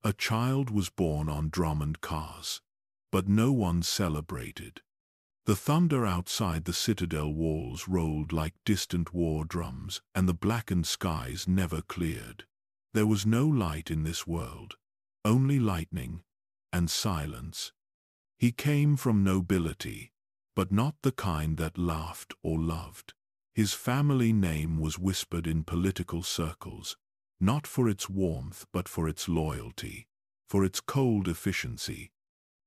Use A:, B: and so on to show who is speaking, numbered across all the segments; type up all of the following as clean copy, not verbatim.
A: A child was born on Drummond cars, but no one celebrated. The thunder outside the citadel walls rolled like distant war drums, and the blackened skies never cleared. There was no light in this world, only lightning and silence. He came from nobility, but not the kind that laughed or loved. His family name was whispered in political circles, not for its warmth but for its loyalty, for its cold efficiency.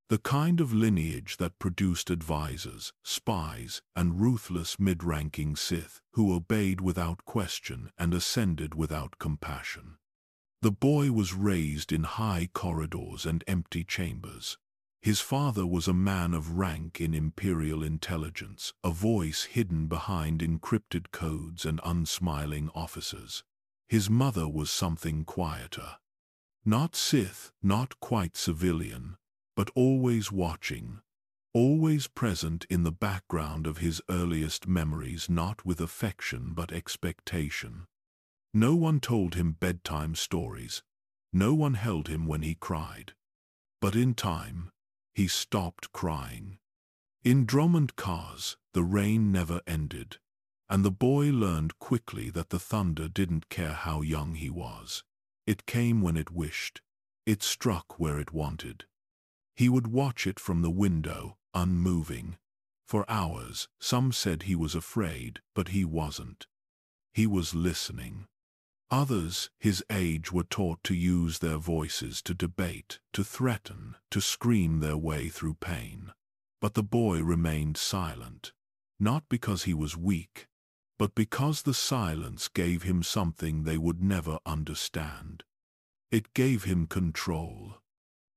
A: The kind of lineage that produced advisors, spies, and ruthless mid-ranking Sith who obeyed without question and ascended without compassion. The boy was raised in high corridors and empty chambers. His father was a man of rank in Imperial Intelligence, a voice hidden behind encrypted codes and unsmiling officers. His mother was something quieter. Not Sith, not quite civilian, but always watching, always present in the background of his earliest memories, not with affection but expectation. No one told him bedtime stories. No one held him when he cried. But in time, he stopped crying. In Drummond cars, the rain never ended, and the boy learned quickly that the thunder didn't care how young he was. It came when it wished. It struck where it wanted. He would watch it from the window, unmoving. For hours, some said he was afraid, but he wasn't. He was listening. Others, his age, were taught to use their voices to debate, to threaten, to scream their way through pain. But the boy remained silent, not because he was weak, but because the silence gave him something they would never understand. It gave him control.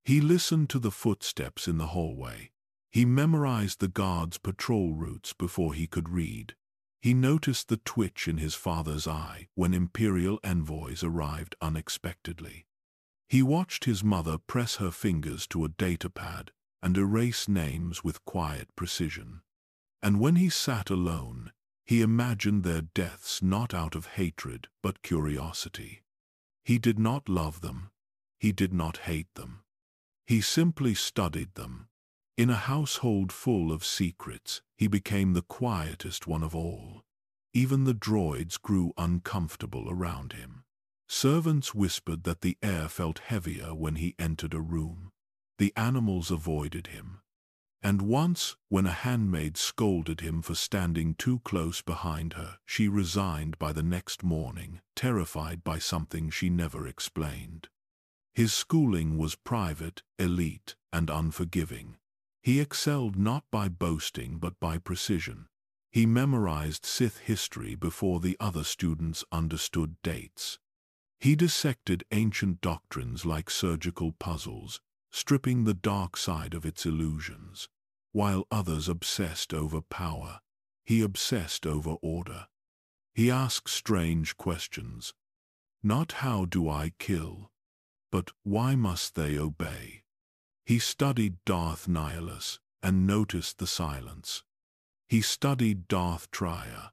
A: He listened to the footsteps in the hallway. He memorized the guards' patrol routes before he could read. He noticed the twitch in his father's eye when Imperial envoys arrived unexpectedly. He watched his mother press her fingers to a datapad and erase names with quiet precision. And when he sat alone, he imagined their deaths not out of hatred but curiosity. He did not love them. He did not hate them. He simply studied them. In a household full of secrets, he became the quietest one of all. Even the droids grew uncomfortable around him. Servants whispered that the air felt heavier when he entered a room. The animals avoided him. And once, when a handmaid scolded him for standing too close behind her, she resigned by the next morning, terrified by something she never explained. His schooling was private, elite, and unforgiving. He excelled not by boasting but by precision. He memorized Sith history before the other students understood dates. He dissected ancient doctrines like surgical puzzles, stripping the dark side of its illusions. While others obsessed over power, he obsessed over order. He asked strange questions. Not how do I kill, but why must they obey? He studied Darth Nihilus and noticed the silence. He studied Darth Trier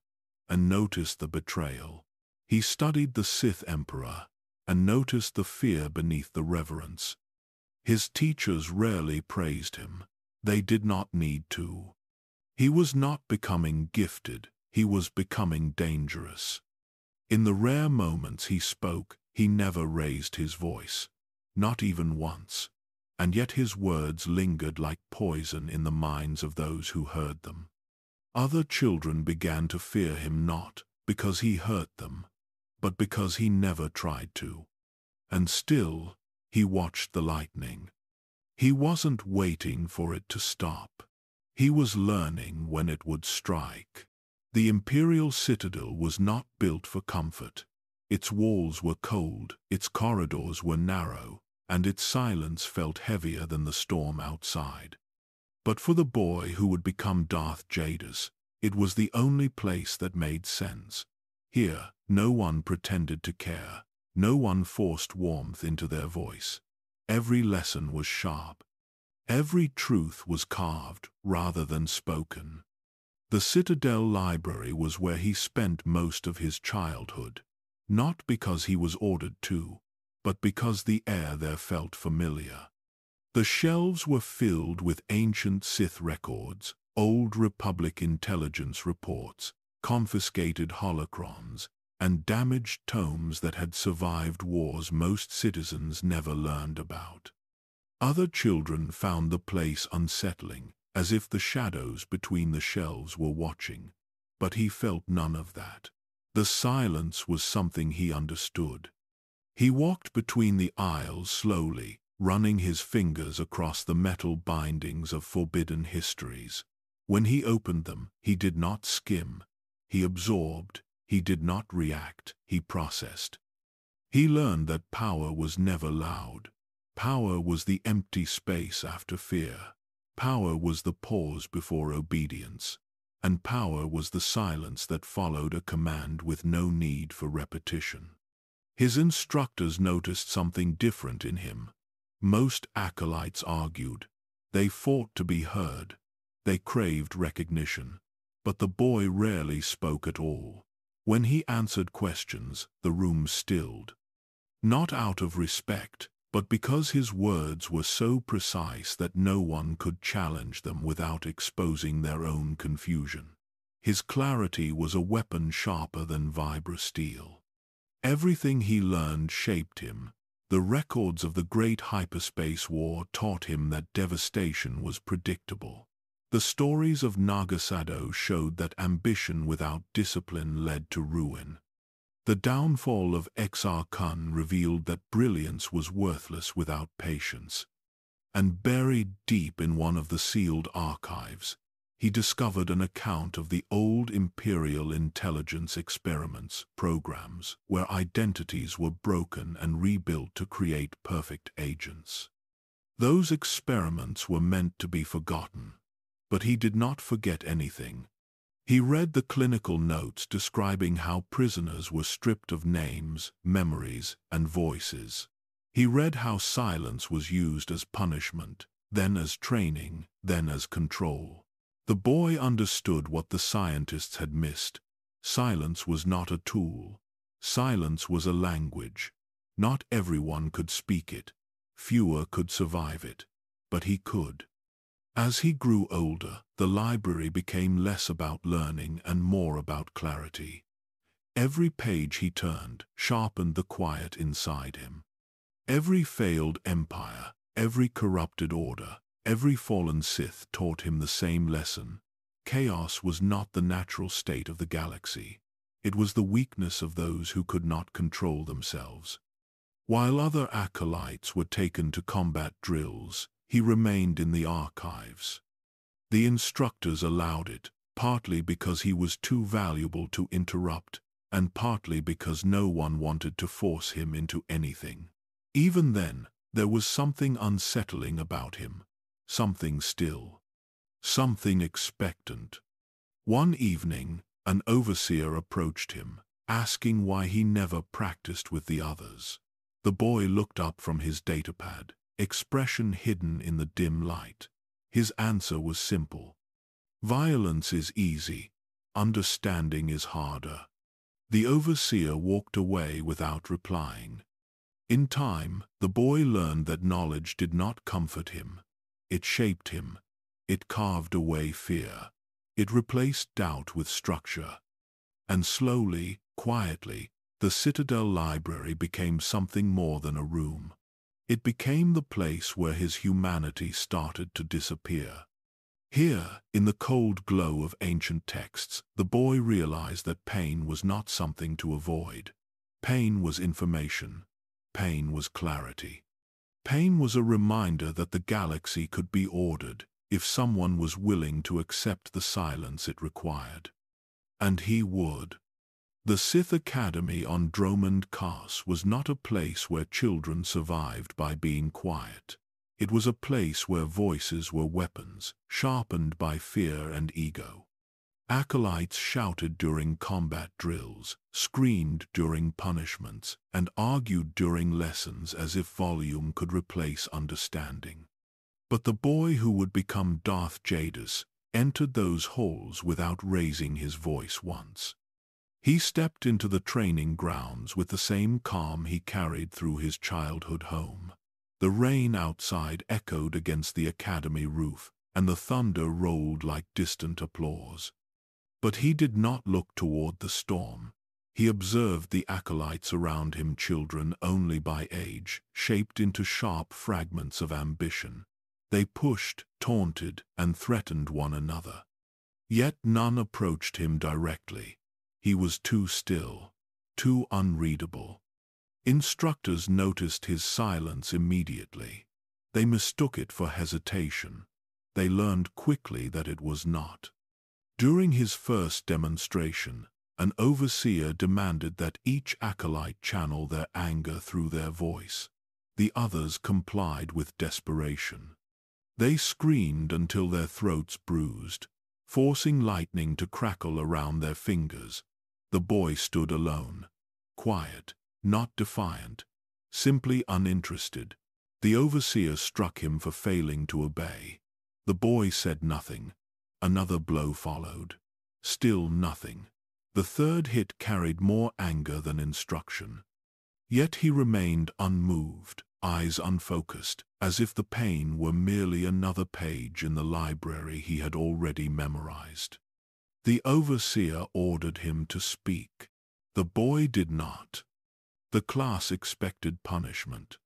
A: and noticed the betrayal. He studied the Sith Emperor and noticed the fear beneath the reverence. His teachers rarely praised him. They did not need to. He was not becoming gifted, he was becoming dangerous. In the rare moments he spoke, he never raised his voice, not even once. And yet his words lingered like poison in the minds of those who heard them. Other children began to fear him not because he hurt them, but because he never tried to. And still, he watched the lightning. He wasn't waiting for it to stop. He was learning when it would strike. The Imperial Citadel was not built for comfort. Its walls were cold, its corridors were narrow, and its silence felt heavier than the storm outside. But for the boy who would become Darth Jadus, it was the only place that made sense. Here, no one pretended to care. No one forced warmth into their voice. Every lesson was sharp. Every truth was carved rather than spoken. The Citadel Library was where he spent most of his childhood, not because he was ordered to, but because the air there felt familiar. The shelves were filled with ancient Sith records, old Republic intelligence reports, confiscated holocrons, and damaged tomes that had survived wars most citizens never learned about. Other children found the place unsettling, as if the shadows between the shelves were watching, but he felt none of that. The silence was something he understood. He walked between the aisles slowly, running his fingers across the metal bindings of forbidden histories. When he opened them, he did not skim. He absorbed. He did not react. He processed. He learned that power was never loud. Power was the empty space after fear. Power was the pause before obedience. And power was the silence that followed a command with no need for repetition. His instructors noticed something different in him. Most acolytes argued. They fought to be heard. They craved recognition. But the boy rarely spoke at all. When he answered questions, the room stilled. Not out of respect, but because his words were so precise that no one could challenge them without exposing their own confusion. His clarity was a weapon sharper than vibra steel. Everything he learned shaped him. The records of the Great Hyperspace War taught him that devastation was predictable. The stories of Nagasado showed that ambition without discipline led to ruin. The downfall of Exar Kun revealed that brilliance was worthless without patience. And buried deep in one of the sealed archives, he discovered an account of the old Imperial Intelligence experiments, programs, where identities were broken and rebuilt to create perfect agents. Those experiments were meant to be forgotten, but he did not forget anything. He read the clinical notes describing how prisoners were stripped of names, memories, and voices. He read how silence was used as punishment, then as training, then as control. The boy understood what the scientists had missed. Silence was not a tool. Silence was a language. Not everyone could speak it. Fewer could survive it. But he could. As he grew older, the library became less about learning and more about clarity. Every page he turned sharpened the quiet inside him. Every failed empire, every corrupted order, every fallen Sith taught him the same lesson. Chaos was not the natural state of the galaxy. It was the weakness of those who could not control themselves. While other acolytes were taken to combat drills, he remained in the archives. The instructors allowed it, partly because he was too valuable to interrupt, and partly because no one wanted to force him into anything. Even then, there was something unsettling about him, something still, something expectant. One evening, an overseer approached him, asking why he never practiced with the others. The boy looked up from his datapad, expression hidden in the dim light. His answer was simple. Violence is easy. Understanding is harder. The overseer walked away without replying. In time, the boy learned that knowledge did not comfort him. It shaped him. It carved away fear. It replaced doubt with structure. And slowly, quietly, the Citadel Library became something more than a room. It became the place where his humanity started to disappear. Here, in the cold glow of ancient texts, the boy realized that pain was not something to avoid. Pain was information. Pain was clarity. Pain was a reminder that the galaxy could be ordered if someone was willing to accept the silence it required. And he would. The Sith Academy on Dromund Kaas was not a place where children survived by being quiet. It was a place where voices were weapons, sharpened by fear and ego. Acolytes shouted during combat drills, screamed during punishments, and argued during lessons as if volume could replace understanding. But the boy who would become Darth Jadus entered those halls without raising his voice once. He stepped into the training grounds with the same calm he carried through his childhood home. The rain outside echoed against the academy roof, and the thunder rolled like distant applause. But he did not look toward the storm. He observed the acolytes around him, children only by age, shaped into sharp fragments of ambition. They pushed, taunted, and threatened one another. Yet none approached him directly. He was too still, too unreadable. Instructors noticed his silence immediately. They mistook it for hesitation. They learned quickly that it was not. During his first demonstration, an overseer demanded that each acolyte channel their anger through their voice. The others complied with desperation. They screamed until their throats bruised, forcing lightning to crackle around their fingers. The boy stood alone, quiet, not defiant, simply uninterested. The overseer struck him for failing to obey. The boy said nothing. Another blow followed. Still nothing. The third hit carried more anger than instruction. Yet he remained unmoved, eyes unfocused, as if the pain were merely another page in the library he had already memorized. The overseer ordered him to speak. The boy did not. The class expected punishment.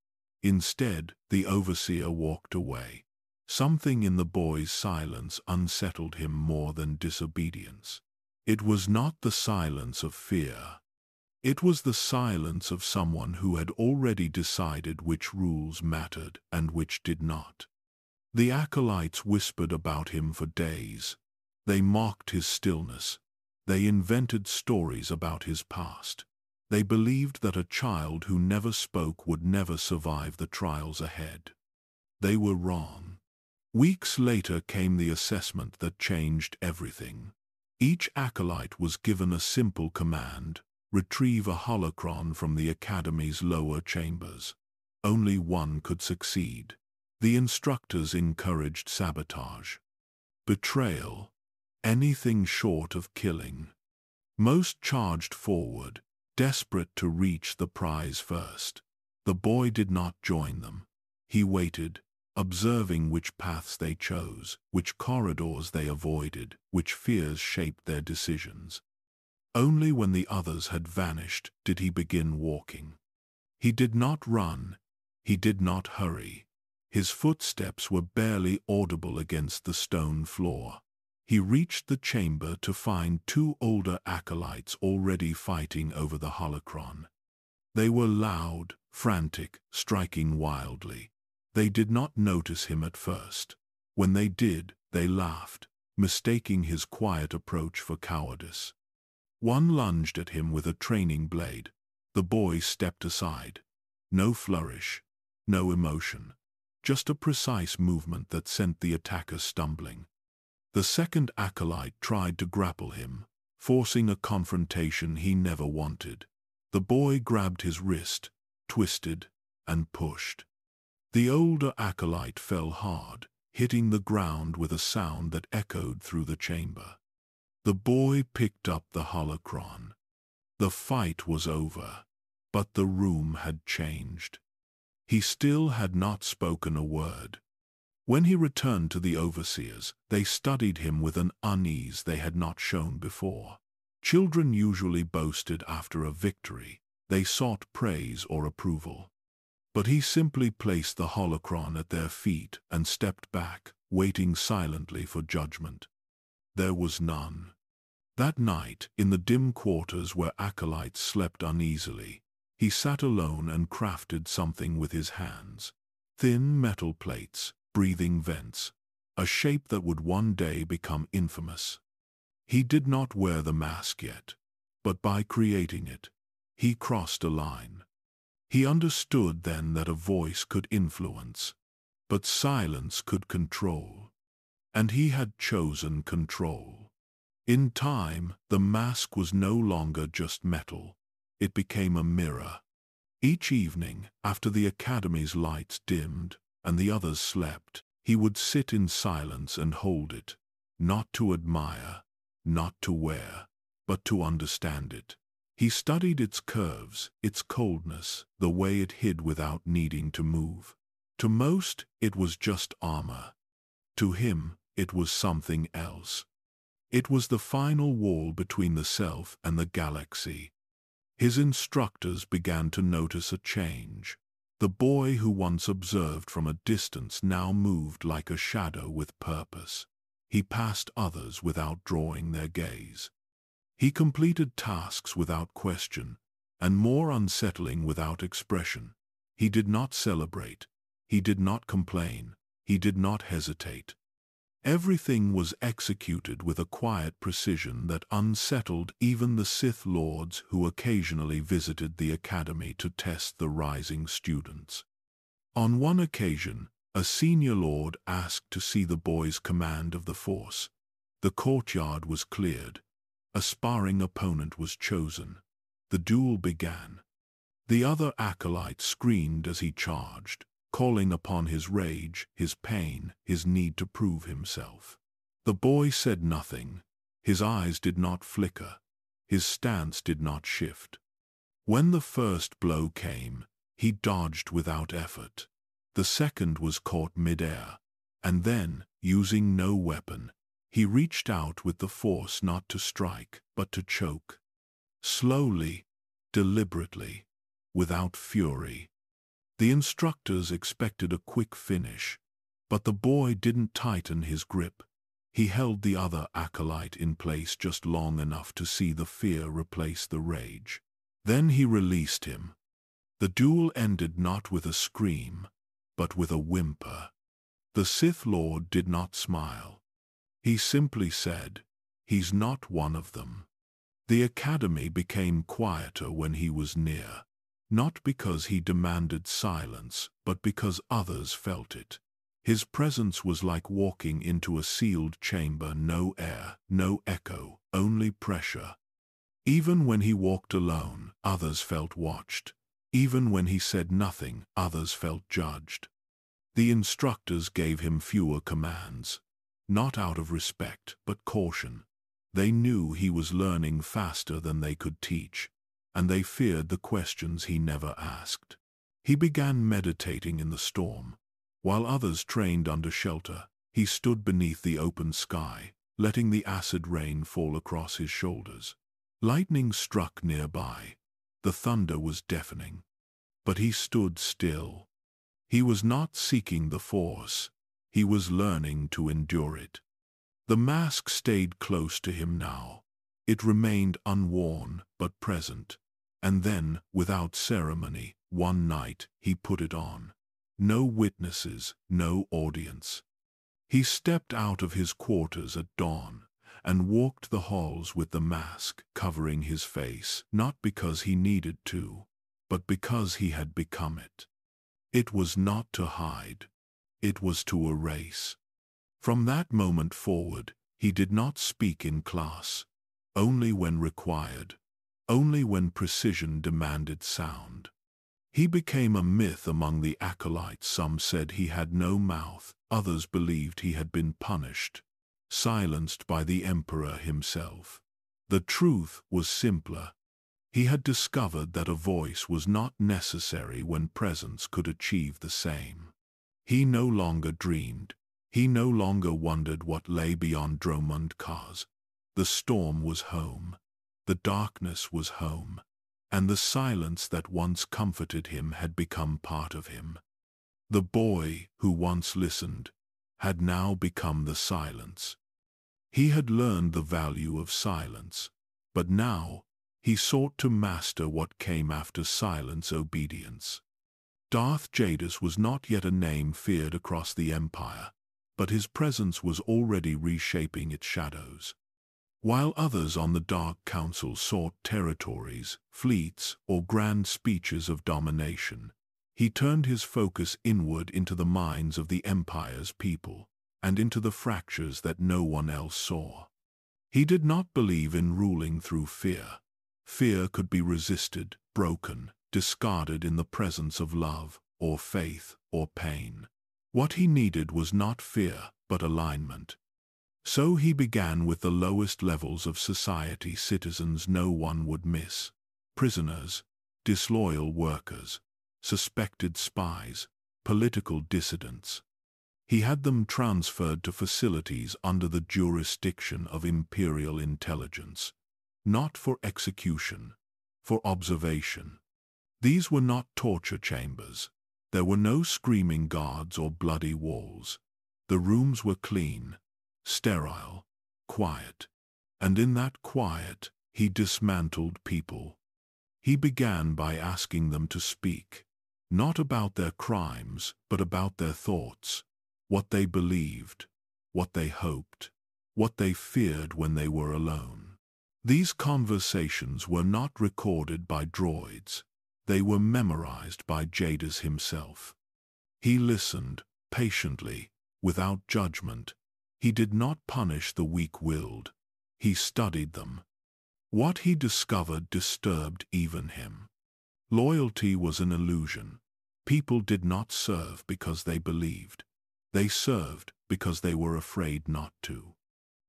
A: Instead, the overseer walked away. Something in the boy's silence unsettled him more than disobedience. It was not the silence of fear. It was the silence of someone who had already decided which rules mattered and which did not. The acolytes whispered about him for days. They mocked his stillness. They invented stories about his past. They believed that a child who never spoke would never survive the trials ahead. They were wrong. Weeks later came the assessment that changed everything. Each acolyte was given a simple command: retrieve a holocron from the academy's lower chambers. Only one could succeed. The instructors encouraged sabotage. Betrayal. Anything short of killing. Most charged forward, desperate to reach the prize first. The boy did not join them. He waited, observing which paths they chose, which corridors they avoided, which fears shaped their decisions. Only when the others had vanished did he begin walking. He did not run. He did not hurry. His footsteps were barely audible against the stone floor. He reached the chamber to find two older acolytes already fighting over the holocron. They were loud, frantic, striking wildly. They did not notice him at first. When they did, they laughed, mistaking his quiet approach for cowardice. One lunged at him with a training blade. The boy stepped aside. No flourish, no emotion, just a precise movement that sent the attacker stumbling. The second acolyte tried to grapple him, forcing a confrontation he never wanted. The boy grabbed his wrist, twisted, and pushed. The older acolyte fell hard, hitting the ground with a sound that echoed through the chamber. The boy picked up the holocron. The fight was over, but the room had changed. He still had not spoken a word. When he returned to the overseers, they studied him with an unease they had not shown before. Children usually boasted after a victory. They sought praise or approval. But he simply placed the holocron at their feet and stepped back, waiting silently for judgment. There was none. That night, in the dim quarters where acolytes slept uneasily, he sat alone and crafted something with his hands. Thin metal plates, breathing vents, a shape that would one day become infamous. He did not wear the mask yet, but by creating it, he crossed a line. He understood then that a voice could influence, but silence could control. And he had chosen control. In time, the mask was no longer just metal. It became a mirror. Each evening, after the academy's lights dimmed and the others slept, he would sit in silence and hold it, not to admire, not to wear, but to understand it. He studied its curves, its coldness, the way it hid without needing to move. To most, it was just armor. To him, it was something else. It was the final wall between the self and the galaxy. His instructors began to notice a change. The boy who once observed from a distance now moved like a shadow with purpose. He passed others without drawing their gaze. He completed tasks without question, and more unsettling without expression. He did not celebrate. He did not complain. He did not hesitate. Everything was executed with a quiet precision that unsettled even the Sith Lords who occasionally visited the academy to test the rising students. On one occasion, a senior lord asked to see the boy's command of the Force. The courtyard was cleared. A sparring opponent was chosen. The duel began. The other acolyte screamed as he charged, calling upon his rage, his pain, his need to prove himself. The boy said nothing. His eyes did not flicker. His stance did not shift. When the first blow came, he dodged without effort. The second was caught mid-air, and then, using no weapon, he reached out with the force not to strike, but to choke. Slowly, deliberately, without fury. The instructors expected a quick finish, but the boy didn't tighten his grip. He held the other acolyte in place just long enough to see the fear replace the rage. Then he released him. The duel ended not with a scream, but with a whimper. The Sith Lord did not smile. He simply said, "He's not one of them." The academy became quieter when he was near. Not because he demanded silence, but because others felt it. His presence was like walking into a sealed chamber, no air, no echo, only pressure. Even when he walked alone, others felt watched. Even when he said nothing, others felt judged. The instructors gave him fewer commands, not out of respect, but caution. They knew he was learning faster than they could teach, and they feared the questions he never asked. He began meditating in the storm. While others trained under shelter, he stood beneath the open sky, letting the acid rain fall across his shoulders. Lightning struck nearby. The thunder was deafening. But he stood still. He was not seeking the force. He was learning to endure it. The mask stayed close to him now. It remained unworn but present. And then, without ceremony, one night, he put it on. No witnesses, no audience. He stepped out of his quarters at dawn and walked the halls with the mask covering his face, not because he needed to, but because he had become it. It was not to hide. It was to erase. From that moment forward, he did not speak in class, only when required. Only when precision demanded sound. He became a myth among the acolytes. Some said he had no mouth, others believed he had been punished, silenced by the Emperor himself. The truth was simpler. He had discovered that a voice was not necessary when presence could achieve the same. He no longer dreamed. He no longer wondered what lay beyond Dromund Kaas. The storm was home. The darkness was home, and the silence that once comforted him had become part of him. The boy, who once listened, had now become the silence. He had learned the value of silence, but now he sought to master what came after silence: obedience. Darth Jadus was not yet a name feared across the Empire, but his presence was already reshaping its shadows. While others on the Dark Council sought territories, fleets, or grand speeches of domination, he turned his focus inward into the minds of the Empire's people, and into the fractures that no one else saw. He did not believe in ruling through fear. Fear could be resisted, broken, discarded in the presence of love, or faith, or pain. What he needed was not fear, but alignment. So he began with the lowest levels of society, citizens no one would miss, prisoners, disloyal workers, suspected spies, political dissidents. He had them transferred to facilities under the jurisdiction of Imperial Intelligence, not for execution, for observation. These were not torture chambers. There were no screaming guards or bloody walls. The rooms were clean, sterile, quiet. And in that quiet, he dismantled people. He began by asking them to speak, not about their crimes, but about their thoughts, what they believed, what they hoped, what they feared when they were alone. These conversations were not recorded by droids. They were memorized by Jadus himself. He listened, patiently, without judgment. He did not punish the weak-willed. He studied them. What he discovered disturbed even him. Loyalty was an illusion. People did not serve because they believed. They served because they were afraid not to.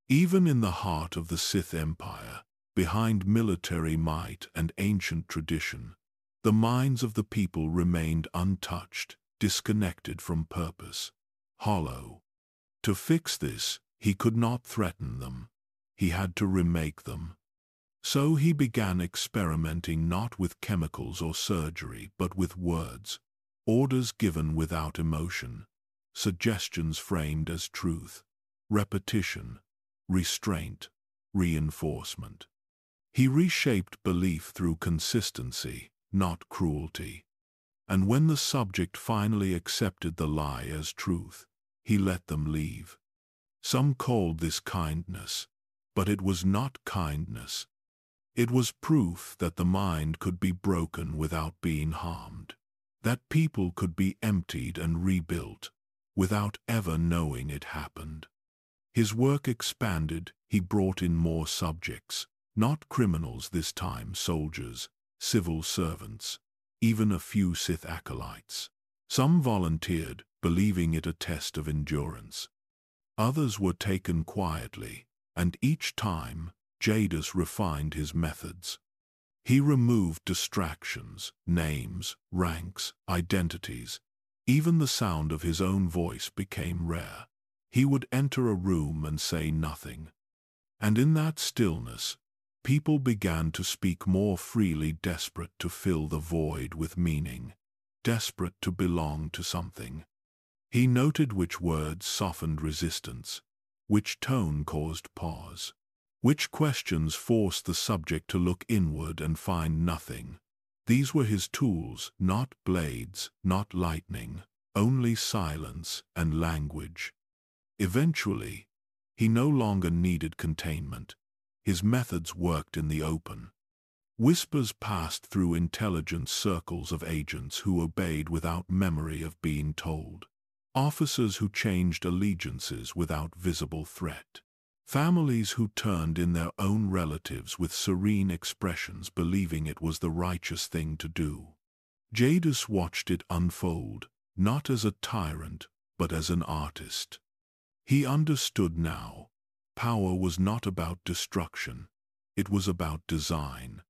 A: Even in the heart of the Sith Empire, behind military might and ancient tradition, the minds of the people remained untouched, disconnected from purpose, hollow. To fix this, he could not threaten them. He had to remake them. So he began experimenting not with chemicals or surgery, but with words, orders given without emotion, suggestions framed as truth, repetition, restraint, reinforcement. He reshaped belief through consistency, not cruelty. And when the subject finally accepted the lie as truth, he let them leave. Some called this kindness, but it was not kindness. It was proof that the mind could be broken without being harmed, that people could be emptied and rebuilt, without ever knowing it happened. His work expanded. He brought in more subjects, not criminals this time, soldiers, civil servants, even a few Sith acolytes. Some volunteered, believing it a test of endurance. Others were taken quietly, and each time, Jadus refined his methods. He removed distractions, names, ranks, identities. Even the sound of his own voice became rare. He would enter a room and say nothing. And in that stillness, people began to speak more freely, desperate to fill the void with meaning, desperate to belong to something. He noted which words softened resistance, which tone caused pause, which questions forced the subject to look inward and find nothing. These were his tools, not blades, not lightning, only silence and language. Eventually, he no longer needed containment. His methods worked in the open. Whispers passed through intelligence circles of agents who obeyed without memory of being told. Officers who changed allegiances without visible threat. Families who turned in their own relatives with serene expressions, believing it was the righteous thing to do. Jadus watched it unfold, not as a tyrant, but as an artist. He understood now. Power was not about destruction. It was about design.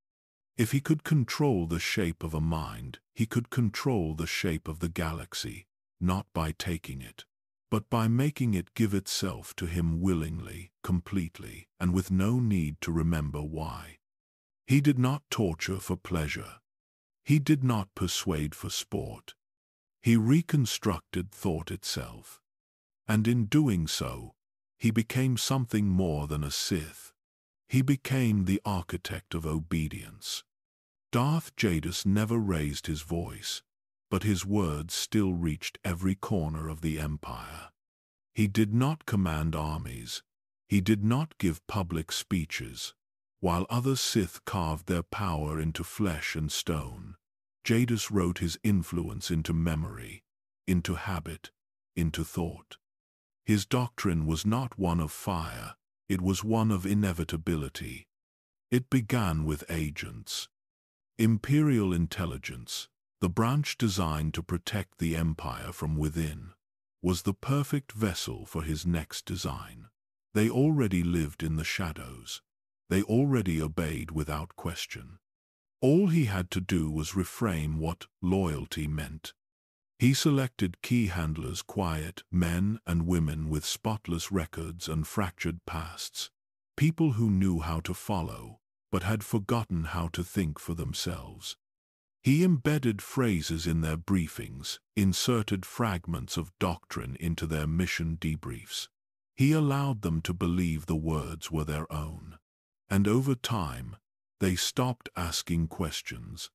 A: If he could control the shape of a mind, he could control the shape of the galaxy, not by taking it, but by making it give itself to him willingly, completely, and with no need to remember why. He did not torture for pleasure. He did not persuade for sport. He reconstructed thought itself. And in doing so, he became something more than a Sith. He became the architect of obedience. Darth Jadus never raised his voice, but his words still reached every corner of the Empire. He did not command armies. He did not give public speeches. While other Sith carved their power into flesh and stone, Jadus wrote his influence into memory, into habit, into thought. His doctrine was not one of fire, it was one of inevitability. It began with agents. Imperial Intelligence, the branch designed to protect the Empire from within, was the perfect vessel for his next design. They already lived in the shadows. They already obeyed without question. All he had to do was reframe what loyalty meant. He selected key handlers, quiet men and women with spotless records and fractured pasts, people who knew how to follow, but had forgotten how to think for themselves. He embedded phrases in their briefings, inserted fragments of doctrine into their mission debriefs. He allowed them to believe the words were their own. And over time, they stopped asking questions.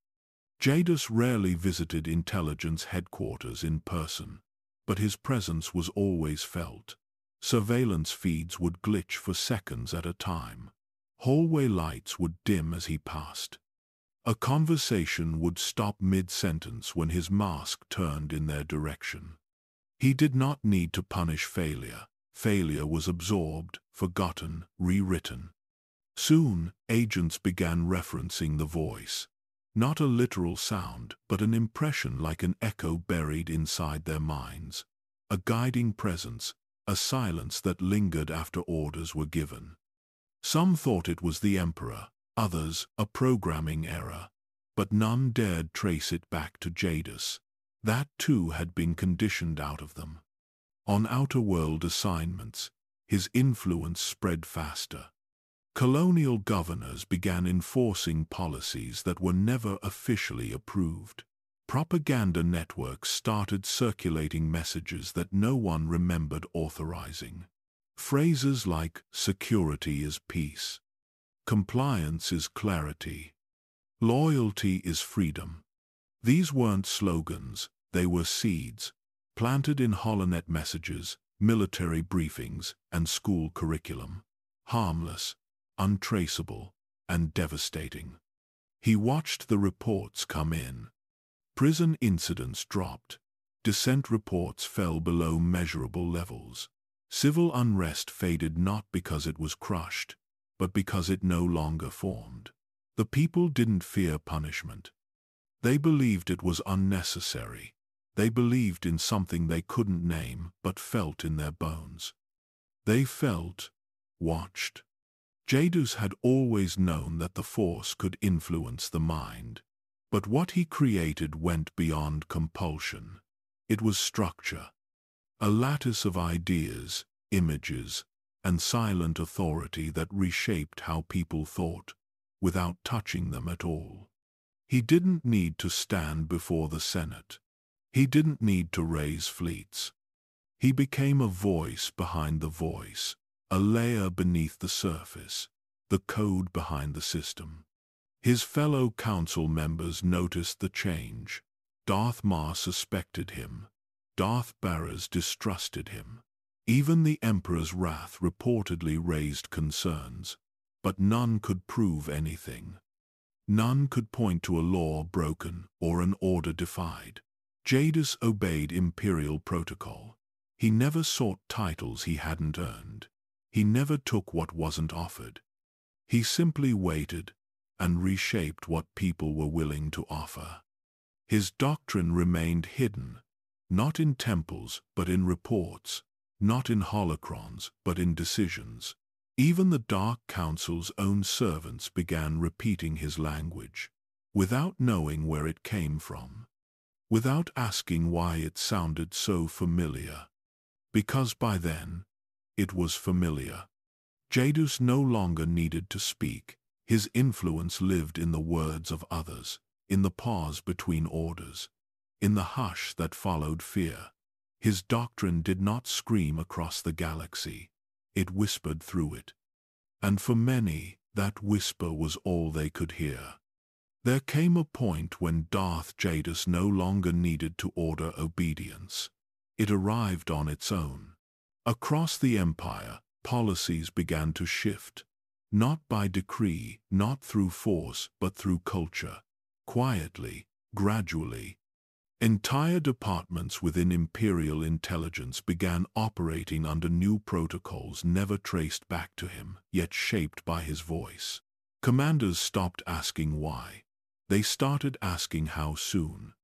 A: Jadus rarely visited intelligence headquarters in person, but his presence was always felt. Surveillance feeds would glitch for seconds at a time. Hallway lights would dim as he passed. A conversation would stop mid-sentence when his mask turned in their direction. He did not need to punish failure. Failure was absorbed, forgotten, rewritten. Soon, agents began referencing the voice. Not a literal sound, but an impression like an echo buried inside their minds. A guiding presence, a silence that lingered after orders were given. Some thought it was the Emperor, others a programming error, but none dared trace it back to Jadus. That too had been conditioned out of them. On outer world assignments, his influence spread faster. Colonial governors began enforcing policies that were never officially approved. Propaganda networks started circulating messages that no one remembered authorizing. Phrases like security is peace, compliance is clarity, loyalty is freedom. These weren't slogans, they were seeds, planted in holonet messages, military briefings, and school curriculum. Harmless, untraceable, and devastating. He watched the reports come in. Prison incidents dropped. Dissent reports fell below measurable levels. Civil unrest faded not because it was crushed, but because it no longer formed. The people didn't fear punishment. They believed it was unnecessary. They believed in something they couldn't name but felt in their bones. They felt, watched. Jadus had always known that the Force could influence the mind, but what he created went beyond compulsion. It was structure, a lattice of ideas, images, and silent authority that reshaped how people thought, without touching them at all. He didn't need to stand before the Senate. He didn't need to raise fleets. He became a voice behind the voice, a layer beneath the surface, the code behind the system. His fellow council members noticed the change. Darth Maul suspected him. Darth Barras distrusted him. Even the Emperor's wrath reportedly raised concerns, but none could prove anything. None could point to a law broken or an order defied. Jadus obeyed Imperial protocol. He never sought titles he hadn't earned. He never took what wasn't offered. He simply waited and reshaped what people were willing to offer. His doctrine remained hidden, not in temples but in reports, not in holocrons but in decisions. Even the Dark Council's own servants began repeating his language, without knowing where it came from, without asking why it sounded so familiar. Because by then, it was familiar. Jadus no longer needed to speak. His influence lived in the words of others, in the pause between orders, in the hush that followed fear. His doctrine did not scream across the galaxy. It whispered through it. And for many, that whisper was all they could hear. There came a point when Darth Jadus no longer needed to order obedience. It arrived on its own. Across the Empire, policies began to shift, not by decree, not through force, but through culture, quietly, gradually. Entire departments within Imperial Intelligence began operating under new protocols never traced back to him, yet shaped by his voice. Commanders stopped asking why. They started asking how soon.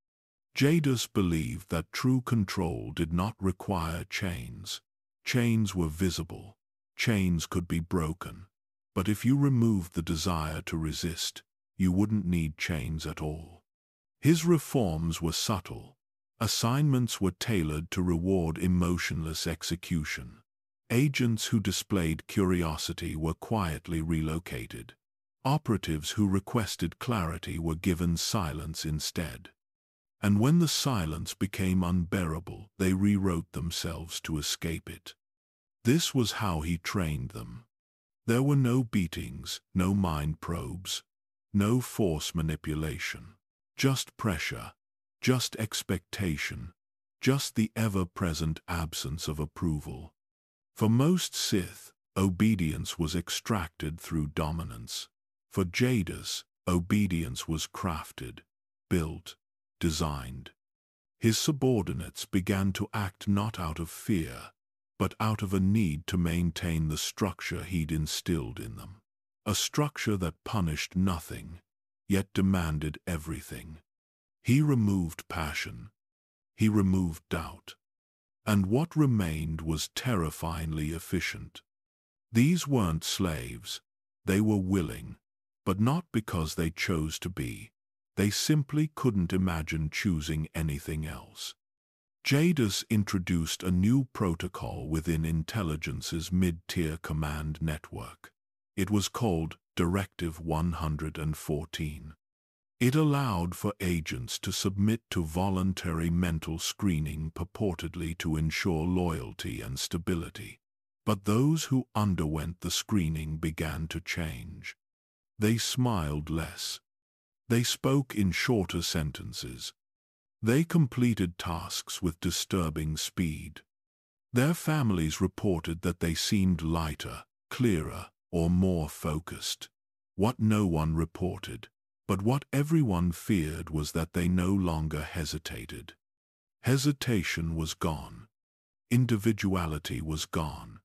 A: Jadus believed that true control did not require chains. Chains were visible. chains could be broken. But if you removed the desire to resist, you wouldn't need chains at all. His reforms were subtle. Assignments were tailored to reward emotionless execution. Agents who displayed curiosity were quietly relocated. Operatives who requested clarity were given silence instead. And when the silence became unbearable, they rewrote themselves to escape it. This was how he trained them. There were no beatings, no mind probes, no force manipulation. Just pressure, just expectation, just the ever-present absence of approval. For most Sith, obedience was extracted through dominance. For Jadus, obedience was crafted, built, designed. His subordinates began to act not out of fear, but out of a need to maintain the structure he'd instilled in them. A structure that punished nothing, yet demanded everything. He removed passion. He removed doubt. And what remained was terrifyingly efficient. These weren't slaves. They were willing, but not because they chose to be. They simply couldn't imagine choosing anything else. Jadus introduced a new protocol within intelligence's mid-tier command network. It was called Directive 114. It allowed for agents to submit to voluntary mental screening purportedly to ensure loyalty and stability. But those who underwent the screening began to change. They smiled less. They spoke in shorter sentences. They completed tasks with disturbing speed. Their families reported that they seemed lighter, clearer, or more focused. What no one reported, but what everyone feared, was that they no longer hesitated. Hesitation was gone. Individuality was gone.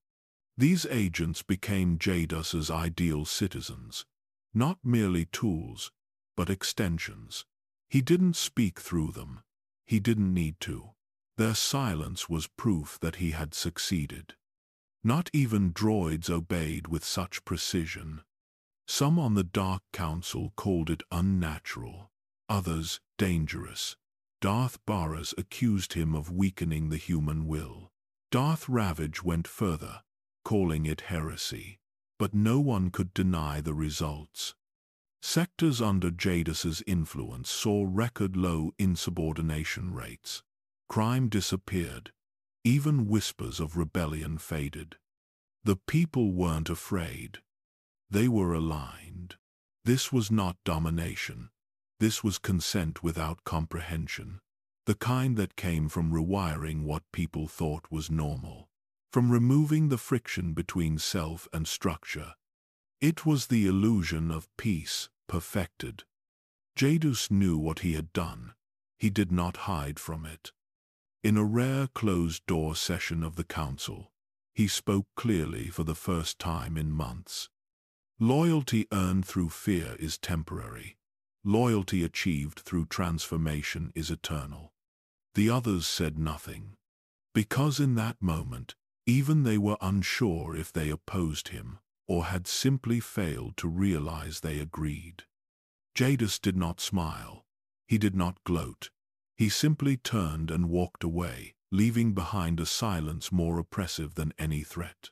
A: These agents became Jadus's ideal citizens, not merely tools, but extensions. He didn't speak through them. He didn't need to. Their silence was proof that he had succeeded. Not even droids obeyed with such precision. Some on the Dark Council called it unnatural, others dangerous. Darth Jadus accused him of weakening the human will. Darth Ravage went further, calling it heresy. But no one could deny the results. Sectors under Jadus's influence saw record-low insubordination rates. Crime disappeared. Even whispers of rebellion faded. The people weren't afraid. They were aligned. This was not domination. This was consent without comprehension. The kind that came from rewiring what people thought was normal. From removing the friction between self and structure. It was the illusion of peace, perfected. Jadus knew what he had done. He did not hide from it. In a rare closed-door session of the council, he spoke clearly for the first time in months. Loyalty earned through fear is temporary. Loyalty achieved through transformation is eternal. The others said nothing. Because in that moment, even they were unsure if they opposed him, or had simply failed to realize they agreed. Jadus did not smile. He did not gloat. He simply turned and walked away, leaving behind a silence more oppressive than any threat.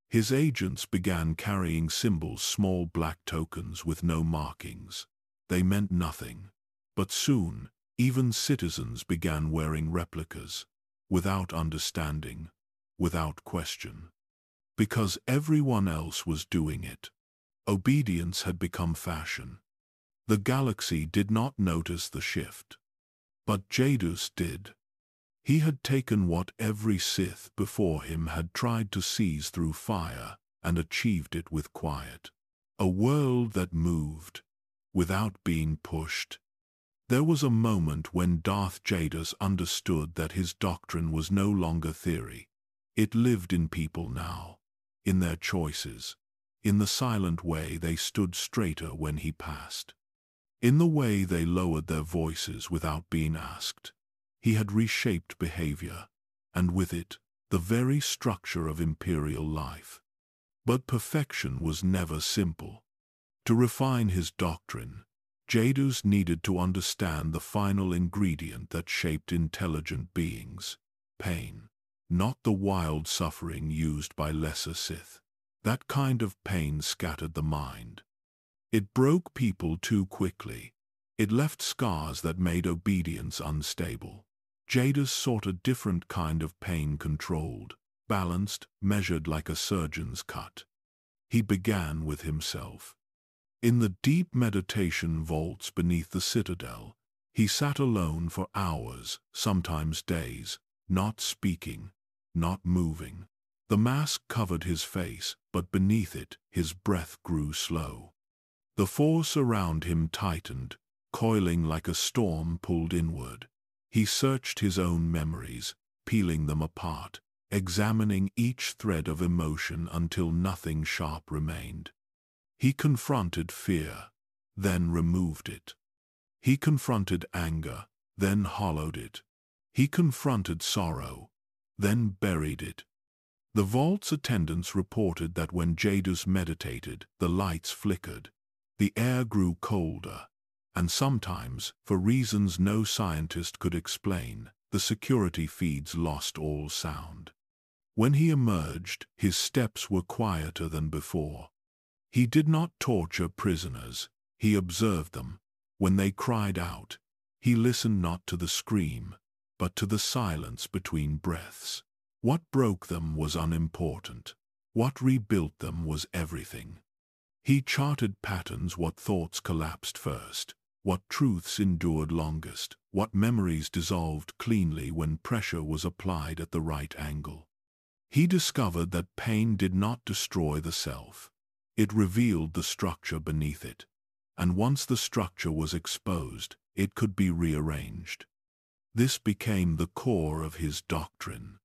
A: His agents began carrying symbols, small black tokens with no markings. They meant nothing. But soon, even citizens began wearing replicas, without understanding, without question. Because everyone else was doing it. Obedience had become fashion. The galaxy did not notice the shift. But Jadus did. He had taken what every Sith before him had tried to seize through fire, and achieved it with quiet. A world that moved, without being pushed. There was a moment when Darth Jadus understood that his doctrine was no longer theory. It lived in people now. In their choices, in the silent way they stood straighter when he passed, in the way they lowered their voices without being asked. He had reshaped behavior, and with it, the very structure of Imperial life. But perfection was never simple. To refine his doctrine, Jadus needed to understand the final ingredient that shaped intelligent beings: pain. Not the wild suffering used by lesser Sith. That kind of pain scattered the mind. It broke people too quickly. It left scars that made obedience unstable. Jadus sought a different kind of pain, controlled, balanced, measured like a surgeon's cut. He began with himself. In the deep meditation vaults beneath the citadel, he sat alone for hours, sometimes days, not speaking, not moving. The mask covered his face, but beneath it, his breath grew slow. The force around him tightened, coiling like a storm pulled inward. He searched his own memories, peeling them apart, examining each thread of emotion until nothing sharp remained. He confronted fear, then removed it. He confronted anger, then hollowed it. He confronted sorrow, then buried it. The vault's attendants reported that when Jadus meditated, the lights flickered, the air grew colder, and sometimes, for reasons no scientist could explain, the security feeds lost all sound. When he emerged, his steps were quieter than before. He did not torture prisoners, he observed them. When they cried out, he listened not to the scream, but to the silence between breaths. What broke them was unimportant. What rebuilt them was everything. He charted patterns: what thoughts collapsed first, what truths endured longest, what memories dissolved cleanly when pressure was applied at the right angle. He discovered that pain did not destroy the self. It revealed the structure beneath it, and once the structure was exposed, it could be rearranged. This became the core of his doctrine.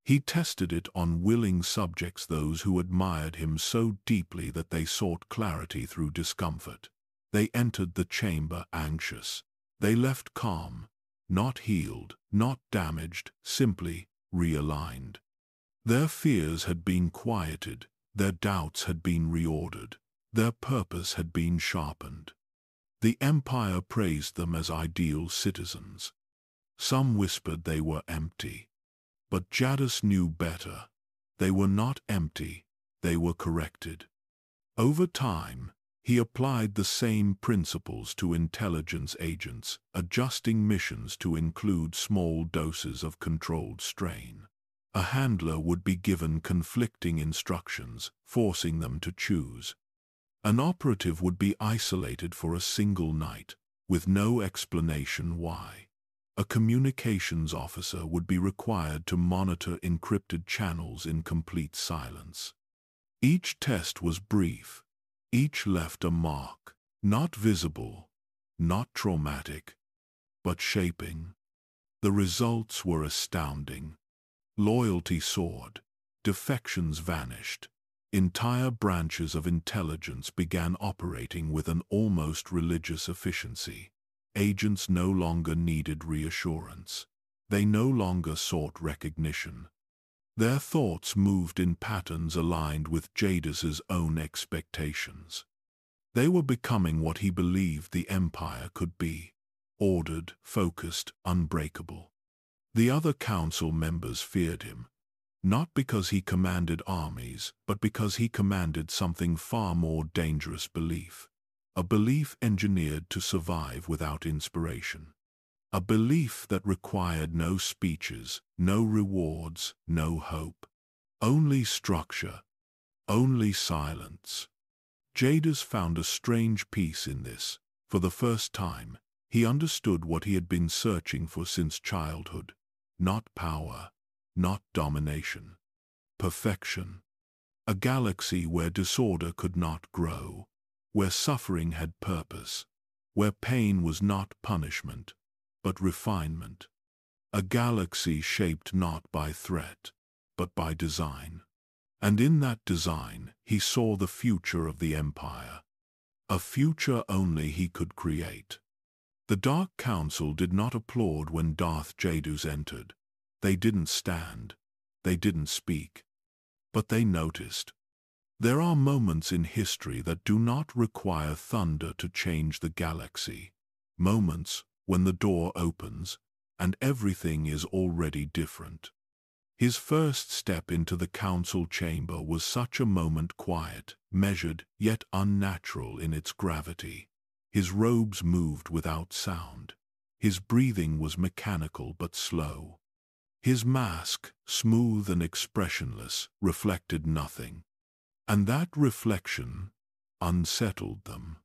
A: He tested it on willing subjects, those who admired him so deeply that they sought clarity through discomfort. They entered the chamber anxious. They left calm, not healed, not damaged, simply realigned. Their fears had been quieted. Their doubts had been reordered. Their purpose had been sharpened. The Empire praised them as ideal citizens. Some whispered they were empty. But Jadus knew better. They were not empty, they were corrected. Over time, he applied the same principles to intelligence agents, adjusting missions to include small doses of controlled strain. A handler would be given conflicting instructions, forcing them to choose. An operative would be isolated for a single night, with no explanation why. A communications officer would be required to monitor encrypted channels in complete silence. Each test was brief. Each left a mark, not visible, not traumatic, but shaping. The results were astounding. Loyalty soared, defections vanished. Entire branches of intelligence began operating with an almost religious efficiency. Agents no longer needed reassurance. They no longer sought recognition. Their thoughts moved in patterns aligned with Jadus's own expectations. They were becoming what he believed the Empire could be: ordered, focused, unbreakable. The other council members feared him, not because he commanded armies, but because he commanded something far more dangerous: belief. A belief engineered to survive without inspiration. A belief that required no speeches, no rewards, no hope. Only structure. Only silence. Jadus found a strange peace in this. For the first time, he understood what he had been searching for since childhood. Not power, not domination. Perfection. A galaxy where disorder could not grow, where suffering had purpose, where pain was not punishment, but refinement. A galaxy shaped not by threat, but by design. And in that design, he saw the future of the Empire. A future only he could create. The Dark Council did not applaud when Darth Jadus entered. They didn't stand. They didn't speak. But they noticed. There are moments in history that do not require thunder to change the galaxy. Moments when the door opens and everything is already different. His first step into the council chamber was such a moment, quiet, measured, yet unnatural in its gravity. His robes moved without sound. His breathing was mechanical but slow. His mask, smooth and expressionless, reflected nothing. And that reflection unsettled them.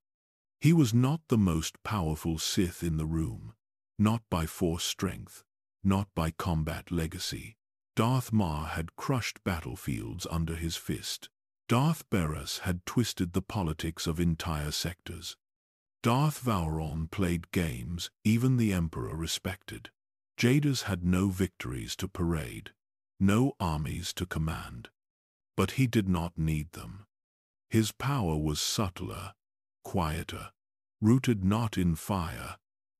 A: He was not the most powerful Sith in the room, not by force strength, not by combat legacy. Darth Maul had crushed battlefields under his fist. Darth Jadus had twisted the politics of entire sectors. Darth Vowron played games even the Emperor respected. Jadus had no victories to parade, no armies to command. But he did not need them. His power was subtler, quieter, rooted not in fire,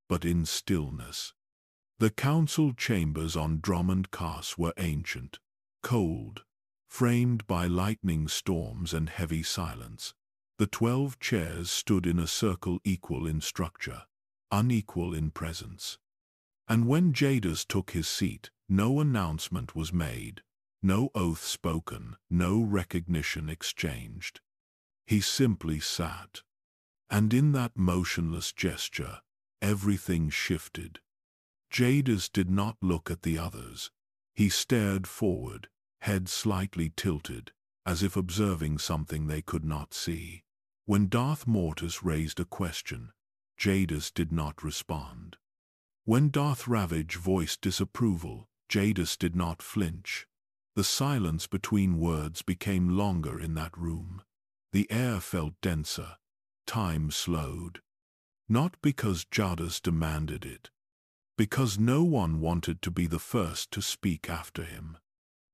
A: but in stillness. The council chambers on Drummond Cass were ancient, cold, framed by lightning storms and heavy silence. The 12 chairs stood in a circle, equal in structure, unequal in presence. And when Jadus took his seat, no announcement was made, no oath spoken, no recognition exchanged. He simply sat. And in that motionless gesture, everything shifted. Jadus did not look at the others. He stared forward, head slightly tilted, as if observing something they could not see. When Darth Mortis raised a question, Jadus did not respond. When Darth Ravage voiced disapproval, Jadus did not flinch. The silence between words became longer in that room. The air felt denser. Time slowed. Not because Jadus demanded it. Because no one wanted to be the first to speak after him.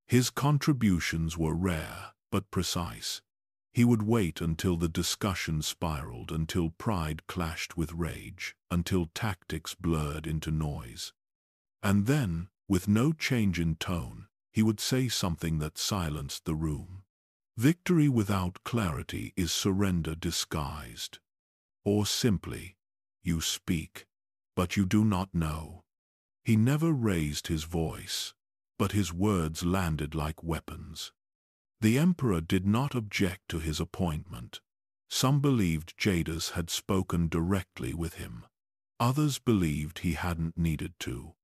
A: His contributions were rare, but precise. He would wait until the discussion spiraled, until pride clashed with rage, until tactics blurred into noise. And then, with no change in tone, he would say something that silenced the room. Victory without clarity is surrender disguised. Or simply, you speak, but you do not know. He never raised his voice, but his words landed like weapons. The Emperor did not object to his appointment. Some believed Jadus had spoken directly with him. Others believed he hadn't needed to.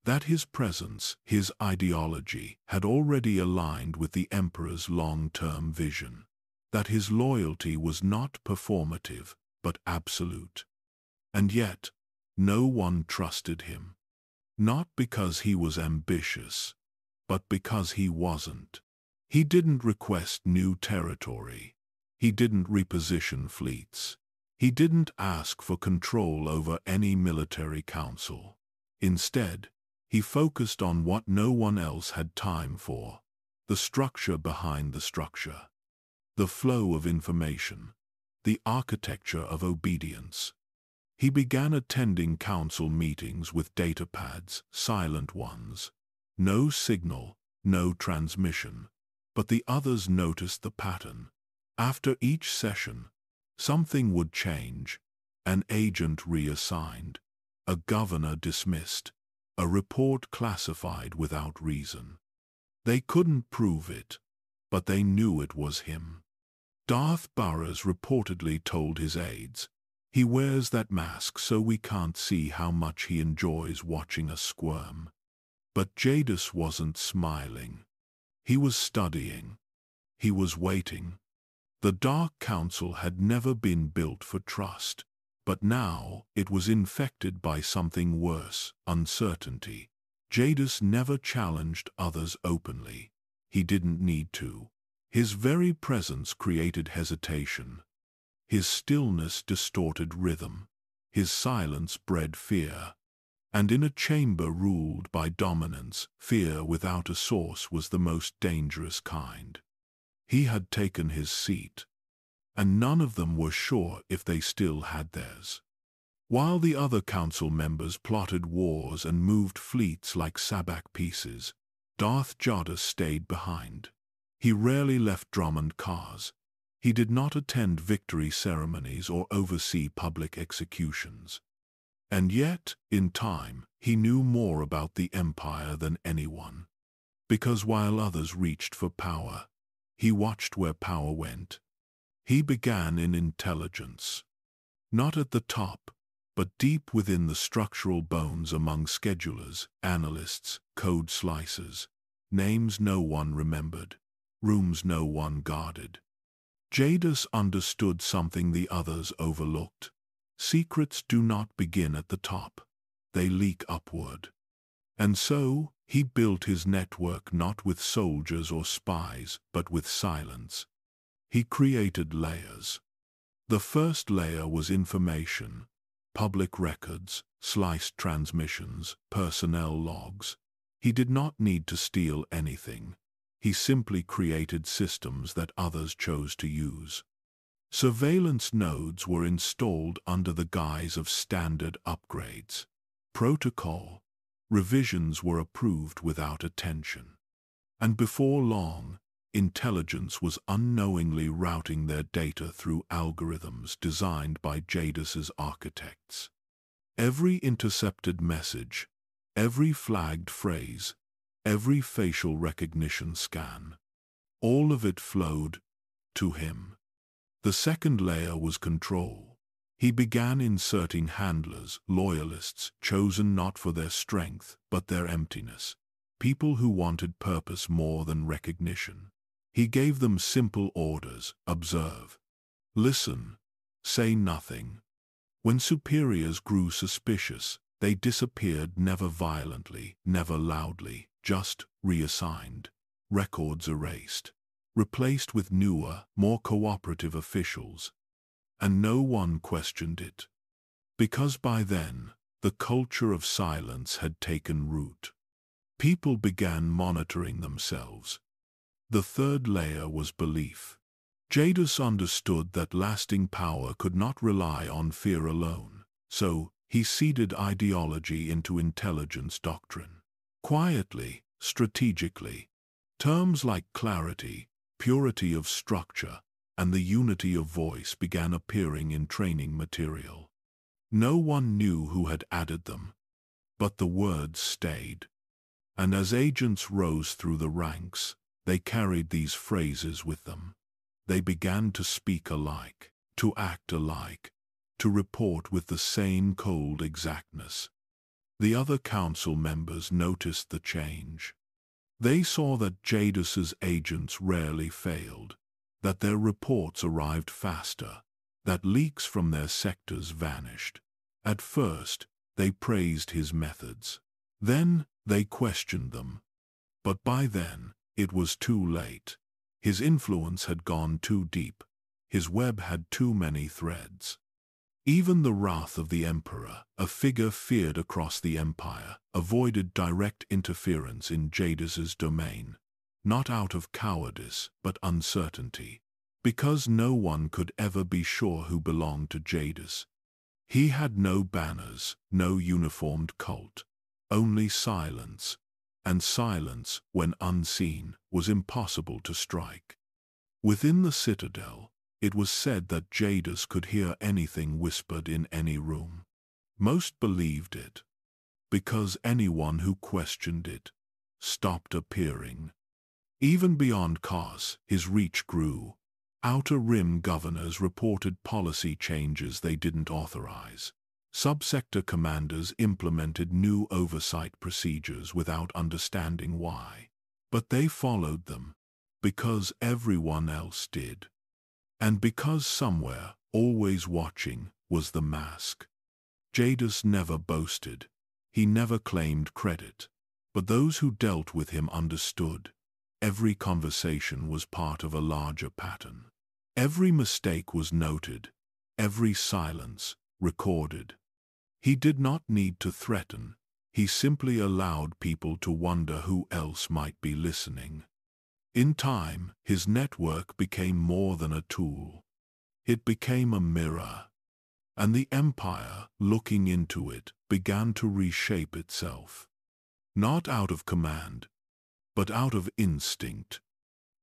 A: That his presence, his ideology, had already aligned with the Emperor's long-term vision. That his loyalty was not performative, but absolute. And yet, no one trusted him. Not because he was ambitious, but because he wasn't. He didn't request new territory. He didn't reposition fleets. He didn't ask for control over any military council. Instead, he focused on what no one else had time for: the structure behind the structure, the flow of information, the architecture of obedience. He began attending council meetings with datapads, silent ones. No signal, no transmission. But the others noticed the pattern. After each session, something would change. An agent reassigned, a governor dismissed, a report classified without reason. They couldn't prove it, but they knew it was him. Darth Jadus reportedly told his aides, "He wears that mask so we can't see how much he enjoys watching us squirm." But Jadus wasn't smiling. He was studying. He was waiting. The Dark Council had never been built for trust, but now it was infected by something worse: uncertainty. Jadus never challenged others openly. He didn't need to. His very presence created hesitation. His stillness distorted rhythm. His silence bred fear. And in a chamber ruled by dominance, fear without a source was the most dangerous kind. He had taken his seat, and none of them were sure if they still had theirs. While the other council members plotted wars and moved fleets like sabak pieces, Darth Jadus stayed behind. He rarely left Drummond Cass, He did not attend victory ceremonies or oversee public executions. And yet, in time, he knew more about the Empire than anyone. Because while others reached for power, he watched where power went. He began in intelligence. Not at the top, but deep within the structural bones among schedulers, analysts, code slicers, names no one remembered, rooms no one guarded. Jadus understood something the others overlooked. Secrets do not begin at the top. They leak upward. And so, he built his network not with soldiers or spies, but with silence. He created layers. The first layer was information, public records, sliced transmissions, personnel logs. He did not need to steal anything. He simply created systems that others chose to use. Surveillance nodes were installed under the guise of standard upgrades. Protocol revisions were approved without attention. And before long, intelligence was unknowingly routing their data through algorithms designed by Jadus's architects. Every intercepted message, every flagged phrase, every facial recognition scan, all of it flowed to him. The second layer was control. He began inserting handlers, loyalists, chosen not for their strength, but their emptiness. People who wanted purpose more than recognition. He gave them simple orders: observe, listen, say nothing. When superiors grew suspicious, they disappeared, never violently, never loudly, just reassigned, records erased, replaced with newer, more cooperative officials. And no one questioned it. Because by then, the culture of silence had taken root. People began monitoring themselves. The third layer was belief. Jadus understood that lasting power could not rely on fear alone, so he seeded ideology into intelligence doctrine. Quietly, strategically, terms like clarity, purity of structure, and the unity of voice began appearing in training material. No one knew who had added them, but the words stayed. And as agents rose through the ranks, they carried these phrases with them. They began to speak alike, to act alike, to report with the same cold exactness. The other council members noticed the change. They saw that Jadus's agents rarely failed, that their reports arrived faster, that leaks from their sectors vanished. At first, they praised his methods. Then, they questioned them. But by then, it was too late. His influence had gone too deep. His web had too many threads. Even the wrath of the Emperor, a figure feared across the Empire, avoided direct interference in Jadus's domain, not out of cowardice, but uncertainty. Because no one could ever be sure who belonged to Jadus. He had no banners, no uniformed cult, only silence. And silence, when unseen, was impossible to strike. Within the citadel, it was said that Jadus could hear anything whispered in any room. Most believed it, because anyone who questioned it stopped appearing. Even beyond Kos, his reach grew. Outer Rim governors reported policy changes they didn't authorize. Subsector commanders implemented new oversight procedures without understanding why. But they followed them, because everyone else did. And because somewhere, always watching, was the mask. Jadus never boasted. He never claimed credit. But those who dealt with him understood. Every conversation was part of a larger pattern. Every mistake was noted. Every silence recorded. He did not need to threaten. He simply allowed people to wonder who else might be listening. In time, his network became more than a tool. It became a mirror. And the Empire, looking into it, began to reshape itself. Not out of command, but out of instinct.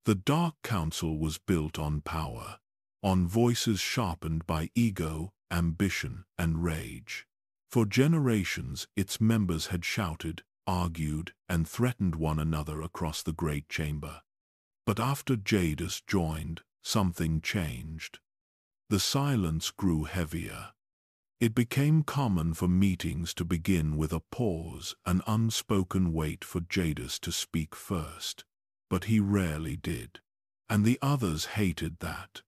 A: The Dark Council was built on power. on voices sharpened by ego, ambition, and rage. For generations, its members had shouted, argued, and threatened one another across the great chamber. But after Jadus joined, something changed. The silence grew heavier. It became common for meetings to begin with a pause, an unspoken wait for Jadus to speak first. But he rarely did. And the others hated that.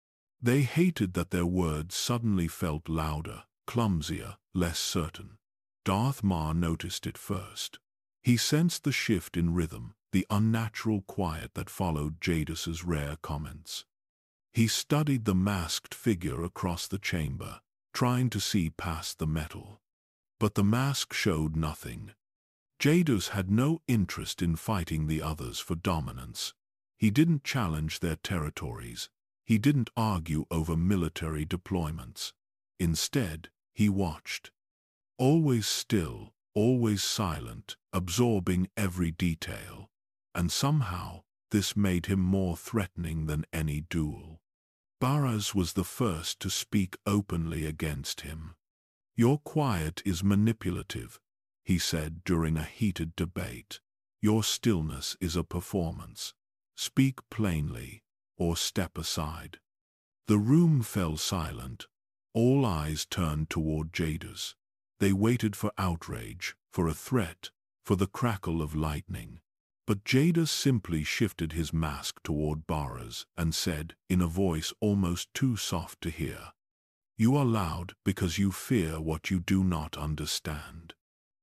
A: They hated that their words suddenly felt louder, clumsier, less certain. Darth Maul noticed it first. He sensed the shift in rhythm, the unnatural quiet that followed Jadus's rare comments. He studied the masked figure across the chamber, trying to see past the metal. But the mask showed nothing. Jadus had no interest in fighting the others for dominance. He didn't challenge their territories. He didn't argue over military deployments. Instead, he watched. Always still, always silent, absorbing every detail. And somehow, this made him more threatening than any duel. Barras was the first to speak openly against him. "Your quiet is manipulative," he said during a heated debate. "Your stillness is a performance. Speak plainly, or step aside." The room fell silent. All eyes turned toward Jadus. They waited for outrage, for a threat, for the crackle of lightning. But Jadus simply shifted his mask toward Barras and said, in a voice almost too soft to hear, "You are loud because you fear what you do not understand."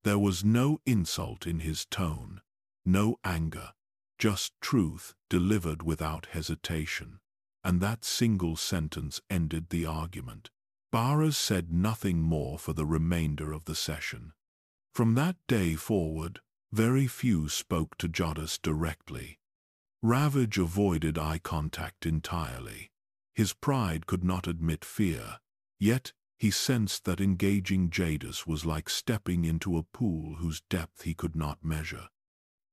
A: There was no insult in his tone, no anger, just truth delivered without hesitation. And that single sentence ended the argument. Barras said nothing more for the remainder of the session. From that day forward, very few spoke to Jadus directly. Ravage avoided eye contact entirely. His pride could not admit fear, yet he sensed that engaging Jadus was like stepping into a pool whose depth he could not measure.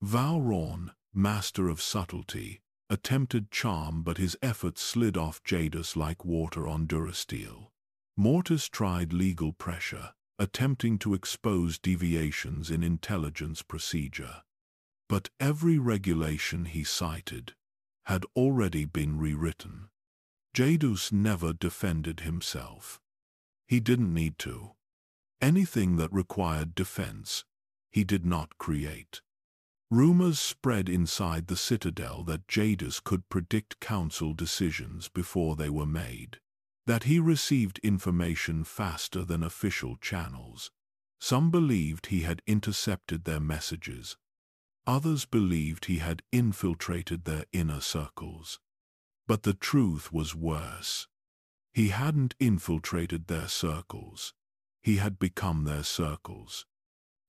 A: Valron, master of subtlety, attempted charm, but his efforts slid off Jadus like water on Durasteel. Mortis tried legal pressure, attempting to expose deviations in intelligence procedure. But every regulation he cited had already been rewritten. Jadus never defended himself. He didn't need to. Anything that required defense, he did not create. Rumors spread inside the Citadel that Jadus could predict council decisions before they were made, that he received information faster than official channels. Some believed he had intercepted their messages. Others believed he had infiltrated their inner circles. But the truth was worse. He hadn't infiltrated their circles. He had become their circles.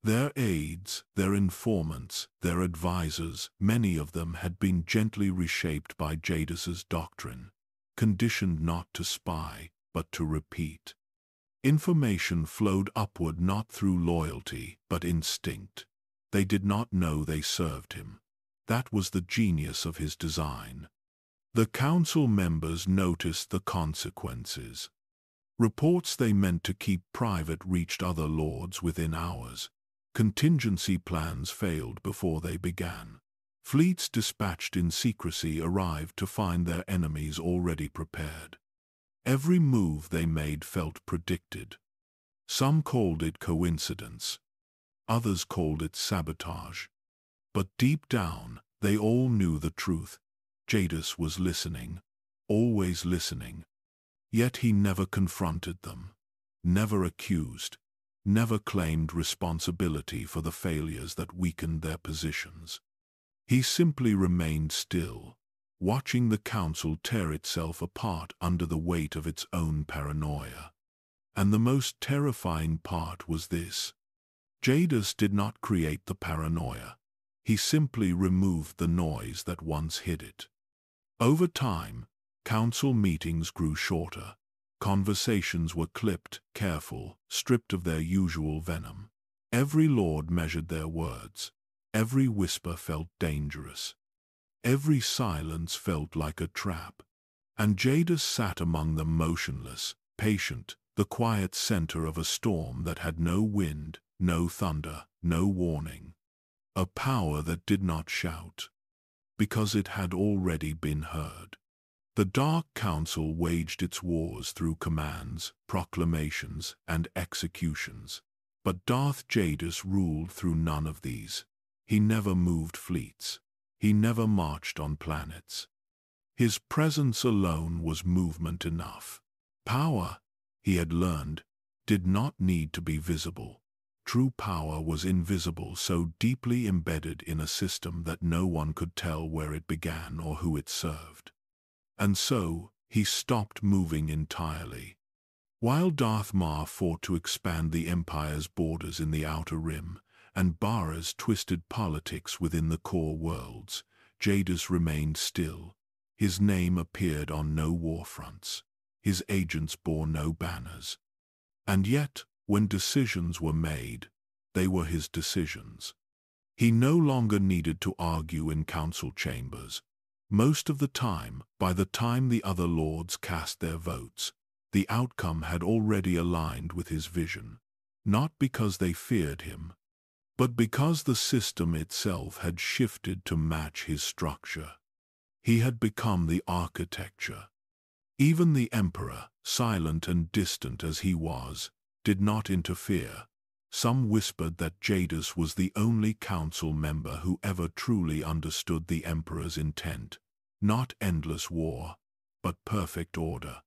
A: Their aides, their informants, their advisors, many of them had been gently reshaped by Jadus's doctrine, conditioned not to spy, but to repeat. Information flowed upward not through loyalty, but instinct. They did not know they served him. That was the genius of his design. The council members noticed the consequences. Reports they meant to keep private reached other lords within hours. Contingency plans failed before they began. Fleets dispatched in secrecy arrived to find their enemies already prepared. Every move they made felt predicted. Some called it coincidence. Others called it sabotage. But deep down, they all knew the truth. Jadus was listening, always listening. Yet he never confronted them, never accused, never claimed responsibility for the failures that weakened their positions. He simply remained still, watching the council tear itself apart under the weight of its own paranoia. And the most terrifying part was this. Jadus did not create the paranoia. He simply removed the noise that once hid it. Over time, council meetings grew shorter. Conversations were clipped, careful, stripped of their usual venom. Every lord measured their words. Every whisper felt dangerous. Every silence felt like a trap. And Jadus sat among them motionless, patient, the quiet center of a storm that had no wind, no thunder, no warning. A power that did not shout, because it had already been heard. The Dark Council waged its wars through commands, proclamations, and executions. But Darth Jadus ruled through none of these. He never moved fleets. He never marched on planets. His presence alone was movement enough. Power, he had learned, did not need to be visible. True power was invisible, so deeply embedded in a system that no one could tell where it began or who it served. And so, he stopped moving entirely. While Darth Maul fought to expand the Empire's borders in the Outer Rim, and Barra's twisted politics within the core worlds, Jadus remained still. His name appeared on no war fronts. His agents bore no banners. And yet, when decisions were made, they were his decisions. He no longer needed to argue in council chambers. Most of the time, by the time the other lords cast their votes, the outcome had already aligned with his vision, not because they feared him, but because the system itself had shifted to match his structure. He had become the architecture. Even the Emperor, silent and distant as he was, did not interfere. Some whispered that Jadus was the only council member who ever truly understood the Emperor's intent, not endless war, but perfect order.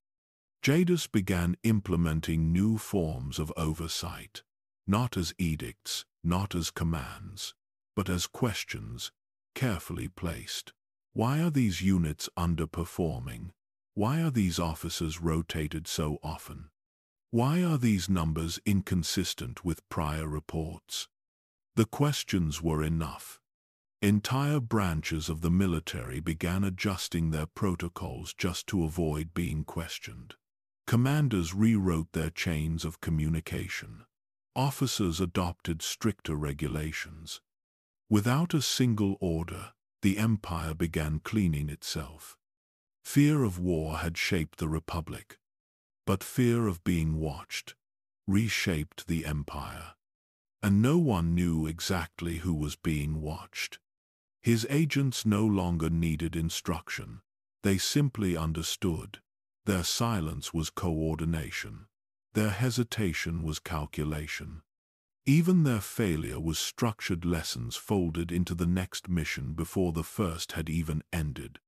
A: Jadus began implementing new forms of oversight, not as edicts, not as commands, but as questions, carefully placed. Why are these units underperforming? Why are these officers rotated so often? Why are these numbers inconsistent with prior reports? The questions were enough. Entire branches of the military began adjusting their protocols just to avoid being questioned. Commanders rewrote their chains of communication. Officers adopted stricter regulations. Without a single order, the Empire began cleaning itself. Fear of war had shaped the Republic, but fear of being watched reshaped the Empire. And no one knew exactly who was being watched. His agents no longer needed instruction. They simply understood. Their silence was coordination. Their hesitation was calculation. Even their failure was structured lessons folded into the next mission before the first had even ended.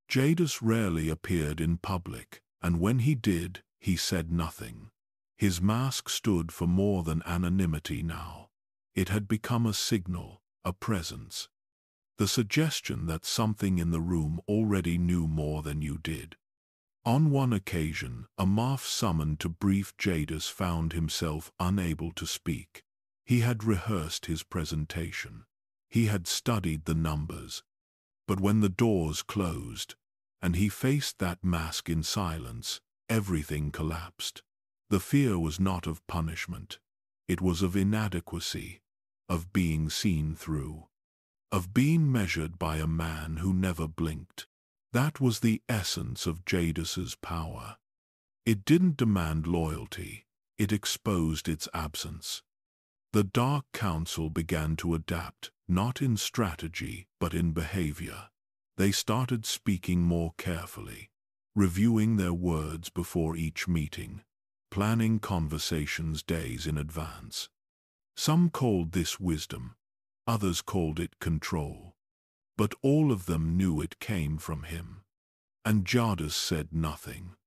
A: Jadus rarely appeared in public, and when he did, he said nothing. His mask stood for more than anonymity now. It had become a signal, a presence. The suggestion that something in the room already knew more than you did. On one occasion, a Marth summoned to brief Jadus found himself unable to speak. He had rehearsed his presentation. He had studied the numbers. But when the doors closed, and he faced that mask in silence, everything collapsed. The fear was not of punishment. It was of inadequacy, of being seen through, of being measured by a man who never blinked. That was the essence of Jadus's power. It didn't demand loyalty. It exposed its absence. The Dark Council began to adapt, not in strategy, but in behavior. They started speaking more carefully, reviewing their words before each meeting, planning conversations days in advance. Some called this wisdom, others called it control. But all of them knew it came from him. And Jadus said nothing.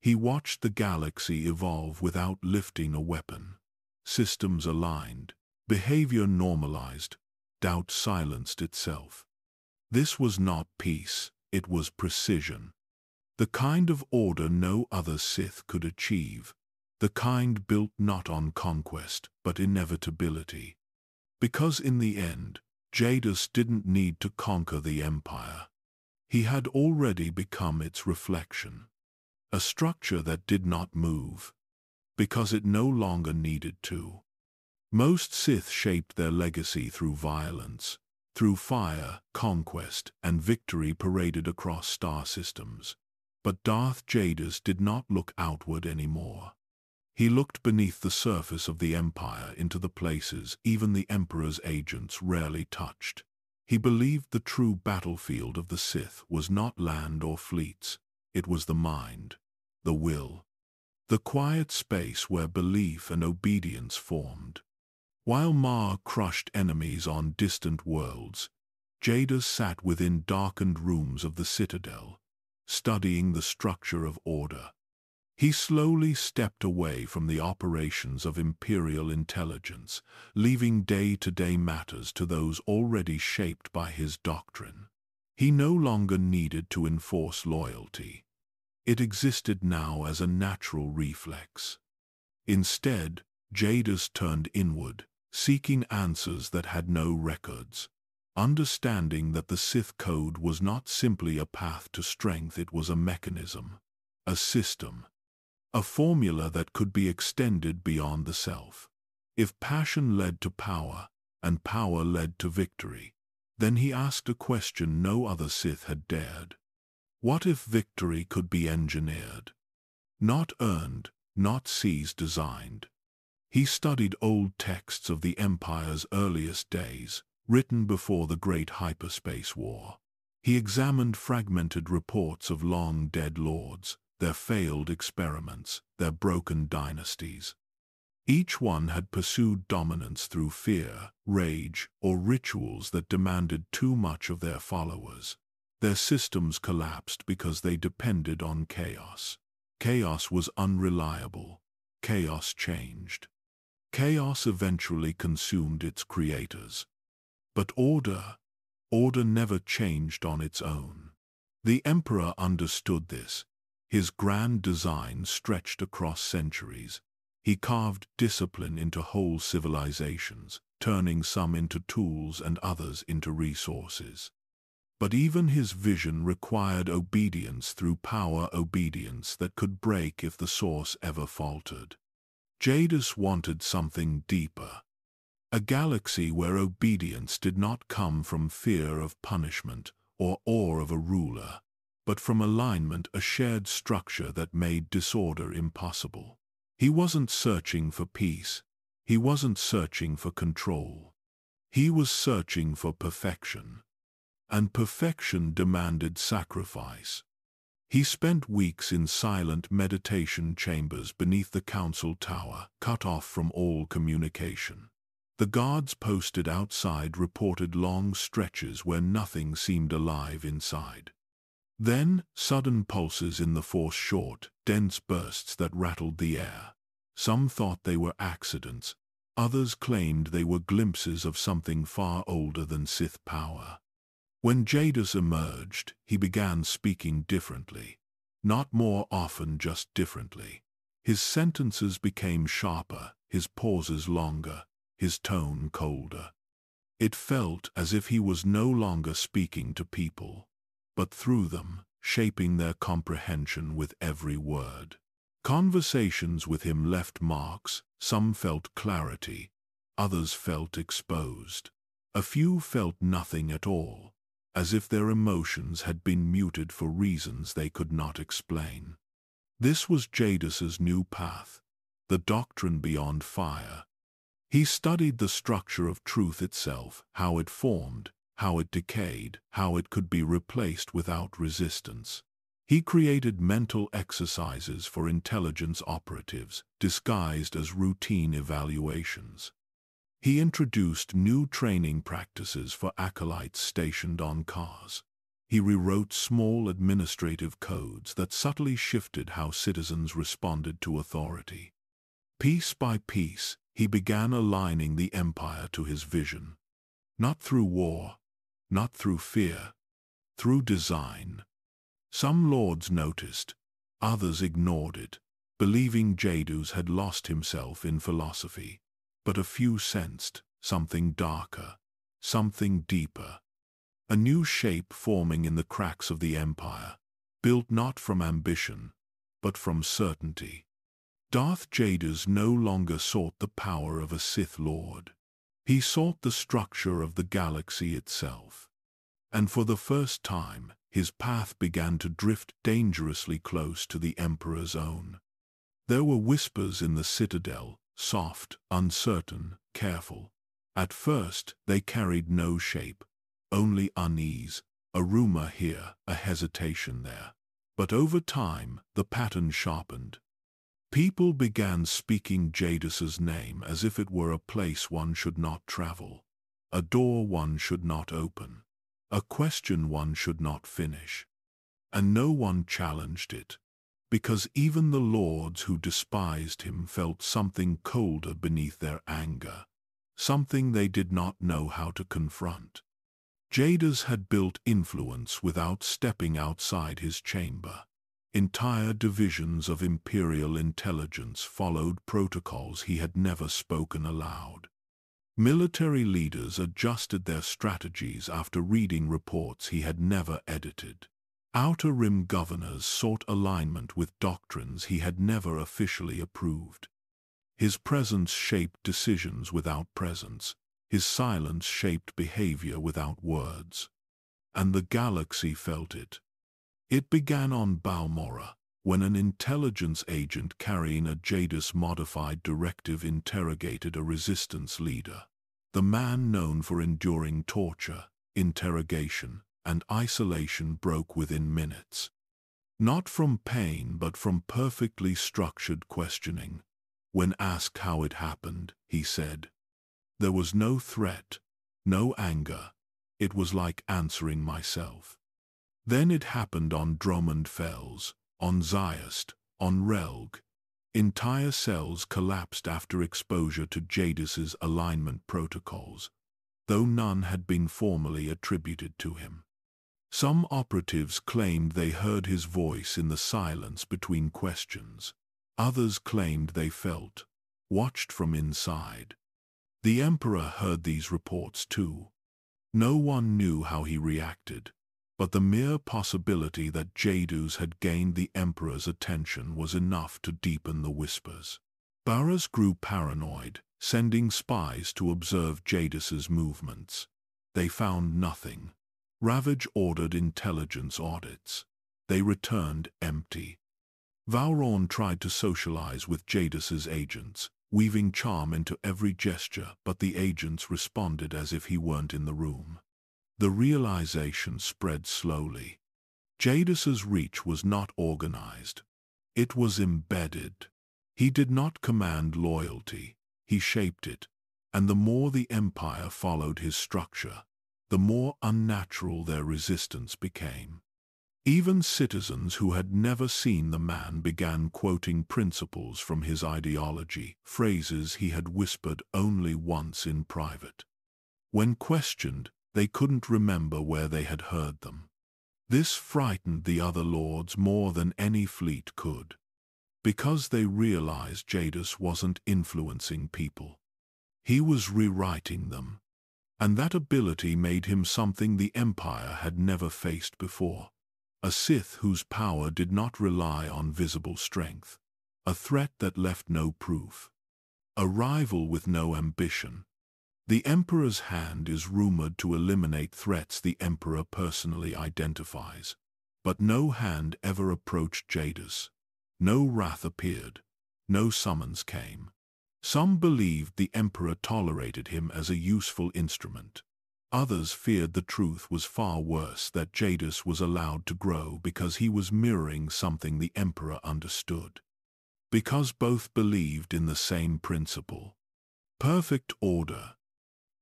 A: He watched the galaxy evolve without lifting a weapon. Systems aligned, behavior normalized, doubt silenced itself. This was not peace, it was precision. The kind of order no other Sith could achieve. The kind built not on conquest, but inevitability. Because in the end, Jadus didn't need to conquer the Empire. He had already become its reflection. A structure that did not move, because it no longer needed to. Most Sith shaped their legacy through violence, through fire, conquest, and victory paraded across star systems. But Darth Jadus did not look outward anymore. He looked beneath the surface of the Empire into the places even the Emperor's agents rarely touched. He believed the true battlefield of the Sith was not land or fleets, it was the mind, the will, the quiet space where belief and obedience formed. While Ma crushed enemies on distant worlds, Jadus sat within darkened rooms of the Citadel, studying the structure of order. He slowly stepped away from the operations of Imperial Intelligence, leaving day-to-day matters to those already shaped by his doctrine. He no longer needed to enforce loyalty. It existed now as a natural reflex. Instead, Jadus turned inward, seeking answers that had no records. Understanding that the Sith Code was not simply a path to strength, it was a mechanism, a system, a formula that could be extended beyond the self. If passion led to power, and power led to victory, then he asked a question no other Sith had dared. What if victory could be engineered? Not earned, not seized, designed. He studied old texts of the Empire's earliest days, written before the Great Hyperspace War. He examined fragmented reports of long-dead lords, their failed experiments, their broken dynasties. Each one had pursued dominance through fear, rage, or rituals that demanded too much of their followers. Their systems collapsed because they depended on chaos. Chaos was unreliable. Chaos changed. Chaos eventually consumed its creators. But order never changed on its own. The Emperor understood this. His grand design stretched across centuries. He carved discipline into whole civilizations, turning some into tools and others into resources. But even his vision required obedience through power, obedience that could break if the source ever faltered. Jadus wanted something deeper. A galaxy where obedience did not come from fear of punishment or awe of a ruler, but from alignment, a shared structure that made disorder impossible. He wasn't searching for peace. He wasn't searching for control. He was searching for perfection. And perfection demanded sacrifice. He spent weeks in silent meditation chambers beneath the council tower, cut off from all communication. The guards posted outside reported long stretches where nothing seemed alive inside. Then, sudden pulses in the Force, short, dense bursts that rattled the air. Some thought they were accidents. Others claimed they were glimpses of something far older than Sith power. When Jadus emerged, he began speaking differently. Not more often, just differently. His sentences became sharper, his pauses longer, his tone colder. It felt as if he was no longer speaking to people, but through them, shaping their comprehension with every word. Conversations with him left marks. Some felt clarity, others felt exposed. A few felt nothing at all, as if their emotions had been muted for reasons they could not explain. This was Jadus's new path, the doctrine beyond fire. He studied the structure of truth itself, how it formed, how it decayed, how it could be replaced without resistance. He created mental exercises for intelligence operatives, disguised as routine evaluations. He introduced new training practices for acolytes stationed on cars. He rewrote small administrative codes that subtly shifted how citizens responded to authority. Piece by piece, he began aligning the Empire to his vision. Not through war, not through fear, through design. Some lords noticed, others ignored it, believing Jadus had lost himself in philosophy. But a few sensed something darker, something deeper. A new shape forming in the cracks of the Empire, built not from ambition, but from certainty. Darth Jadus no longer sought the power of a Sith Lord. He sought the structure of the galaxy itself. And for the first time, his path began to drift dangerously close to the Emperor's own. There were whispers in the citadel, soft, uncertain, careful. At first, they carried no shape, only unease, a rumor here, a hesitation there. But over time, the pattern sharpened. People began speaking Jadus's name as if it were a place one should not travel, a door one should not open, a question one should not finish. And no one challenged it, because even the lords who despised him felt something colder beneath their anger, something they did not know how to confront. Jadus had built influence without stepping outside his chamber. Entire divisions of Imperial Intelligence followed protocols he had never spoken aloud. Military leaders adjusted their strategies after reading reports he had never edited. Outer Rim governors sought alignment with doctrines he had never officially approved. His presence shaped decisions without presence. His silence shaped behavior without words. And the galaxy felt it. It began on Balmorra, when an intelligence agent carrying a Jadus-modified directive interrogated a resistance leader. The man known for enduring torture, interrogation, and isolation broke within minutes. Not from pain but from perfectly structured questioning. When asked how it happened, he said, "There was no threat, no anger. It was like answering myself." Then it happened on Drummond Fells, on Zyast, on Relg. Entire cells collapsed after exposure to Jadus's alignment protocols, though none had been formally attributed to him. Some operatives claimed they heard his voice in the silence between questions. Others claimed they felt, watched from inside. The Emperor heard these reports too. No one knew how he reacted, but the mere possibility that Jadus had gained the Emperor's attention was enough to deepen the whispers. Barras grew paranoid, sending spies to observe Jadus's movements. They found nothing. Ravage ordered intelligence audits. They returned empty. Vowron tried to socialize with Jadus's agents, weaving charm into every gesture, but the agents responded as if he weren't in the room. The realization spread slowly. Jadus's reach was not organized. It was embedded. He did not command loyalty. He shaped it. And the more the Empire followed his structure, the more unnatural their resistance became. Even citizens who had never seen the man began quoting principles from his ideology, phrases he had whispered only once in private. When questioned, they couldn't remember where they had heard them. This frightened the other lords more than any fleet could, because they realized Jadus wasn't influencing people. He was rewriting them, and that ability made him something the Empire had never faced before. A Sith whose power did not rely on visible strength, a threat that left no proof, a rival with no ambition. The Emperor's hand is rumored to eliminate threats the Emperor personally identifies, but no hand ever approached Jadus. No wrath appeared, no summons came. Some believed the Emperor tolerated him as a useful instrument. Others feared the truth was far worse, that Jadus was allowed to grow because he was mirroring something the Emperor understood. Because both believed in the same principle. Perfect order.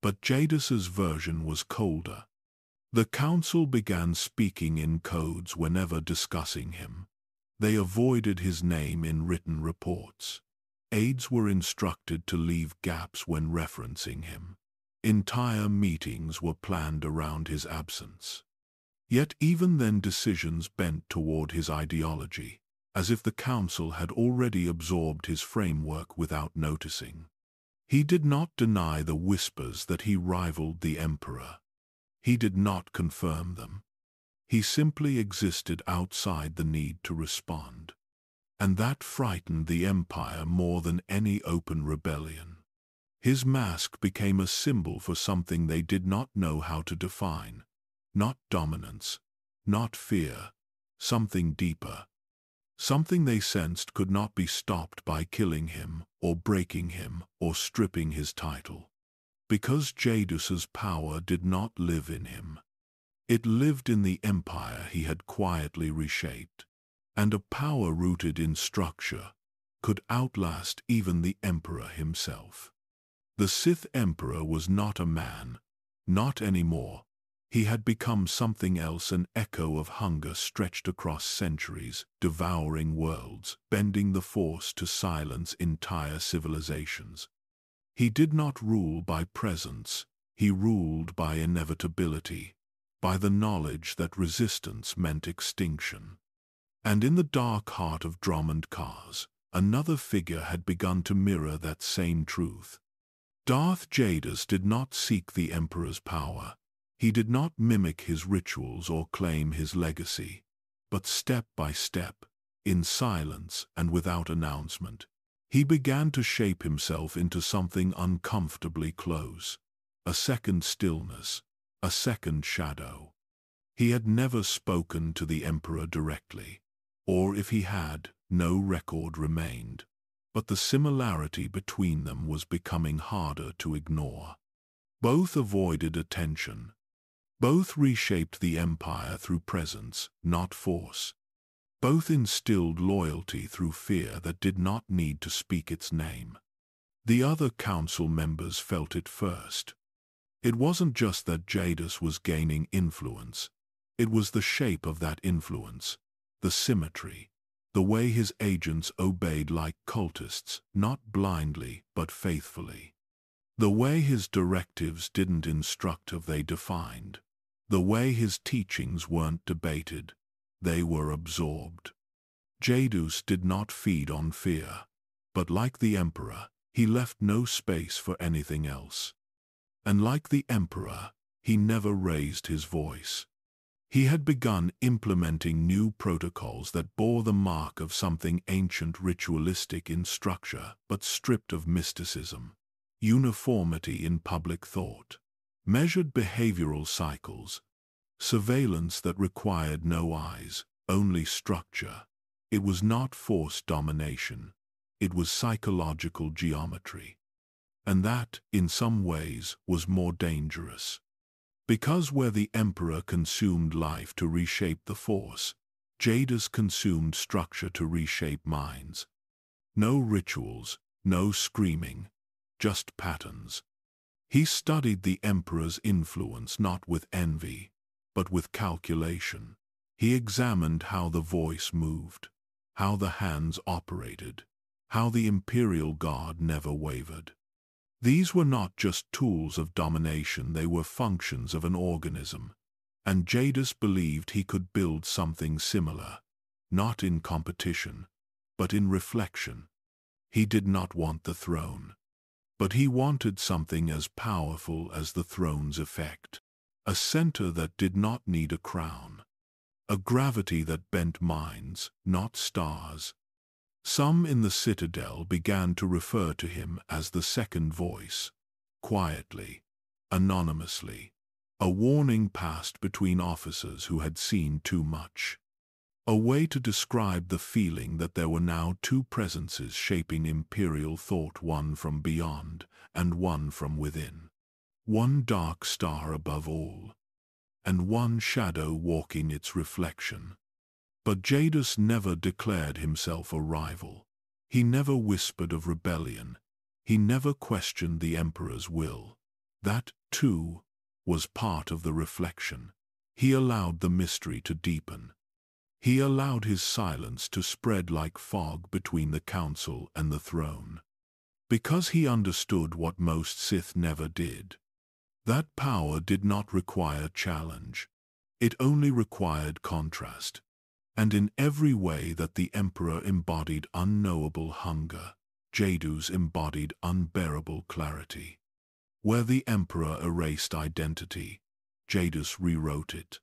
A: But Jadus's version was colder. The Council began speaking in codes whenever discussing him. They avoided his name in written reports. Aides were instructed to leave gaps when referencing him. Entire meetings were planned around his absence. Yet even then decisions bent toward his ideology, as if the Council had already absorbed his framework without noticing. He did not deny the whispers that he rivaled the Emperor. He did not confirm them. He simply existed outside the need to respond. And that frightened the Empire more than any open rebellion. His mask became a symbol for something they did not know how to define. Not dominance, not fear, something deeper. Something they sensed could not be stopped by killing him, or breaking him, or stripping his title. Because Jadus's power did not live in him. It lived in the empire he had quietly reshaped. And a power rooted in structure could outlast even the Emperor himself. The Sith Emperor was not a man, not anymore. He had become something else, an echo of hunger stretched across centuries, devouring worlds, bending the Force to silence entire civilizations. He did not rule by presence, he ruled by inevitability, by the knowledge that resistance meant extinction. And in the dark heart of Drummond Cars, another figure had begun to mirror that same truth. Darth Jadus did not seek the Emperor's power. He did not mimic his rituals or claim his legacy. But step by step, in silence and without announcement, he began to shape himself into something uncomfortably close. A second stillness, a second shadow. He had never spoken to the Emperor directly. Or if he had, no record remained. But the similarity between them was becoming harder to ignore. Both avoided attention. Both reshaped the empire through presence, not force. Both instilled loyalty through fear that did not need to speak its name. The other council members felt it first. It wasn't just that Jadus was gaining influence. It was the shape of that influence. The symmetry, the way his agents obeyed like cultists, not blindly but faithfully. The way his directives didn't instruct, they defined. The way his teachings weren't debated, they were absorbed. Jadus did not feed on fear, but like the Emperor, he left no space for anything else. And like the Emperor, he never raised his voice. He had begun implementing new protocols that bore the mark of something ancient, ritualistic in structure, but stripped of mysticism. Uniformity in public thought. Measured behavioral cycles. Surveillance that required no eyes, only structure. It was not forced domination. It was psychological geometry. And that, in some ways, was more dangerous. Because where the Emperor consumed life to reshape the Force, Jadus consumed structure to reshape minds. No rituals, no screaming, just patterns. He studied the Emperor's influence not with envy, but with calculation. He examined how the voice moved, how the hands operated, how the Imperial Guard never wavered. These were not just tools of domination, they were functions of an organism. And Jadus believed he could build something similar, not in competition, but in reflection. He did not want the throne. But he wanted something as powerful as the throne's effect. A center that did not need a crown. A gravity that bent minds, not stars. Some in the citadel began to refer to him as the second voice, quietly, anonymously. A warning passed between officers who had seen too much. A way to describe the feeling that there were now two presences shaping imperial thought, one from beyond and one from within. One dark star above all, and one shadow walking its reflection. But Jadus never declared himself a rival. He never whispered of rebellion. He never questioned the Emperor's will. That, too, was part of the reflection. He allowed the mystery to deepen. He allowed his silence to spread like fog between the council and the throne. Because he understood what most Sith never did. That power did not require challenge. It only required contrast. And in every way that the Emperor embodied unknowable hunger, Jadus embodied unbearable clarity. Where the Emperor erased identity, Jadus rewrote it.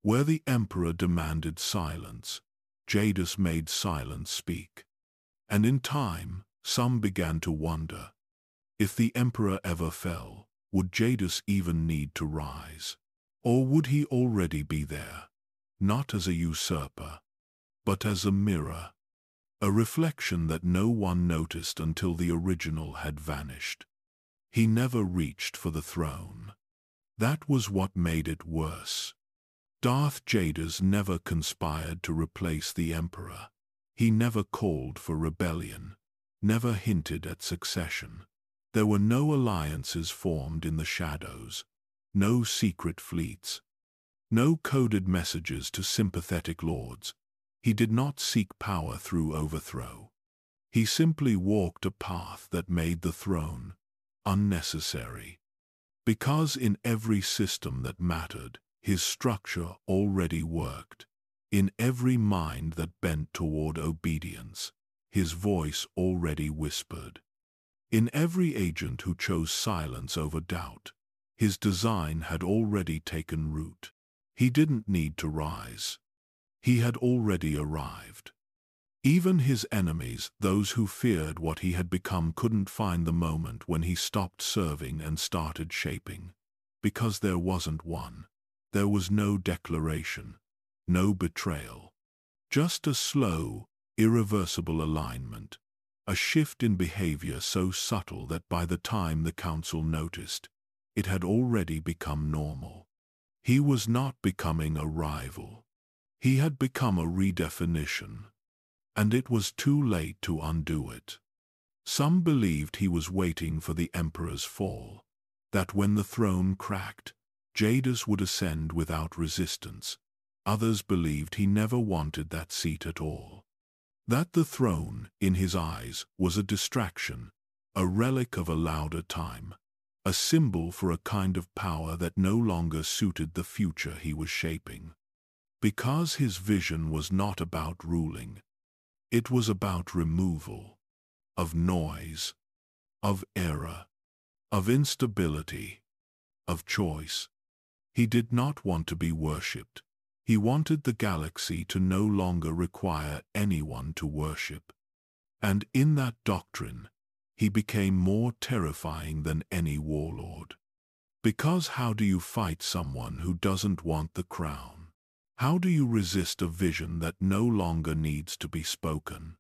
A: Where the Emperor demanded silence, Jadus made silence speak. And in time, some began to wonder. If the Emperor ever fell, would Jadus even need to rise? Or would he already be there? not as a usurper, but as a mirror, a reflection that no one noticed until the original had vanished. He never reached for the throne. That was what made it worse. Darth Jadus never conspired to replace the Emperor. He never called for rebellion, never hinted at succession. There were no alliances formed in the shadows, no secret fleets, no coded messages to sympathetic lords. He did not seek power through overthrow. He simply walked a path that made the throne unnecessary. Because in every system that mattered, his structure already worked. In every mind that bent toward obedience, his voice already whispered. In every agent who chose silence over doubt, his design had already taken root. He didn't need to rise. He had already arrived. Even his enemies, those who feared what he had become, couldn't find the moment when he stopped serving and started shaping. Because there wasn't one. There was no declaration, no betrayal. Just a slow, irreversible alignment, a shift in behavior so subtle that by the time the council noticed, it had already become normal. He was not becoming a rival. He had become a redefinition. And it was too late to undo it. Some believed he was waiting for the Emperor's fall, that when the throne cracked, Jadus would ascend without resistance. Others believed he never wanted that seat at all. That the throne, in his eyes, was a distraction, a relic of a louder time, a symbol for a kind of power that no longer suited the future he was shaping. Because his vision was not about ruling. It was about removal, of noise, of error, of instability, of choice. He did not want to be worshipped. He wanted the galaxy to no longer require anyone to worship. And in that doctrine, he became more terrifying than any warlord. Because how do you fight someone who doesn't want the crown? How do you resist a vision that no longer needs to be spoken?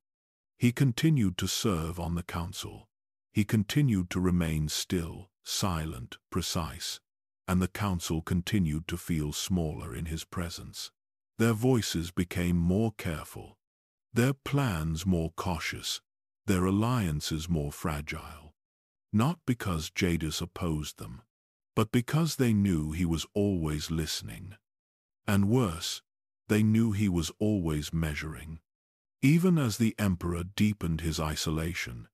A: He continued to serve on the council. He continued to remain still, silent, precise, and the council continued to feel smaller in his presence. Their voices became more careful, their plans more cautious, their alliances more fragile. Not because Jadus opposed them, but because they knew he was always listening. And worse, they knew he was always measuring. Even as the Emperor deepened his isolation,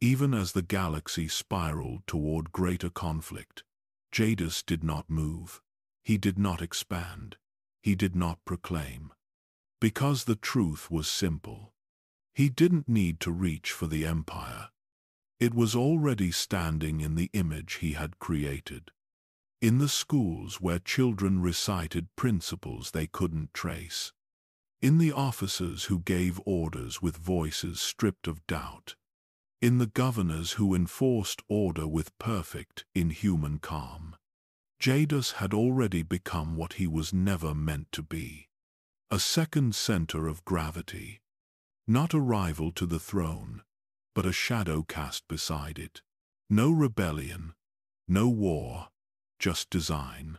A: even as the galaxy spiraled toward greater conflict, Jadus did not move. He did not expand. He did not proclaim. Because the truth was simple. He didn't need to reach for the empire. It was already standing in the image he had created. In the schools where children recited principles they couldn't trace. In the officers who gave orders with voices stripped of doubt. In the governors who enforced order with perfect, inhuman calm. Jadus had already become what he was never meant to be. A second center of gravity. Not a rival to the throne, but a shadow cast beside it. No rebellion, no war, just design.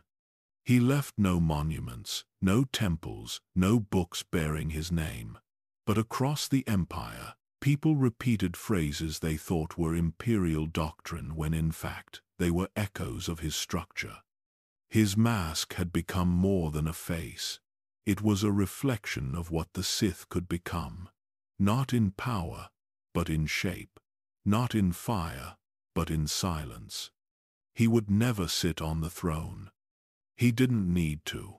A: He left no monuments, no temples, no books bearing his name. But across the empire, people repeated phrases they thought were imperial doctrine when in fact they were echoes of his structure. His mask had become more than a face. It was a reflection of what the Sith could become. Not in power, but in shape. Not in fire, but in silence. He would never sit on the throne. He didn't need to.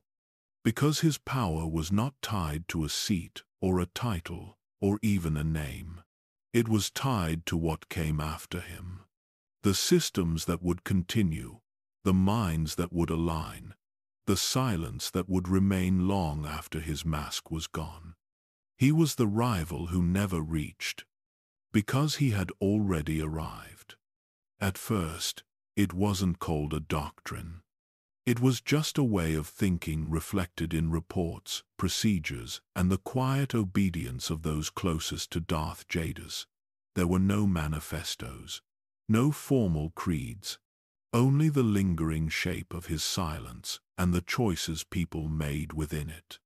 A: Because his power was not tied to a seat or a title or even a name. It was tied to what came after him. The systems that would continue, the minds that would align, the silence that would remain long after his mask was gone. He was the rival who never reached, because he had already arrived. At first, it wasn't called a doctrine. It was just a way of thinking reflected in reports, procedures, and the quiet obedience of those closest to Darth Jadus. There were no manifestos, no formal creeds, only the lingering shape of his silence and the choices people made within it.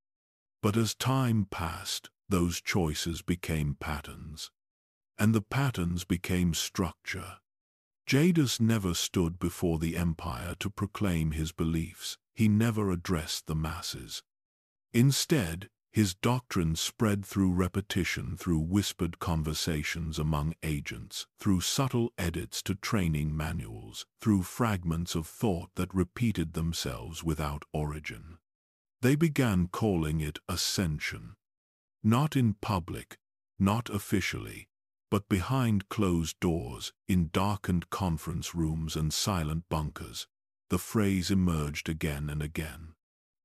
A: But as time passed, those choices became patterns, and the patterns became structure. Jadus never stood before the Empire to proclaim his beliefs. He never addressed the masses. Instead, his doctrine spread through repetition, through whispered conversations among agents, through subtle edits to training manuals, through fragments of thought that repeated themselves without origin. They began calling it ascension. Not in public, not officially, but behind closed doors, in darkened conference rooms and silent bunkers, the phrase emerged again and again.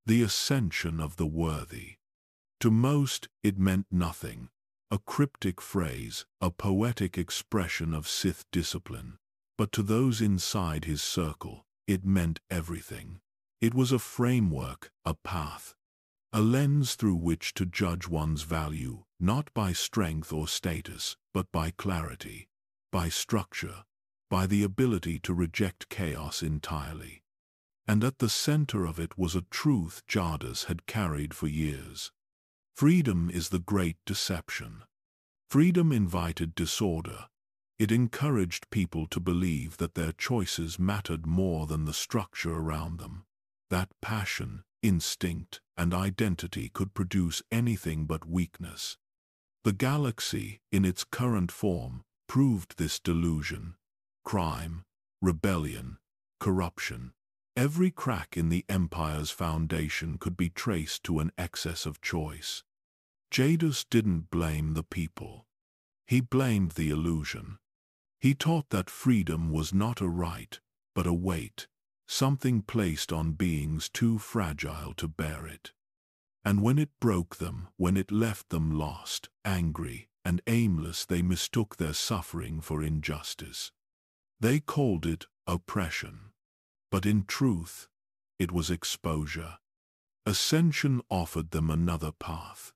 A: The ascension of the worthy. To most, it meant nothing, a cryptic phrase, a poetic expression of Sith discipline. But to those inside his circle, it meant everything. It was a framework, a path, a lens through which to judge one's value, not by strength or status, but by clarity, by structure, by the ability to reject chaos entirely. And at the center of it was a truth Jadus had carried for years. Freedom is the great deception. Freedom invited disorder. It encouraged people to believe that their choices mattered more than the structure around them, that passion, instinct, and identity could produce anything but weakness. The galaxy, in its current form, proved this delusion. Crime, rebellion, corruption. Every crack in the Empire's foundation could be traced to an excess of choice. Jadus didn't blame the people. He blamed the illusion. He taught that freedom was not a right, but a weight, something placed on beings too fragile to bear it. And when it broke them, when it left them lost, angry, and aimless, they mistook their suffering for injustice. They called it oppression. But in truth, it was exposure. Ascension offered them another path.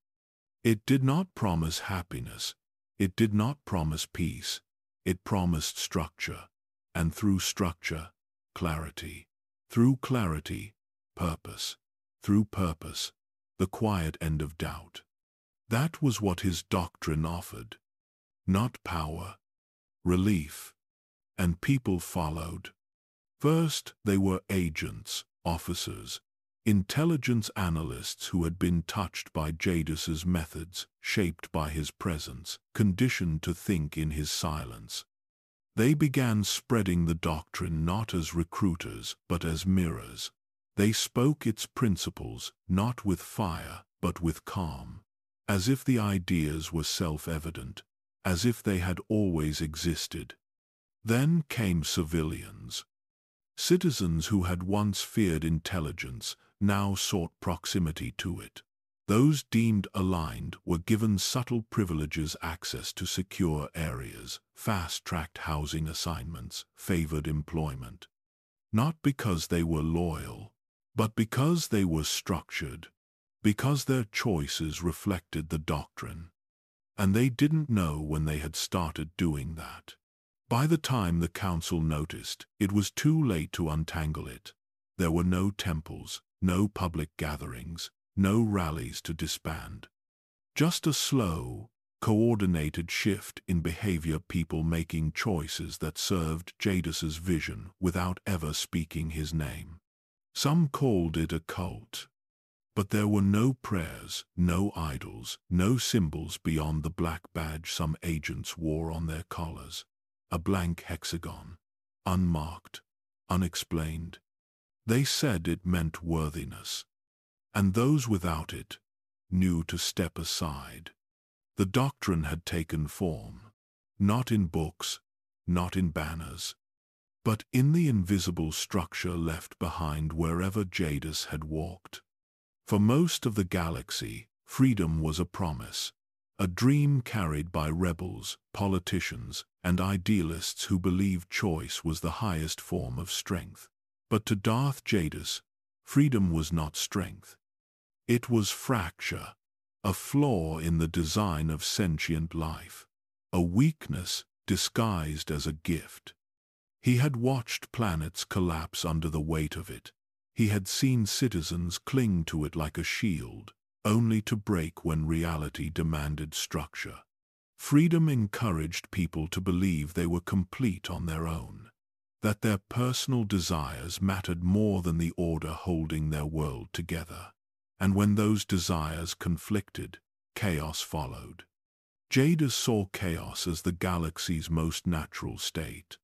A: It did not promise happiness. It did not promise peace. It promised structure. And through structure, clarity. Through clarity, purpose. Through purpose, the quiet end of doubt. That was what his doctrine offered. Not power, relief. And people followed. First, they were agents, officers, intelligence analysts who had been touched by Jadus's methods, shaped by his presence, conditioned to think in his silence. They began spreading the doctrine not as recruiters, but as mirrors. They spoke its principles, not with fire, but with calm, as if the ideas were self-evident, as if they had always existed. Then came civilians. Citizens who had once feared intelligence now sought proximity to it. Those deemed aligned were given subtle privileges, access to secure areas, fast-tracked housing assignments, favored employment. Not because they were loyal, but because they were structured, because their choices reflected the doctrine. And they didn't know when they had started doing that. By the time the council noticed, it was too late to untangle it. There were no temples, no public gatherings, no rallies to disband. Just a slow, coordinated shift in behavior, people making choices that served Jadus's vision without ever speaking his name. Some called it a cult. But there were no prayers, no idols, no symbols beyond the black badge some agents wore on their collars. A blank hexagon, unmarked, unexplained. They said it meant worthiness. And those without it knew to step aside. The doctrine had taken form, not in books, not in banners, but in the invisible structure left behind wherever Jadus had walked. For most of the galaxy, freedom was a promise, a dream carried by rebels, politicians, and idealists who believed choice was the highest form of strength. But to Darth Jadus, freedom was not strength. It was fracture, a flaw in the design of sentient life, a weakness disguised as a gift. He had watched planets collapse under the weight of it. He had seen citizens cling to it like a shield, only to break when reality demanded structure. Freedom encouraged people to believe they were complete on their own, that their personal desires mattered more than the order holding their world together. And when those desires conflicted, chaos followed. Jadus saw chaos as the galaxy's most natural state.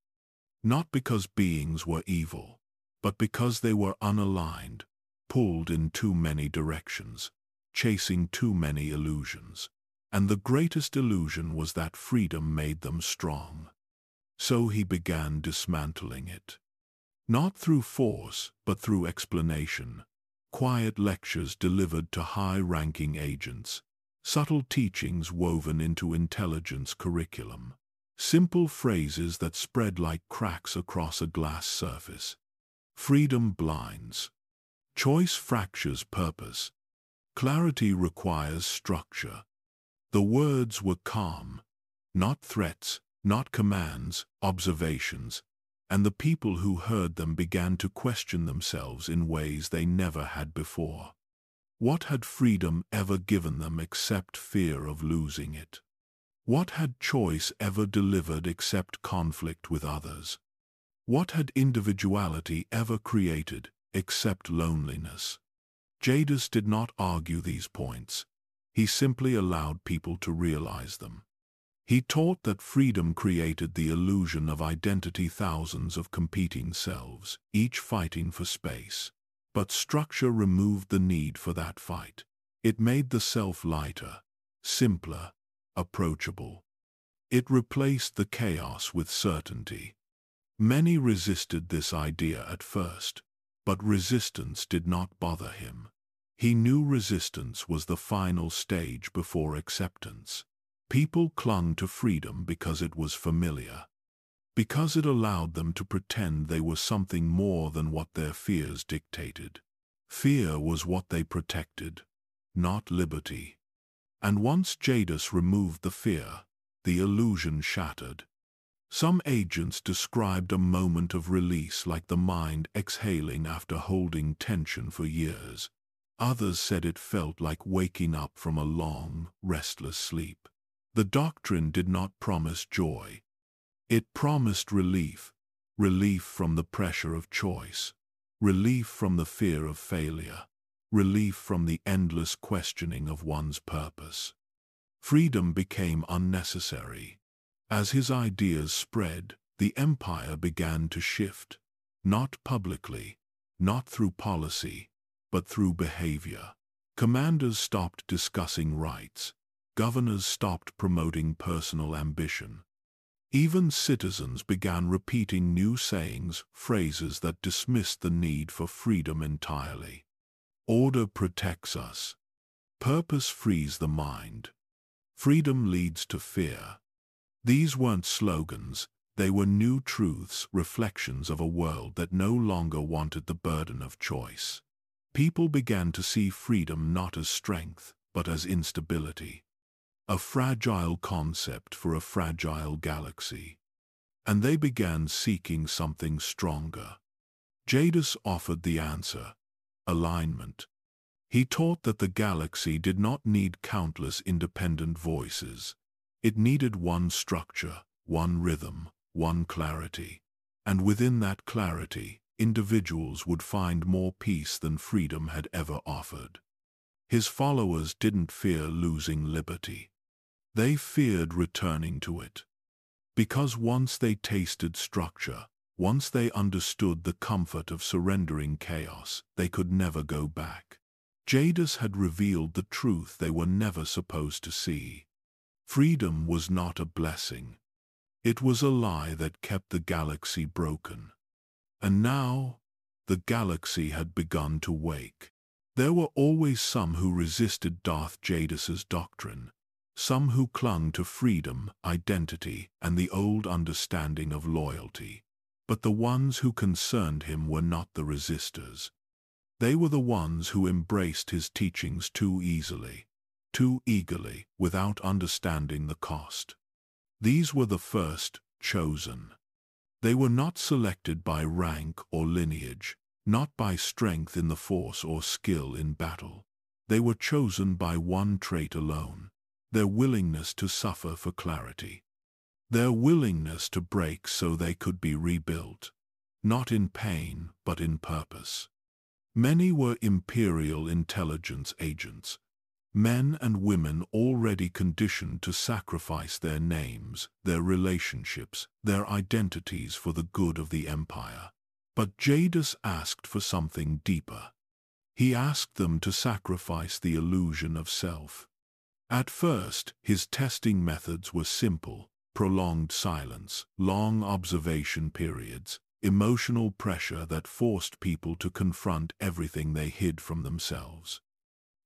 A: Not because beings were evil, but because they were unaligned, pulled in too many directions, chasing too many illusions. And the greatest illusion was that freedom made them strong. So he began dismantling it. Not through force, but through explanation. Quiet lectures delivered to high-ranking agents, subtle teachings woven into intelligence curriculum, simple phrases that spread like cracks across a glass surface. Freedom blinds. Choice fractures purpose. Clarity requires structure. The words were calm, not threats, not commands, observations, and the people who heard them began to question themselves in ways they never had before. What had freedom ever given them except fear of losing it? What had choice ever delivered except conflict with others? What had individuality ever created except loneliness? Jadus did not argue these points. He simply allowed people to realize them. He taught that freedom created the illusion of identity, thousands of competing selves, each fighting for space. But structure removed the need for that fight. It made the self lighter, simpler, approachable. It replaced the chaos with certainty. Many resisted this idea at first, but resistance did not bother him. He knew resistance was the final stage before acceptance. People clung to freedom because it was familiar, because it allowed them to pretend they were something more than what their fears dictated. Fear was what they protected, not liberty. And once Jadus removed the fear, the illusion shattered. Some agents described a moment of release like the mind exhaling after holding tension for years. Others said it felt like waking up from a long, restless sleep. The doctrine did not promise joy. It promised relief, relief from the pressure of choice, relief from the fear of failure, relief from the endless questioning of one's purpose. Freedom became unnecessary. As his ideas spread, the empire began to shift, not publicly, not through policy, but through behavior. Commanders stopped discussing rights. Governors stopped promoting personal ambition. Even citizens began repeating new sayings, phrases that dismissed the need for freedom entirely. Order protects us. Purpose frees the mind. Freedom leads to fear. These weren't slogans, they were new truths, reflections of a world that no longer wanted the burden of choice. People began to see freedom not as strength, but as instability. A fragile concept for a fragile galaxy. And they began seeking something stronger. Jadus offered the answer: alignment. He taught that the galaxy did not need countless independent voices. It needed one structure, one rhythm, one clarity. And within that clarity, individuals would find more peace than freedom had ever offered. His followers didn't fear losing liberty. They feared returning to it. Because once they tasted structure, once they understood the comfort of surrendering chaos, they could never go back. Jadus had revealed the truth they were never supposed to see. Freedom was not a blessing. It was a lie that kept the galaxy broken. And now, the galaxy had begun to wake. There were always some who resisted Darth Jadus's doctrine, some who clung to freedom, identity, and the old understanding of loyalty. But the ones who concerned him were not the resistors. They were the ones who embraced his teachings too easily, too eagerly, without understanding the cost. These were the first chosen. They were not selected by rank or lineage, not by strength in the force or skill in battle. They were chosen by one trait alone: their willingness to suffer for clarity. Their willingness to break so they could be rebuilt, not in pain but in purpose. Many were Imperial Intelligence agents, men and women already conditioned to sacrifice their names, their relationships, their identities for the good of the Empire. But Jadus asked for something deeper. He asked them to sacrifice the illusion of self. At first, his testing methods were simple: prolonged silence, long observation periods, emotional pressure that forced people to confront everything they hid from themselves.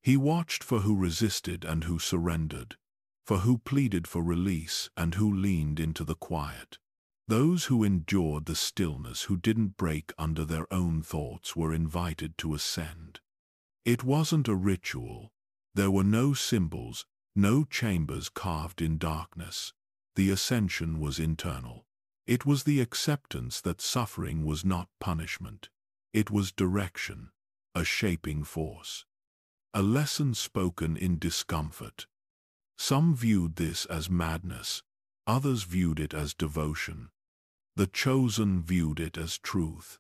A: He watched for who resisted and who surrendered, for who pleaded for release and who leaned into the quiet. Those who endured the stillness, who didn't break under their own thoughts, were invited to ascend. It wasn't a ritual. There were no symbols, no chambers carved in darkness. The ascension was internal. It was the acceptance that suffering was not punishment. It was direction, a shaping force. A lesson spoken in discomfort. Some viewed this as madness, others viewed it as devotion. The chosen viewed it as truth.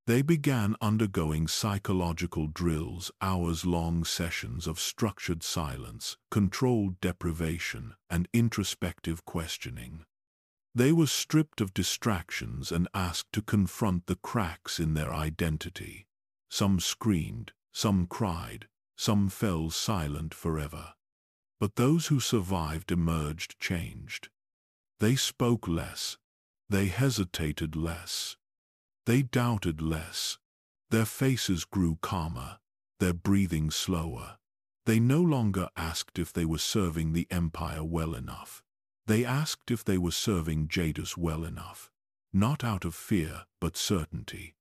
A: They began undergoing psychological drills, hours-long sessions of structured silence, controlled deprivation, and introspective questioning. They were stripped of distractions and asked to confront the cracks in their identity. Some screamed, some cried, some fell silent forever. But those who survived emerged changed. They spoke less. They hesitated less. They doubted less. Their faces grew calmer, their breathing slower. They no longer asked if they were serving the Empire well enough. They asked if they were serving Jadus well enough, not out of fear but certainty.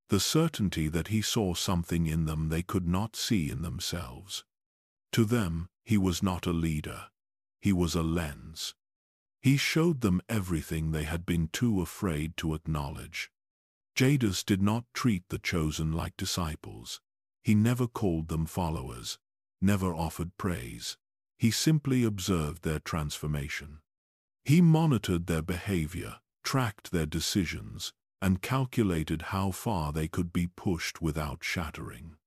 A: The certainty that he saw something in them they could not see in themselves. To them, he was not a leader. He was a lens. He showed them everything they had been too afraid to acknowledge. Jadus did not treat the chosen like disciples. He never called them followers, never offered praise. He simply observed their transformation. He monitored their behavior, tracked their decisions, and calculated how far they could be pushed without shattering.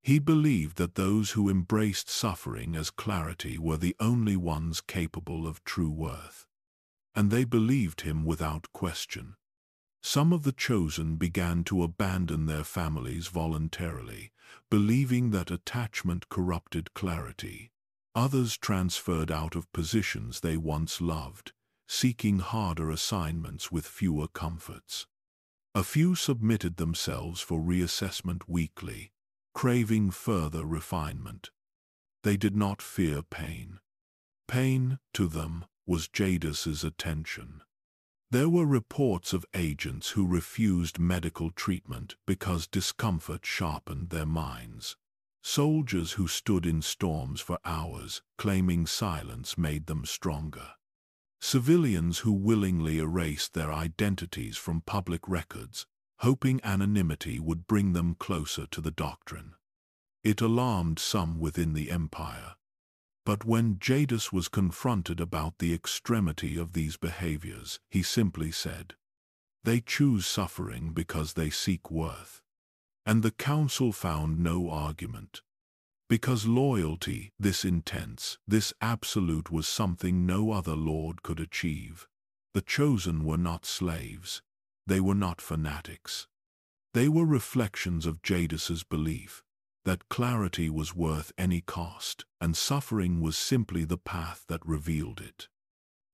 A: He believed that those who embraced suffering as clarity were the only ones capable of true worth. And they believed him without question. Some of the chosen began to abandon their families voluntarily, believing that attachment corrupted clarity. Others transferred out of positions they once loved, seeking harder assignments with fewer comforts. A few submitted themselves for reassessment weekly, craving further refinement. They did not fear pain. Pain, to them, was Jadus's attention. There were reports of agents who refused medical treatment because discomfort sharpened their minds. Soldiers who stood in storms for hours, claiming silence made them stronger. Civilians who willingly erased their identities from public records, hoping anonymity would bring them closer to the doctrine. It alarmed some within the Empire. But when Jadus was confronted about the extremity of these behaviors, he simply said, "They choose suffering because they seek worth." And the council found no argument. Because loyalty, this intense, this absolute, was something no other lord could achieve. The chosen were not slaves. They were not fanatics. They were reflections of Jadus's belief that clarity was worth any cost, and suffering was simply the path that revealed it.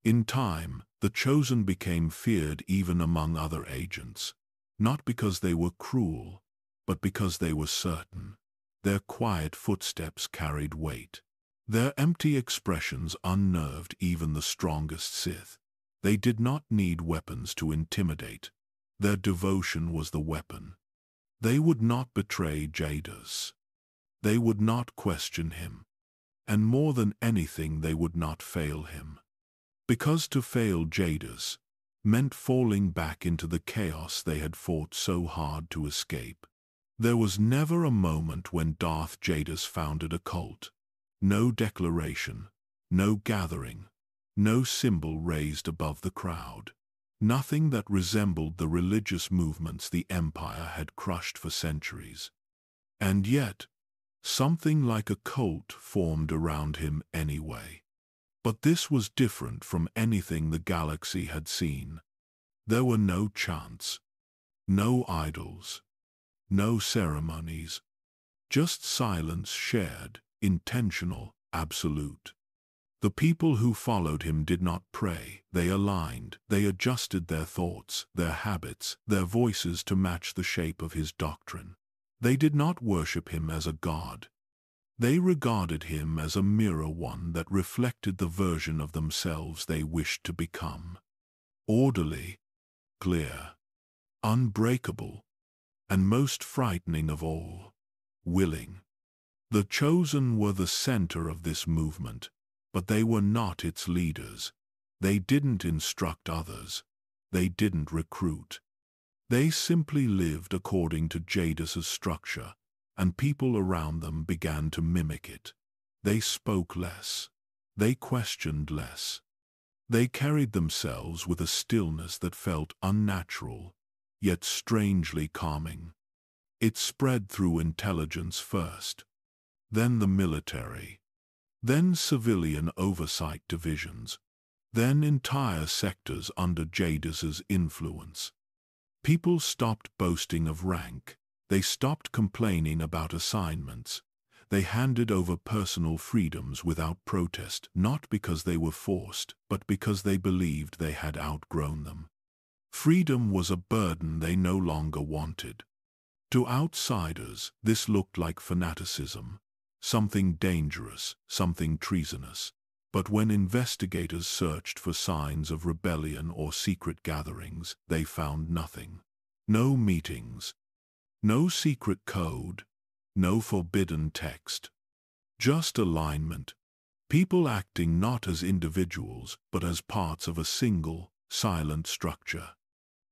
A: In time, the chosen became feared even among other agents, not because they were cruel, but because they were certain. Their quiet footsteps carried weight. Their empty expressions unnerved even the strongest Sith. They did not need weapons to intimidate. Their devotion was the weapon. They would not betray Jadus. They would not question him. And more than anything, they would not fail him. Because to fail Jadus meant falling back into the chaos they had fought so hard to escape. There was never a moment when Darth Jadus founded a cult. No declaration, no gathering, no symbol raised above the crowd. Nothing that resembled the religious movements the Empire had crushed for centuries. And yet, something like a cult formed around him anyway. But this was different from anything the galaxy had seen. There were no chants, no idols, no ceremonies. Just silence, shared, intentional, absolute. The people who followed him did not pray. They aligned. They adjusted their thoughts, their habits, their voices to match the shape of his doctrine. They did not worship him as a god. They regarded him as a mirror, one that reflected the version of themselves they wished to become. Orderly, clear, unbreakable, and most frightening of all, willing. The chosen were the center of this movement, but they were not its leaders. They didn't instruct others. They didn't recruit. They simply lived according to Jadus's structure, and people around them began to mimic it. They spoke less. They questioned less. They carried themselves with a stillness that felt unnatural, yet strangely calming. It spread through intelligence first, then the military, then civilian oversight divisions, then entire sectors under Jadus's influence. People stopped boasting of rank. They stopped complaining about assignments. They handed over personal freedoms without protest, not because they were forced, but because they believed they had outgrown them. Freedom was a burden they no longer wanted. To outsiders, this looked like fanaticism, something dangerous, something treasonous. But when investigators searched for signs of rebellion or secret gatherings, they found nothing. No meetings, no secret code, no forbidden text. Just alignment. People acting not as individuals, but as parts of a single, silent structure.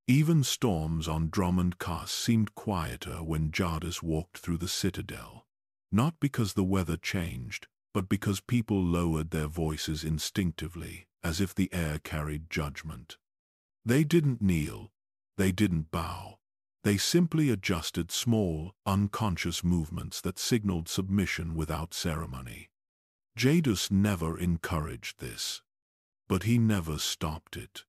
A: Even storms on Drummond Cass seemed quieter when Jadus walked through the citadel. Not because the weather changed, but because people lowered their voices instinctively, as if the air carried judgment. They didn't kneel. They didn't bow. They simply adjusted small, unconscious movements that signaled submission without ceremony. Jadus never encouraged this, but he never stopped it.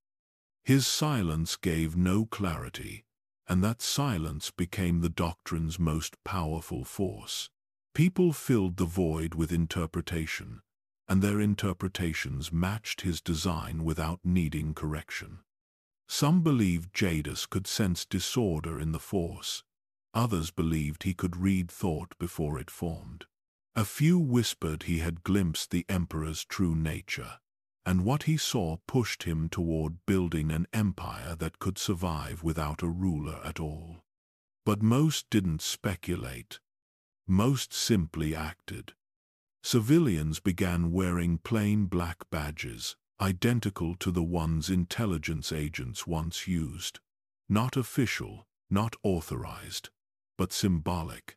A: His silence gave no clarity, and that silence became the doctrine's most powerful force. People filled the void with interpretation, and their interpretations matched his design without needing correction. Some believed Jadus could sense disorder in the Force. Others believed he could read thought before it formed. A few whispered he had glimpsed the Emperor's true nature, and what he saw pushed him toward building an empire that could survive without a ruler at all. But most didn't speculate. Most simply acted. Civilians began wearing plain black badges, identical to the ones intelligence agents once used. Not official, not authorized, but symbolic.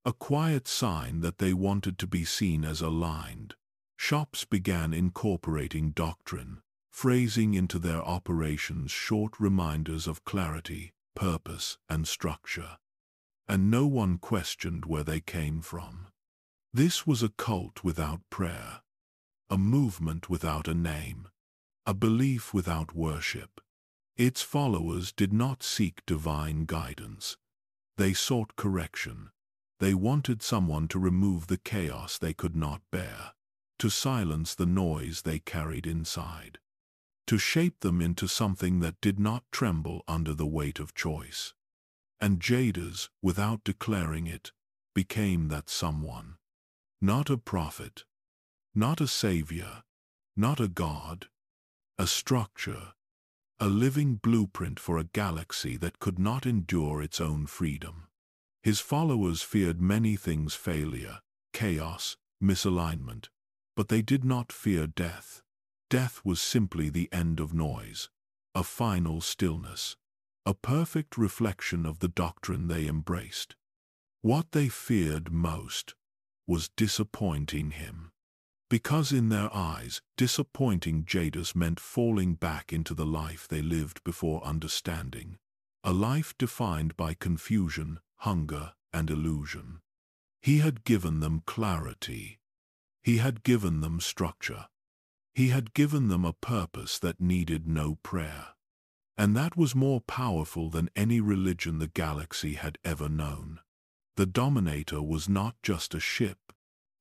A: A quiet sign that they wanted to be seen as aligned. Shops began incorporating doctrine, phrasing into their operations short reminders of clarity, purpose, and structure. And no one questioned where they came from. This was a cult without prayer. A movement without a name, a belief without worship. Its followers did not seek divine guidance. They sought correction. They wanted someone to remove the chaos they could not bear, to silence the noise they carried inside, to shape them into something that did not tremble under the weight of choice. And Jadus, without declaring it, became that someone. Not a prophet, not a savior, not a god, a structure, a living blueprint for a galaxy that could not endure its own freedom. His followers feared many things: failure, chaos, misalignment, but they did not fear death. Death was simply the end of noise, a final stillness, a perfect reflection of the doctrine they embraced. What they feared most was disappointing him. Because in their eyes, disappointing Jadus meant falling back into the life they lived before understanding, a life defined by confusion, hunger, and illusion. He had given them clarity. He had given them structure. He had given them a purpose that needed no prayer. And that was more powerful than any religion the galaxy had ever known. The Dominator was not just a ship.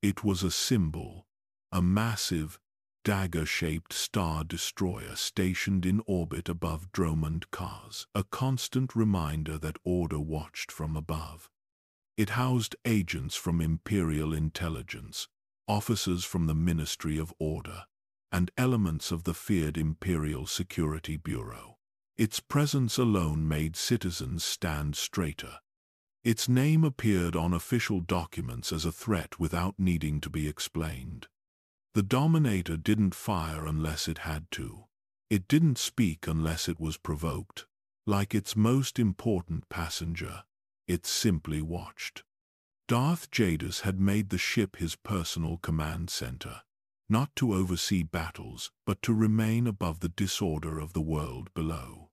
A: It was a symbol, a massive, dagger-shaped star destroyer stationed in orbit above Dromund Kaas, a constant reminder that order watched from above. It housed agents from Imperial Intelligence, officers from the Ministry of Order, and elements of the feared Imperial Security Bureau. Its presence alone made citizens stand straighter. Its name appeared on official documents as a threat without needing to be explained. The Dominator didn't fire unless it had to. It didn't speak unless it was provoked. Like its most important passenger, it simply watched. Darth Jadus had made the ship his personal command center, not to oversee battles, but to remain above the disorder of the world below.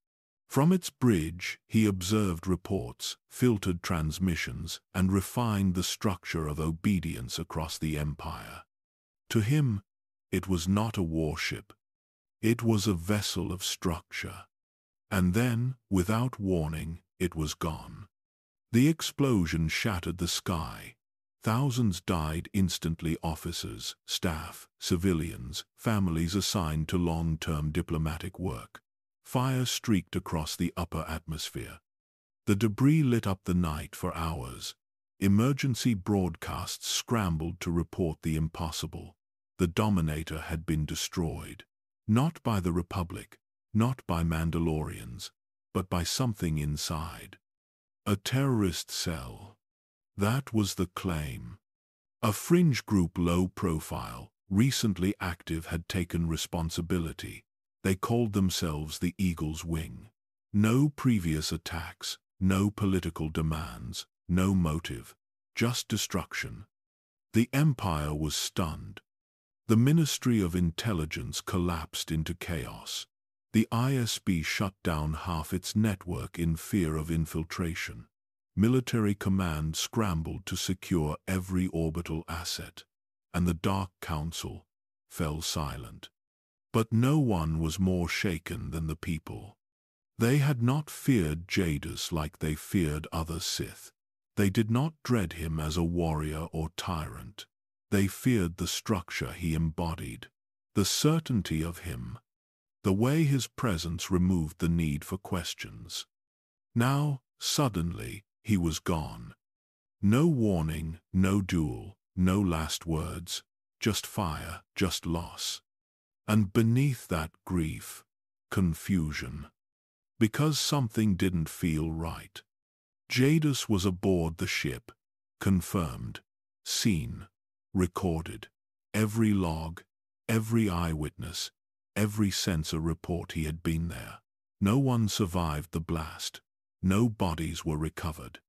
A: From its bridge, he observed reports, filtered transmissions, and refined the structure of obedience across the Empire. To him, it was not a warship. It was a vessel of structure. And then, without warning, it was gone. The explosion shattered the sky. Thousands died instantly: officers, staff, civilians, families assigned to long-term diplomatic work. Fire streaked across the upper atmosphere. The debris lit up the night for hours. Emergency broadcasts scrambled to report the impossible. The Dominator had been destroyed. Not by the Republic, not by Mandalorians, but by something inside. A terrorist cell. That was the claim. A fringe group, low profile, recently active, had taken responsibility. They called themselves the Eagle's Wing. No previous attacks, no political demands, no motive, just destruction. The Empire was stunned. The Ministry of Intelligence collapsed into chaos. The ISB shut down half its network in fear of infiltration. Military command scrambled to secure every orbital asset, and the Dark Council fell silent. But no one was more shaken than the people. They had not feared Jadus like they feared other Sith. They did not dread him as a warrior or tyrant. They feared the structure he embodied, the certainty of him, the way his presence removed the need for questions. Now, suddenly, he was gone. No warning, no duel, no last words, just fire, just loss. And beneath that grief, confusion. Because something didn't feel right. Jadus was aboard the ship, confirmed, seen, recorded. Every log, every eyewitness, every sensor report he had been there. No one survived the blast. No bodies were recovered.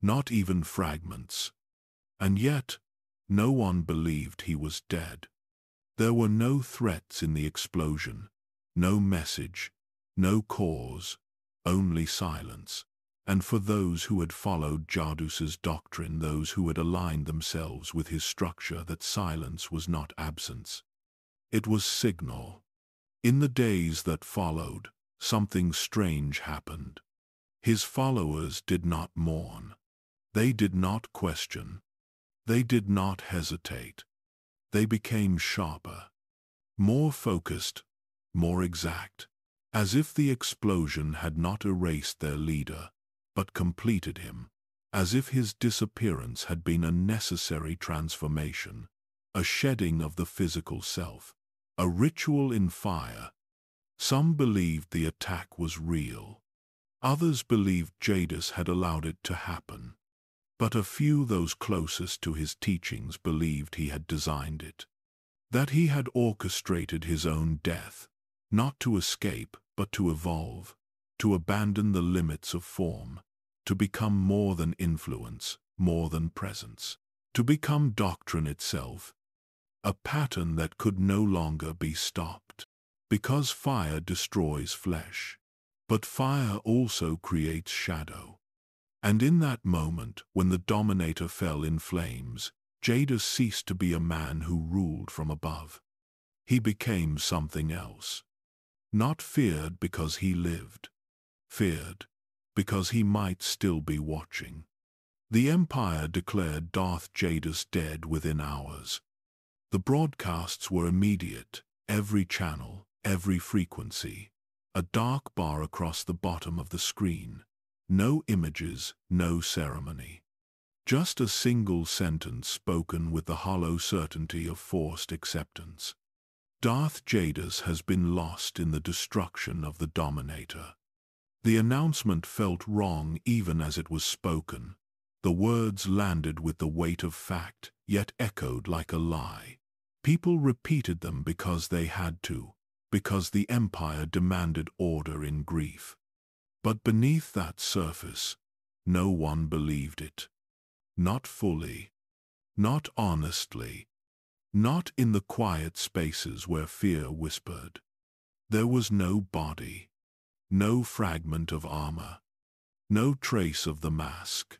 A: Not even fragments. And yet, no one believed he was dead. There were no threats in the explosion, no message, no cause, only silence. And for those who had followed Jadus's doctrine, those who had aligned themselves with his structure, that silence was not absence. It was signal. In the days that followed, something strange happened. His followers did not mourn. They did not question. They did not hesitate. They became sharper, more focused, more exact, as if the explosion had not erased their leader, but completed him, as if his disappearance had been a necessary transformation, a shedding of the physical self, a ritual in fire. Some believed the attack was real. Others believed Jadus had allowed it to happen. But a few, those closest to his teachings, believed he had designed it. That he had orchestrated his own death, not to escape, but to evolve, to abandon the limits of form, to become more than influence, more than presence, to become doctrine itself, a pattern that could no longer be stopped. Because fire destroys flesh, but fire also creates shadow. And in that moment, when the Dominator fell in flames, Jadus ceased to be a man who ruled from above. He became something else. Not feared because he lived. Feared because he might still be watching. The Empire declared Darth Jadus dead within hours. The broadcasts were immediate, every channel, every frequency, a dark bar across the bottom of the screen. No images, no ceremony. Just a single sentence spoken with the hollow certainty of forced acceptance. Darth Jadus has been lost in the destruction of the Dominator. The announcement felt wrong even as it was spoken. The words landed with the weight of fact, yet echoed like a lie. People repeated them because they had to, because the Empire demanded order in grief. But beneath that surface, no one believed it. Not fully. Not honestly. Not in the quiet spaces where fear whispered. There was no body. No fragment of armor. No trace of the mask.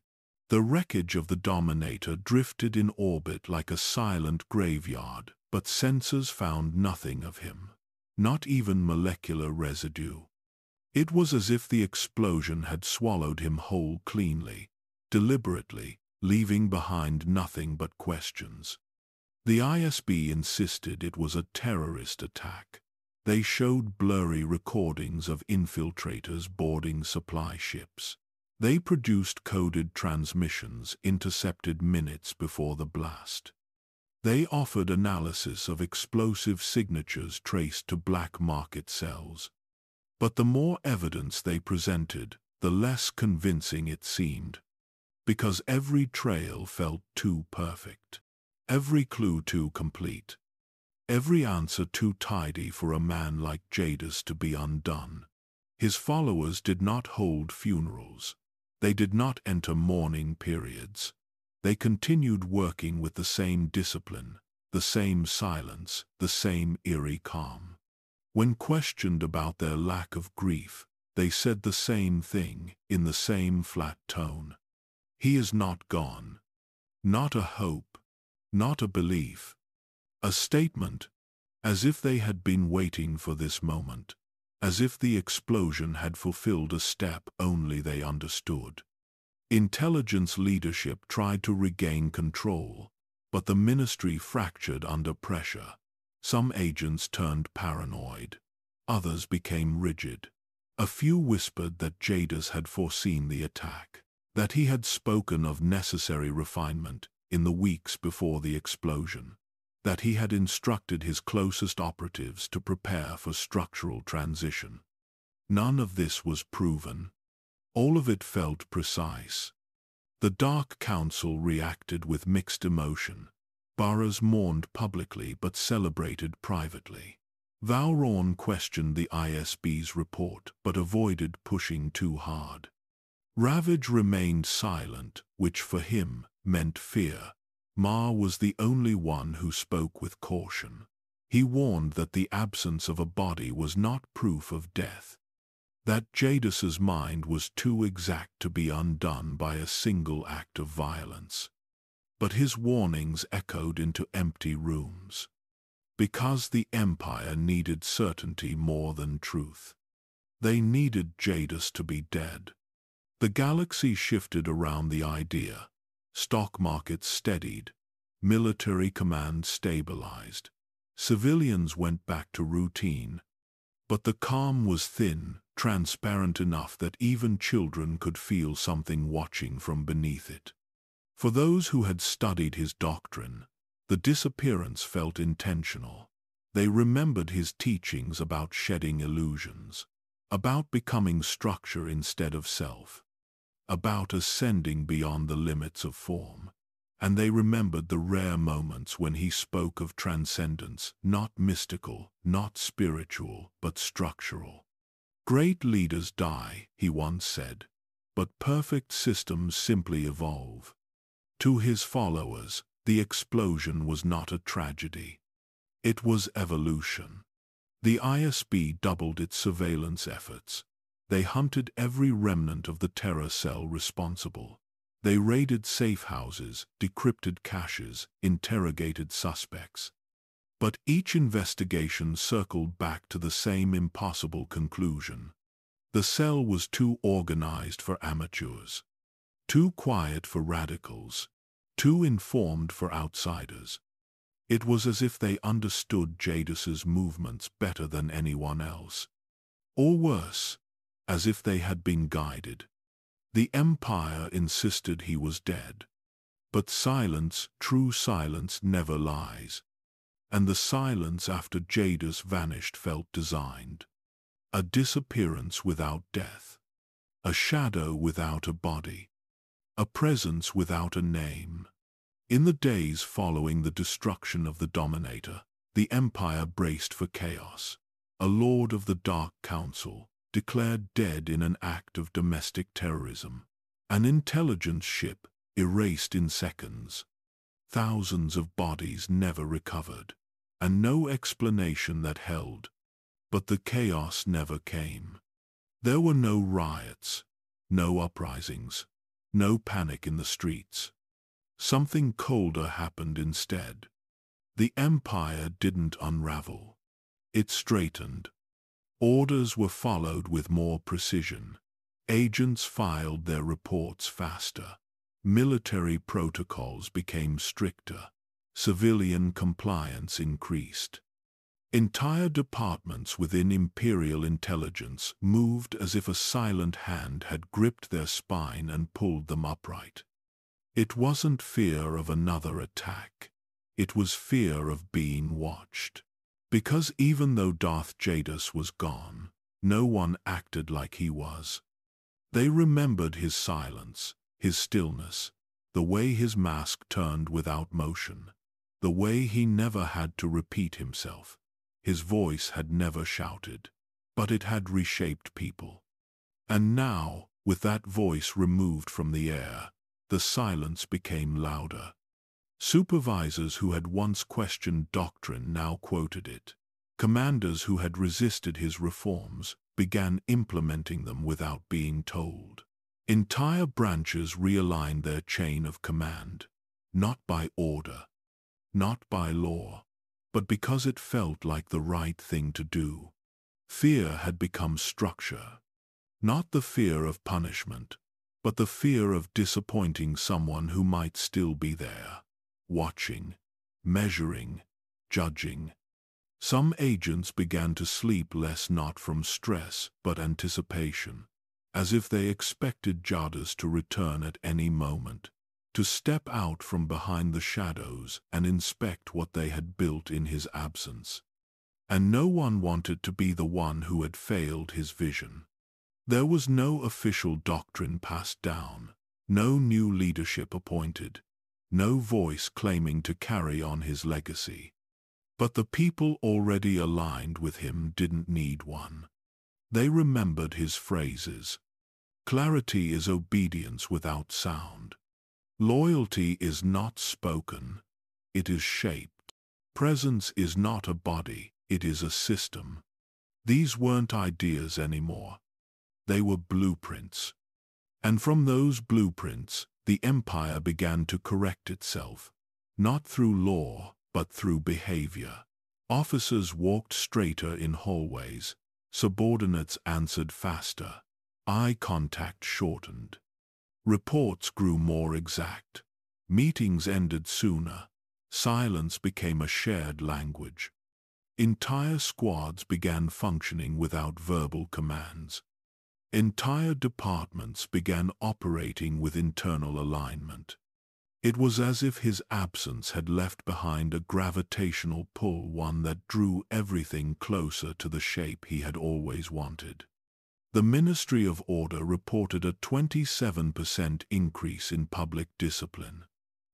A: The wreckage of the Dominator drifted in orbit like a silent graveyard, but sensors found nothing of him. Not even molecular residue. It was as if the explosion had swallowed him whole cleanly, deliberately, leaving behind nothing but questions. The ISB insisted it was a terrorist attack. They showed blurry recordings of infiltrators boarding supply ships. They produced coded transmissions intercepted minutes before the blast. They offered analysis of explosive signatures traced to black market cells. But the more evidence they presented, the less convincing it seemed. Because every trail felt too perfect. Every clue too complete. Every answer too tidy for a man like Jadus to be undone. His followers did not hold funerals. They did not enter mourning periods. They continued working with the same discipline, the same silence, the same eerie calm. When questioned about their lack of grief, they said the same thing, in the same flat tone. He is not gone. Not a hope. Not a belief. A statement, as if they had been waiting for this moment, as if the explosion had fulfilled a step only they understood. Intelligence leadership tried to regain control, but the ministry fractured under pressure. Some agents turned paranoid. Others became rigid. A few whispered that Jadus had foreseen the attack, that he had spoken of necessary refinement in the weeks before the explosion, that he had instructed his closest operatives to prepare for structural transition. None of this was proven. All of it felt precise. The Dark Council reacted with mixed emotion. Boroughs mourned publicly but celebrated privately. Vowrawn questioned the ISB's report but avoided pushing too hard. Ravage remained silent, which for him meant fear. Ma was the only one who spoke with caution. He warned that the absence of a body was not proof of death. That Jadus's mind was too exact to be undone by a single act of violence. But his warnings echoed into empty rooms. Because the Empire needed certainty more than truth. They needed Jadus to be dead. The galaxy shifted around the idea. Stock markets steadied. Military command stabilized. Civilians went back to routine. But the calm was thin, transparent enough that even children could feel something watching from beneath it. For those who had studied his doctrine, the disappearance felt intentional. They remembered his teachings about shedding illusions, about becoming structure instead of self, about ascending beyond the limits of form. And they remembered the rare moments when he spoke of transcendence, not mystical, not spiritual, but structural. Great leaders die, he once said, but perfect systems simply evolve. To his followers, the explosion was not a tragedy. It was evolution. The ISB doubled its surveillance efforts. They hunted every remnant of the terror cell responsible. They raided safe houses, decrypted caches, interrogated suspects. But each investigation circled back to the same impossible conclusion. The cell was too organized for amateurs, too quiet for radicals, too informed for outsiders. It was as if they understood Jadus's movements better than anyone else. Or worse, as if they had been guided. The Empire insisted he was dead. But silence, true silence, never lies. And the silence after Jadus vanished felt designed. A disappearance without death. A shadow without a body. A presence without a name. In the days following the destruction of the Dominator, the Empire braced for chaos. A Lord of the Dark Council, declared dead in an act of domestic terrorism. An intelligence ship, erased in seconds. Thousands of bodies never recovered, and no explanation that held. But the chaos never came. There were no riots, no uprisings, no panic in the streets. Something colder happened instead. The Empire didn't unravel. It straightened. Orders were followed with more precision. Agents filed their reports faster. Military protocols became stricter. Civilian compliance increased. Entire departments within Imperial Intelligence moved as if a silent hand had gripped their spine and pulled them upright. It wasn't fear of another attack. It was fear of being watched. Because even though Darth Jadus was gone, no one acted like he was. They remembered his silence, his stillness, the way his mask turned without motion, the way he never had to repeat himself. His voice had never shouted, but it had reshaped people. And now, with that voice removed from the air, the silence became louder. Supervisors who had once questioned Doctrine now quoted it. Commanders who had resisted his reforms began implementing them without being told. Entire branches realigned their chain of command, not by order, not by law, but because it felt like the right thing to do. Fear had become structure. Not the fear of punishment, but the fear of disappointing someone who might still be there. Watching, measuring, judging. Some agents began to sleep less, not from stress but anticipation, as if they expected Jadus to return at any moment, to step out from behind the shadows and inspect what they had built in his absence. And no one wanted to be the one who had failed his vision. There was no official doctrine passed down, no new leadership appointed, no voice claiming to carry on his legacy. But the people already aligned with him didn't need one. They remembered his phrases. Clarity is obedience without sound. Loyalty is not spoken, it is shaped. Presence is not a body, it is a system. These weren't ideas anymore. They were blueprints. And from those blueprints, the Empire began to correct itself, not through law, but through behavior. Officers walked straighter in hallways, subordinates answered faster, eye contact shortened. Reports grew more exact, meetings ended sooner, silence became a shared language. Entire squads began functioning without verbal commands. Entire departments began operating with internal alignment. It was as if his absence had left behind a gravitational pull, one that drew everything closer to the shape he had always wanted. The Ministry of Order reported a 27% increase in public discipline.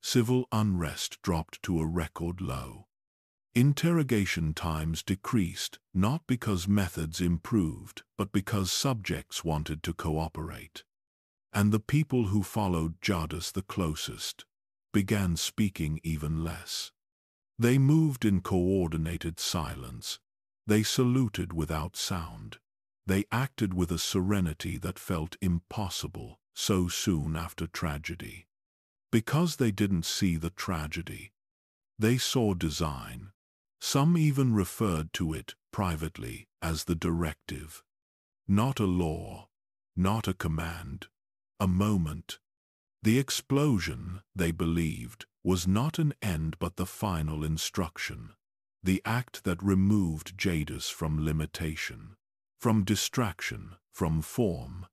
A: Civil unrest dropped to a record low. Interrogation times decreased, not because methods improved, but because subjects wanted to cooperate. And the people who followed Jadus the closest began speaking even less. They moved in coordinated silence. They saluted without sound. They acted with a serenity that felt impossible so soon after tragedy. Because they didn't see the tragedy. They saw design. Some even referred to it privately as the directive. Not a law, not a command, a moment. The explosion, they believed, was not an end but the final instruction. The act that removed Jadus from limitation, from distraction, from form.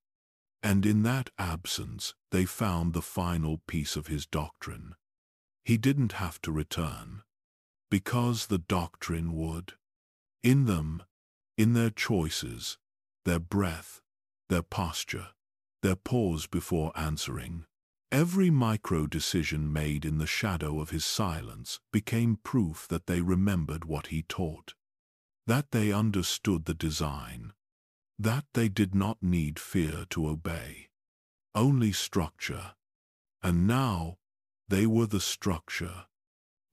A: And in that absence, they found the final piece of his doctrine. He didn't have to return, because the doctrine would. In them, in their choices, their breath, their posture, their pause before answering, every micro-decision made in the shadow of his silence became proof that they remembered what he taught, that they understood the design, that they did not need fear to obey, only structure. And now, they were the structure.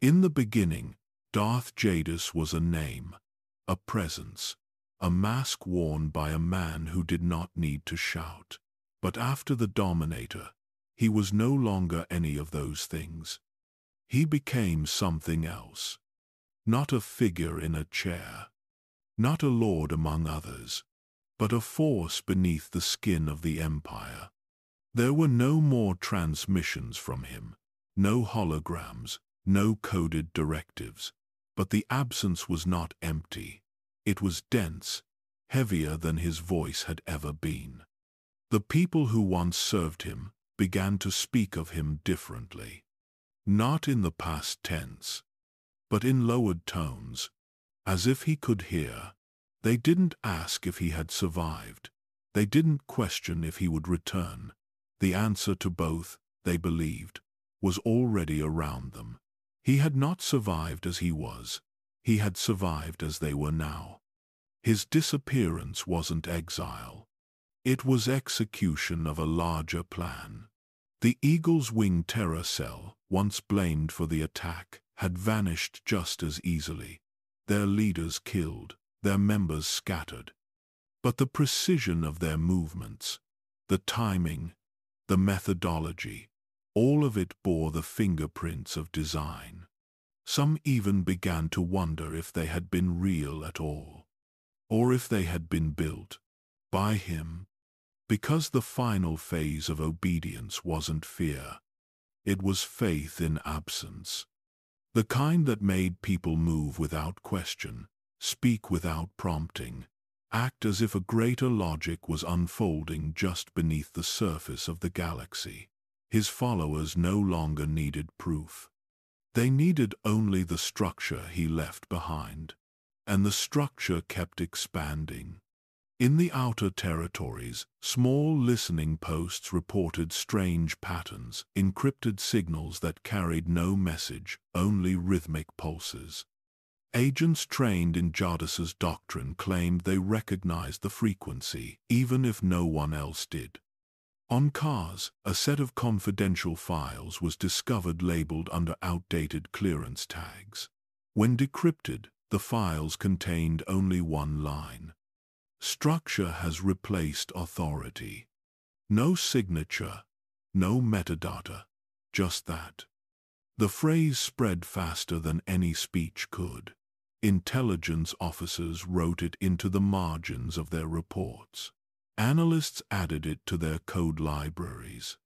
A: In the beginning, Darth Jadus was a name, a presence, a mask worn by a man who did not need to shout. But after the Dominator, he was no longer any of those things. He became something else. Not a figure in a chair, not a lord among others, but a force beneath the skin of the Empire. There were no more transmissions from him, no holograms, no coded directives, but the absence was not empty. It was dense, heavier than his voice had ever been. The people who once served him began to speak of him differently. Not in the past tense, but in lowered tones, as if he could hear. They didn't ask if he had survived. They didn't question if he would return. The answer to both, they believed, was already around them. He had not survived as he was. He had survived as they were now. His disappearance wasn't exile. It was execution of a larger plan. The Eagle's Wing terror cell, once blamed for the attack, had vanished just as easily. Their leaders killed, their members scattered. But the precision of their movements, the timing, the methodology, all of it bore the fingerprints of design. Some even began to wonder if they had been real at all, or if they had been built by him. Because the final phase of obedience wasn't fear. It was faith in absence. The kind that made people move without question, speak without prompting, act as if a greater logic was unfolding just beneath the surface of the galaxy. His followers no longer needed proof. They needed only the structure he left behind. And the structure kept expanding. In the outer territories, small listening posts reported strange patterns, encrypted signals that carried no message, only rhythmic pulses. Agents trained in Jadus's doctrine claimed they recognized the frequency, even if no one else did. On Kars, a set of confidential files was discovered labeled under outdated clearance tags. When decrypted, the files contained only one line. Structure has replaced authority. No signature, no metadata, just that. The phrase spread faster than any speech could. Intelligence officers wrote it into the margins of their reports. Analysts added it to their code libraries.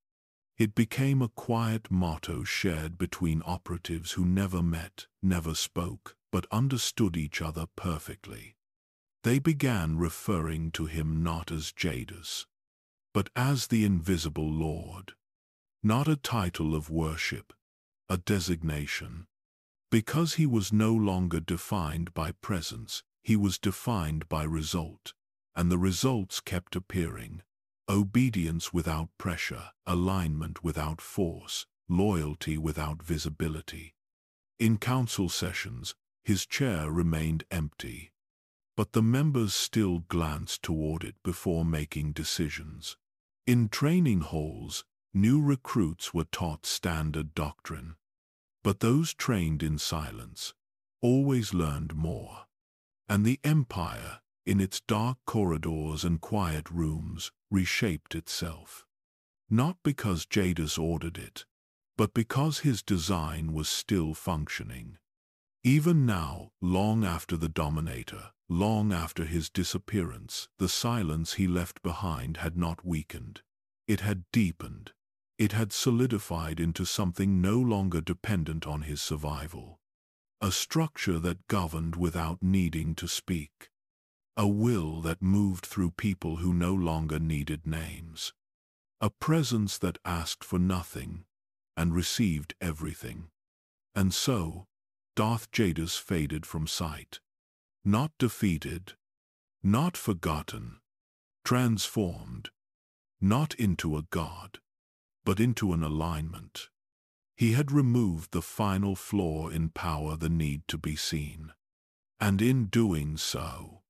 A: It became a quiet motto shared between operatives who never met, never spoke, but understood each other perfectly. They began referring to him not as Jadus, but as the Invisible Lord. Not a title of worship, a designation. Because he was no longer defined by presence, he was defined by result, and the results kept appearing. Obedience without pressure, alignment without force, loyalty without visibility. In council sessions, his chair remained empty, but the members still glanced toward it before making decisions. In training halls, new recruits were taught standard doctrine. But those trained in silence always learned more. And the Empire, in its dark corridors and quiet rooms, reshaped itself. Not because Jadus ordered it, but because his design was still functioning. Even now, long after the Dominator, long after his disappearance, the silence he left behind had not weakened. It had deepened. It had solidified into something no longer dependent on his survival. A structure that governed without needing to speak. A will that moved through people who no longer needed names. A presence that asked for nothing and received everything. And so, Darth Jadus faded from sight. Not defeated, not forgotten, transformed, not into a god, but into an alignment. He had removed the final flaw in power, the need to be seen. And in doing so,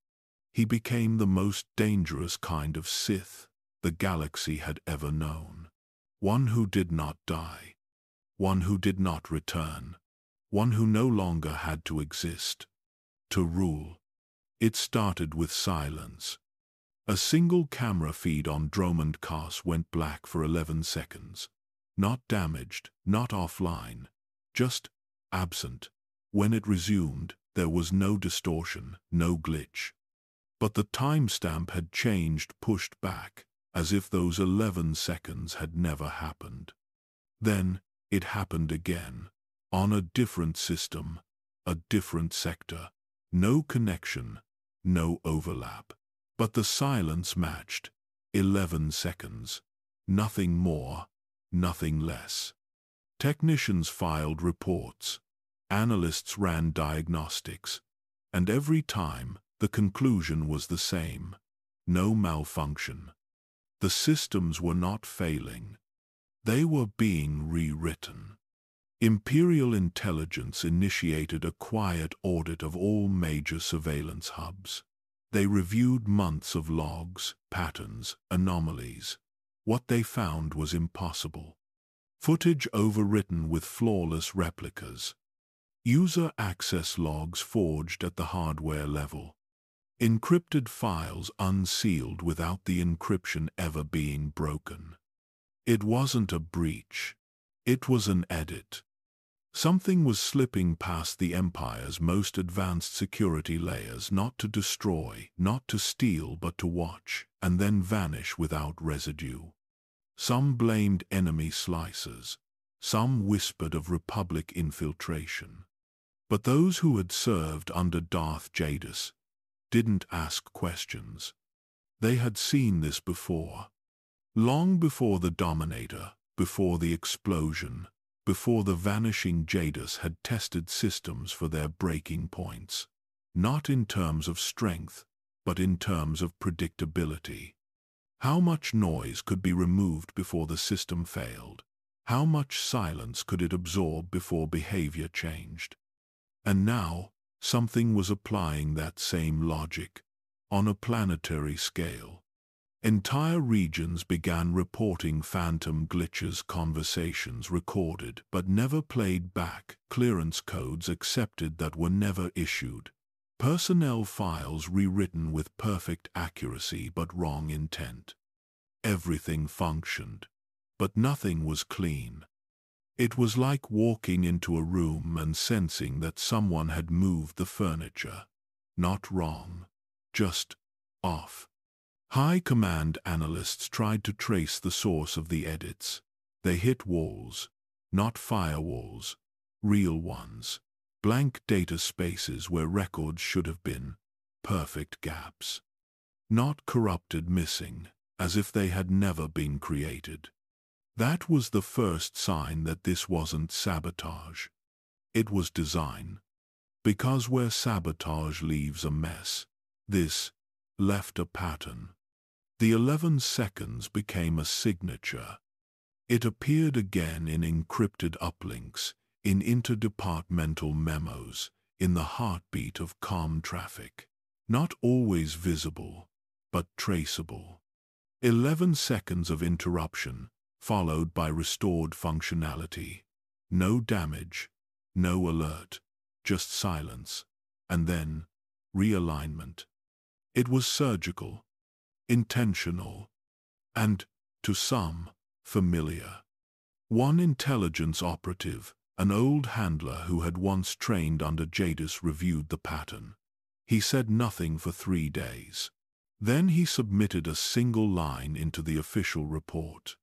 A: he became the most dangerous kind of Sith the galaxy had ever known. One who did not die. One who did not return. One who no longer had to exist. To rule. It started with silence. A single camera feed on Dromund Kaas went black for 11 seconds. Not damaged, not offline, just absent. When it resumed, there was no distortion, no glitch. But the timestamp had changed, pushed back, as if those 11 seconds had never happened. Then, it happened again, on a different system, a different sector. No connection, no overlap. But the silence matched. 11 seconds. Nothing more, nothing less. Technicians filed reports. Analysts ran diagnostics. And every time, the conclusion was the same. No malfunction. The systems were not failing. They were being rewritten. Imperial Intelligence initiated a quiet audit of all major surveillance hubs. They reviewed months of logs, patterns, anomalies. What they found was impossible. Footage overwritten with flawless replicas. User access logs forged at the hardware level. Encrypted files unsealed without the encryption ever being broken. It wasn't a breach. It was an edit. Something was slipping past the Empire's most advanced security layers, not to destroy, not to steal, but to watch, and then vanish without residue. Some blamed enemy slicers. Some whispered of Republic infiltration. But those who had served under Darth Jadus didn't ask questions. They had seen this before. Long before the Dominator, before the explosion, before the vanishing Jadus had tested systems for their breaking points. Not in terms of strength, but in terms of predictability. How much noise could be removed before the system failed? How much silence could it absorb before behavior changed? And now, something was applying that same logic, on a planetary scale. Entire regions began reporting phantom glitches, conversations recorded but never played back, clearance codes accepted that were never issued, personnel files rewritten with perfect accuracy but wrong intent. Everything functioned, but nothing was clean. It was like walking into a room and sensing that someone had moved the furniture. Not wrong, just off. High command analysts tried to trace the source of the edits. They hit walls, not firewalls, real ones. Blank data spaces where records should have been, perfect gaps. Not corrupted, missing, as if they had never been created. That was the first sign that this wasn't sabotage. It was design. Because where sabotage leaves a mess, this left a pattern. The 11 seconds became a signature. It appeared again in encrypted uplinks, in interdepartmental memos, in the heartbeat of calm traffic. Not always visible, but traceable. 11 seconds of interruption, followed by restored functionality. No damage, no alert, just silence, and then realignment. It was surgical, intentional, and, to some, familiar. One intelligence operative, an old handler who had once trained under Jadus, reviewed the pattern. He said nothing for 3 days. Then he submitted a single line into the official report.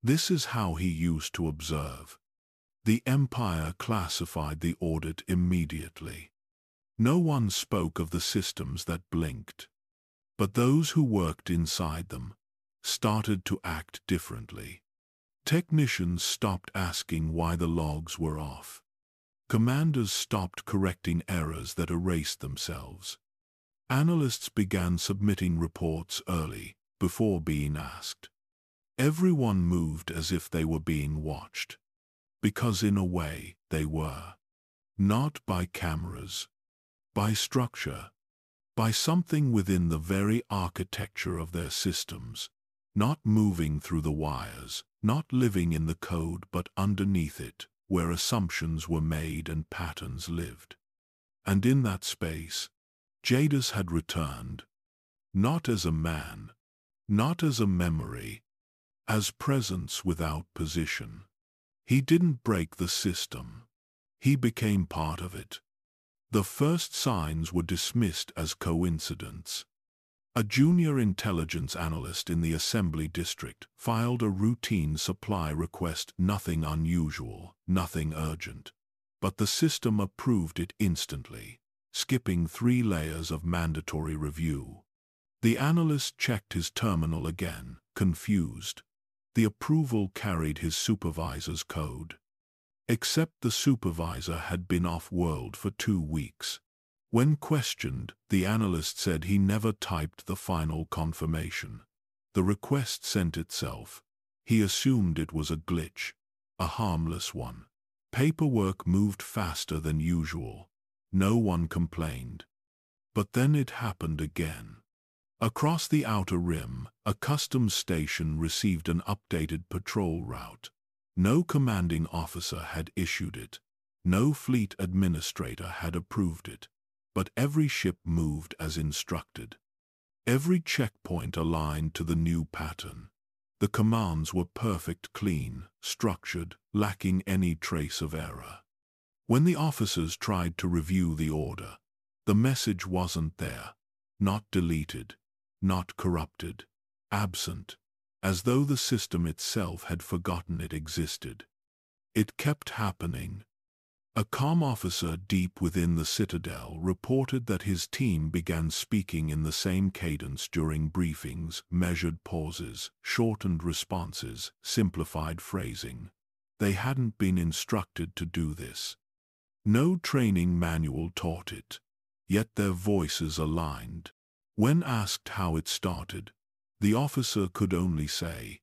A: This is how he used to observe. The Empire classified the audit immediately. No one spoke of the systems that blinked. But those who worked inside them started to act differently. Technicians stopped asking why the logs were off. Commanders stopped correcting errors that erased themselves. Analysts began submitting reports early, before being asked. Everyone moved as if they were being watched. Because in a way, they were. Not by cameras. By structure. By something within the very architecture of their systems. Not moving through the wires, not living in the code but underneath it, where assumptions were made and patterns lived. And in that space, Jadus had returned, not as a man, not as a memory, as presence without position. He didn't break the system. He became part of it. The first signs were dismissed as coincidence. A junior intelligence analyst in the assembly district filed a routine supply request, nothing unusual, nothing urgent. But the system approved it instantly, skipping 3 layers of mandatory review. The analyst checked his terminal again, confused. The approval carried his supervisor's code. Except the supervisor had been off-world for 2 weeks. When questioned, the analyst said he never typed the final confirmation. The request sent itself. He assumed it was a glitch, a harmless one. Paperwork moved faster than usual. No one complained. But then it happened again. Across the outer rim, a customs station received an updated patrol route. No commanding officer had issued it. No fleet administrator had approved it. But every ship moved as instructed. Every checkpoint aligned to the new pattern. The commands were perfect, clean, structured, lacking any trace of error. When the officers tried to review the order, the message wasn't there. Not deleted, not corrupted, absent, as though the system itself had forgotten it existed. It kept happening. A comm officer deep within the Citadel reported that his team began speaking in the same cadence during briefings, measured pauses, shortened responses, simplified phrasing. They hadn't been instructed to do this. No training manual taught it, yet their voices aligned. When asked how it started, the officer could only say,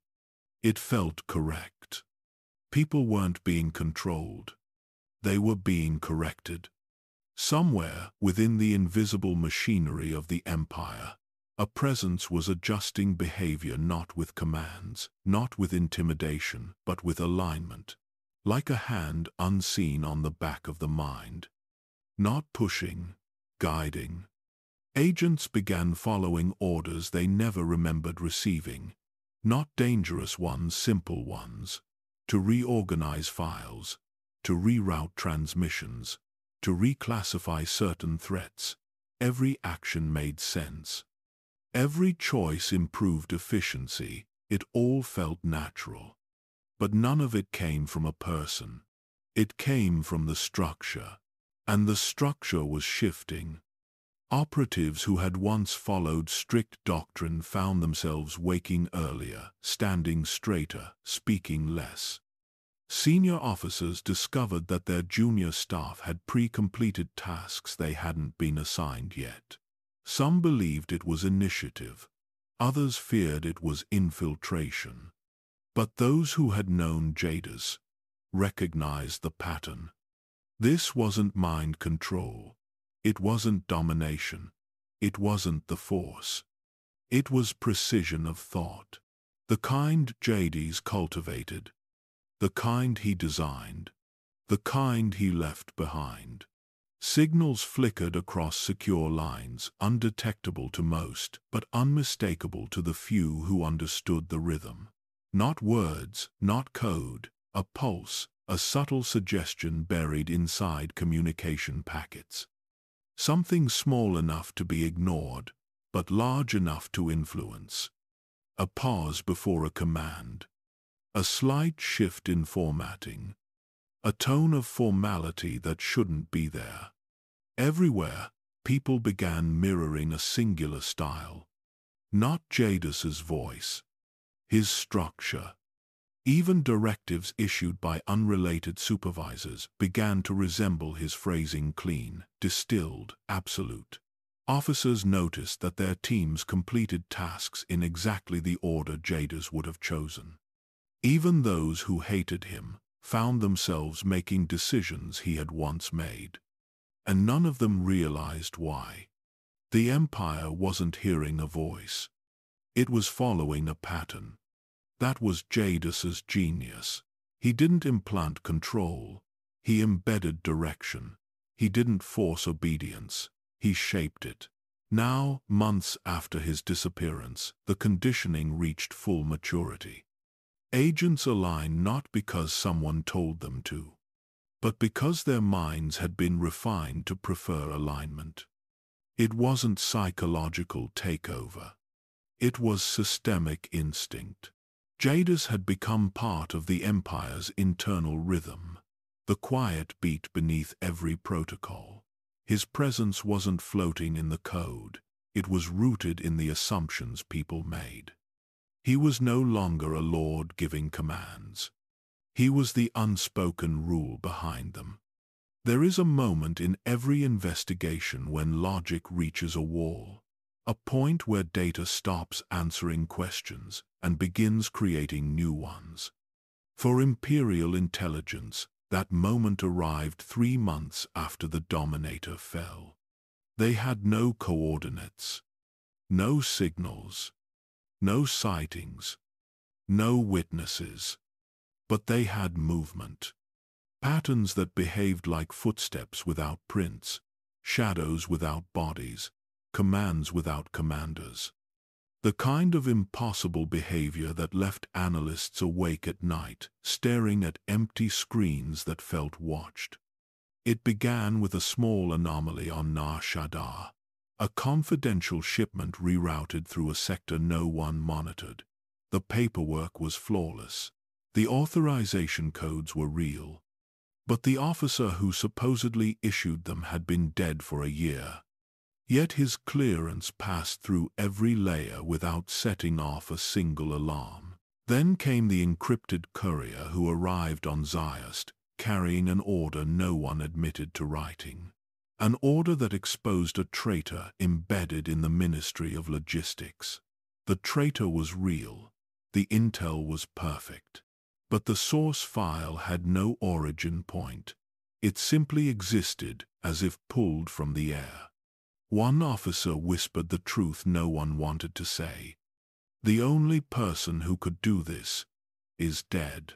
A: "It felt correct." People weren't being controlled. They were being corrected. Somewhere within the invisible machinery of the Empire, a presence was adjusting behavior, not with commands, not with intimidation, but with alignment. Like a hand unseen on the back of the mind. Not pushing, guiding. Agents began following orders they never remembered receiving. Not dangerous ones, simple ones. To reorganize files. To reroute transmissions, to reclassify certain threats. Every action made sense. Every choice improved efficiency. It all felt natural. But none of it came from a person. It came from the structure. And the structure was shifting. Operatives who had once followed strict doctrine found themselves waking earlier, standing straighter, speaking less. Senior officers discovered that their junior staff had pre-completed tasks they hadn't been assigned yet. Some believed it was initiative. Others feared it was infiltration. But those who had known Jadus recognized the pattern. This wasn't mind control. It wasn't domination. It wasn't the Force. It was precision of thought. The kind Jadus cultivated. The kind he designed. The kind he left behind. Signals flickered across secure lines, undetectable to most, but unmistakable to the few who understood the rhythm. Not words, not code, a pulse, a subtle suggestion buried inside communication packets. Something small enough to be ignored, but large enough to influence. A pause before a command. A slight shift in formatting. A tone of formality that shouldn't be there. Everywhere, people began mirroring a singular style. Not Jadus's voice. His structure. Even directives issued by unrelated supervisors began to resemble his phrasing: clean, distilled, absolute. Officers noticed that their teams completed tasks in exactly the order Jadus would have chosen. Even those who hated him found themselves making decisions he had once made. And none of them realized why. The Empire wasn't hearing a voice. It was following a pattern. That was Jadus's genius. He didn't implant control. He embedded direction. He didn't force obedience. He shaped it. Now, months after his disappearance, the conditioning reached full maturity. Agents align not because someone told them to, but because their minds had been refined to prefer alignment. It wasn't psychological takeover. It was systemic instinct. Jadus had become part of the Empire's internal rhythm, the quiet beat beneath every protocol. His presence wasn't floating in the code. It was rooted in the assumptions people made. He was no longer a lord giving commands. He was the unspoken rule behind them. There is a moment in every investigation when logic reaches a wall, a point where data stops answering questions and begins creating new ones. For Imperial Intelligence, that moment arrived 3 months after the Dominator fell. They had no coordinates, no signals, no sightings, no witnesses. But they had movement. Patterns that behaved like footsteps without prints, shadows without bodies, commands without commanders. The kind of impossible behavior that left analysts awake at night, staring at empty screens that felt watched. It began with a small anomaly on Nar Shaddaa, a confidential shipment rerouted through a sector no one monitored. The paperwork was flawless. The authorization codes were real. But the officer who supposedly issued them had been dead for a year. Yet his clearance passed through every layer without setting off a single alarm. Then came the encrypted courier who arrived on Zyast, carrying an order no one admitted to writing. An order that exposed a traitor embedded in the Ministry of Logistics. The traitor was real. The intel was perfect. But the source file had no origin point. It simply existed as if pulled from the air. One officer whispered the truth no one wanted to say. The only person who could do this is dead.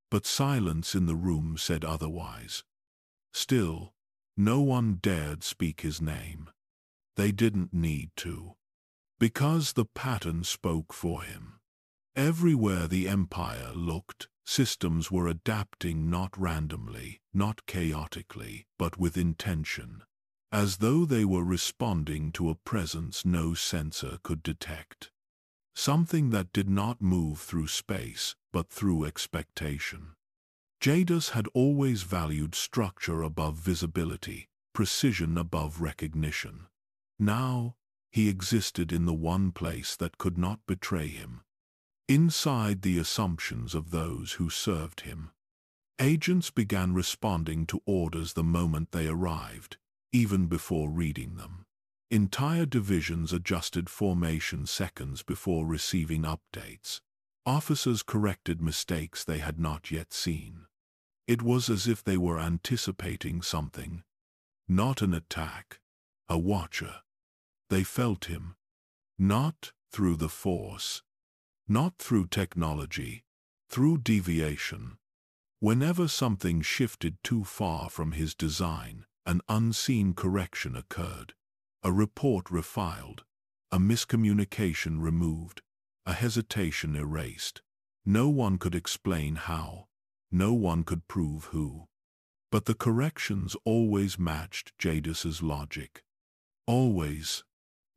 A: But silence in the room said otherwise. Still, no one dared speak his name. They didn't need to. Because the pattern spoke for him. Everywhere the Empire looked, systems were adapting not randomly, not chaotically, but with intention. As though they were responding to a presence no sensor could detect. Something that did not move through space, but through expectation. Jadus had always valued structure above visibility, precision above recognition. Now, he existed in the one place that could not betray him. Inside the assumptions of those who served him. Agents began responding to orders the moment they arrived, even before reading them. Entire divisions adjusted formation seconds before receiving updates. Officers corrected mistakes they had not yet seen. It was as if they were anticipating something. Not an attack. A watcher. They felt him. Not through the Force. Not through technology. Through deviation. Whenever something shifted too far from his design, an unseen correction occurred. A report refiled. A miscommunication removed. A hesitation erased. No one could explain how. No one could prove who. But the corrections always matched Jadus's logic. Always.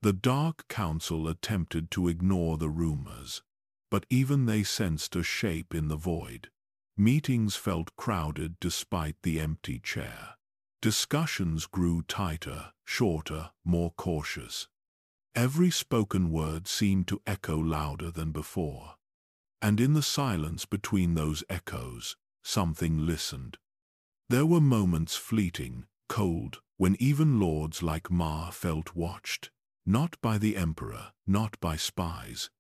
A: The Dark Council attempted to ignore the rumors, but even they sensed a shape in the void. Meetings felt crowded despite the empty chair. Discussions grew tighter, shorter, more cautious. Every spoken word seemed to echo louder than before. And in the silence between those echoes, something listened. There were moments fleeting, cold, when even lords like Ma felt watched. Not by the Emperor, not by spies.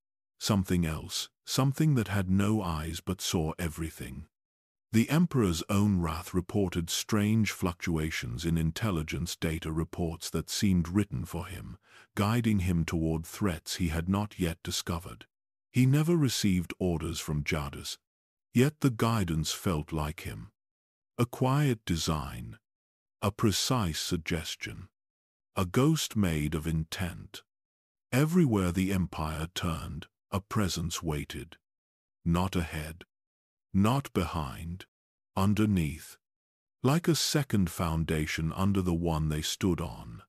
A: Something else, something that had no eyes but saw everything. The Emperor's own wrath reported strange fluctuations in intelligence data reports that seemed written for him, guiding him toward threats he had not yet discovered. He never received orders from Jadus, yet the guidance felt like him. A quiet design. A precise suggestion. A ghost made of intent. Everywhere the Empire turned, a presence waited. Not ahead. Not behind. Underneath. Like a second foundation under the one they stood on.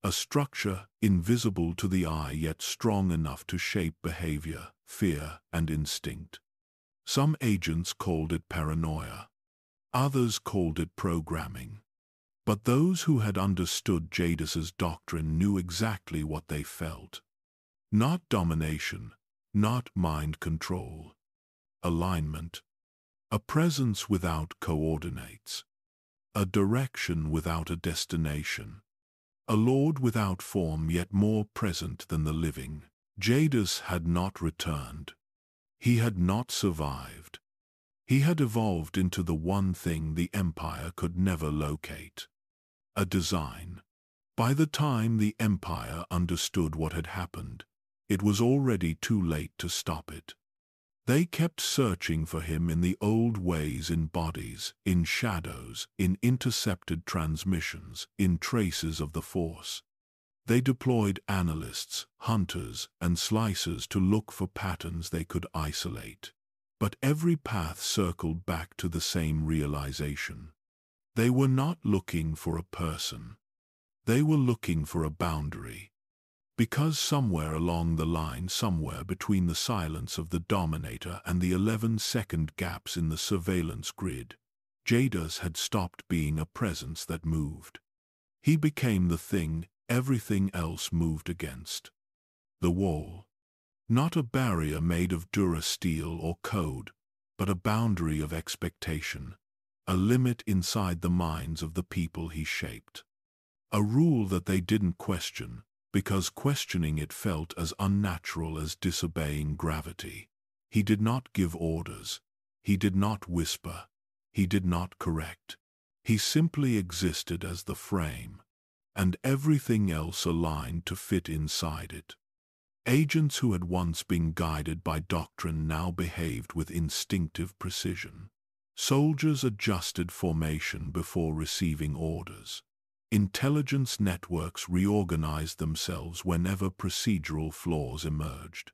A: A structure, invisible to the eye yet strong enough to shape behavior, fear, and instinct. Some agents called it paranoia. Others called it programming. But those who had understood Jadus's doctrine knew exactly what they felt. Not domination, not mind control. Alignment. A presence without coordinates. A direction without a destination. A lord without form yet more present than the living. Jadus had not returned. He had not survived. He had evolved into the one thing the Empire could never locate. A design. By the time the Empire understood what had happened, it was already too late to stop it. They kept searching for him in the old ways, in bodies, in shadows, in intercepted transmissions, in traces of the Force. They deployed analysts, hunters, and slicers to look for patterns they could isolate. But every path circled back to the same realization. They were not looking for a person. They were looking for a boundary. Because somewhere along the line, somewhere between the silence of the Dominator and the 11-second gaps in the surveillance grid, Jadus had stopped being a presence that moved. He became the thing everything else moved against. The wall. Not a barrier made of durasteel or code, but a boundary of expectation. A limit inside the minds of the people he shaped. A rule that they didn't question, because questioning it felt as unnatural as disobeying gravity. He did not give orders. He did not whisper. He did not correct. He simply existed as the frame, and everything else aligned to fit inside it. Agents who had once been guided by doctrine now behaved with instinctive precision. Soldiers adjusted formation before receiving orders. Intelligence networks reorganized themselves whenever procedural flaws emerged.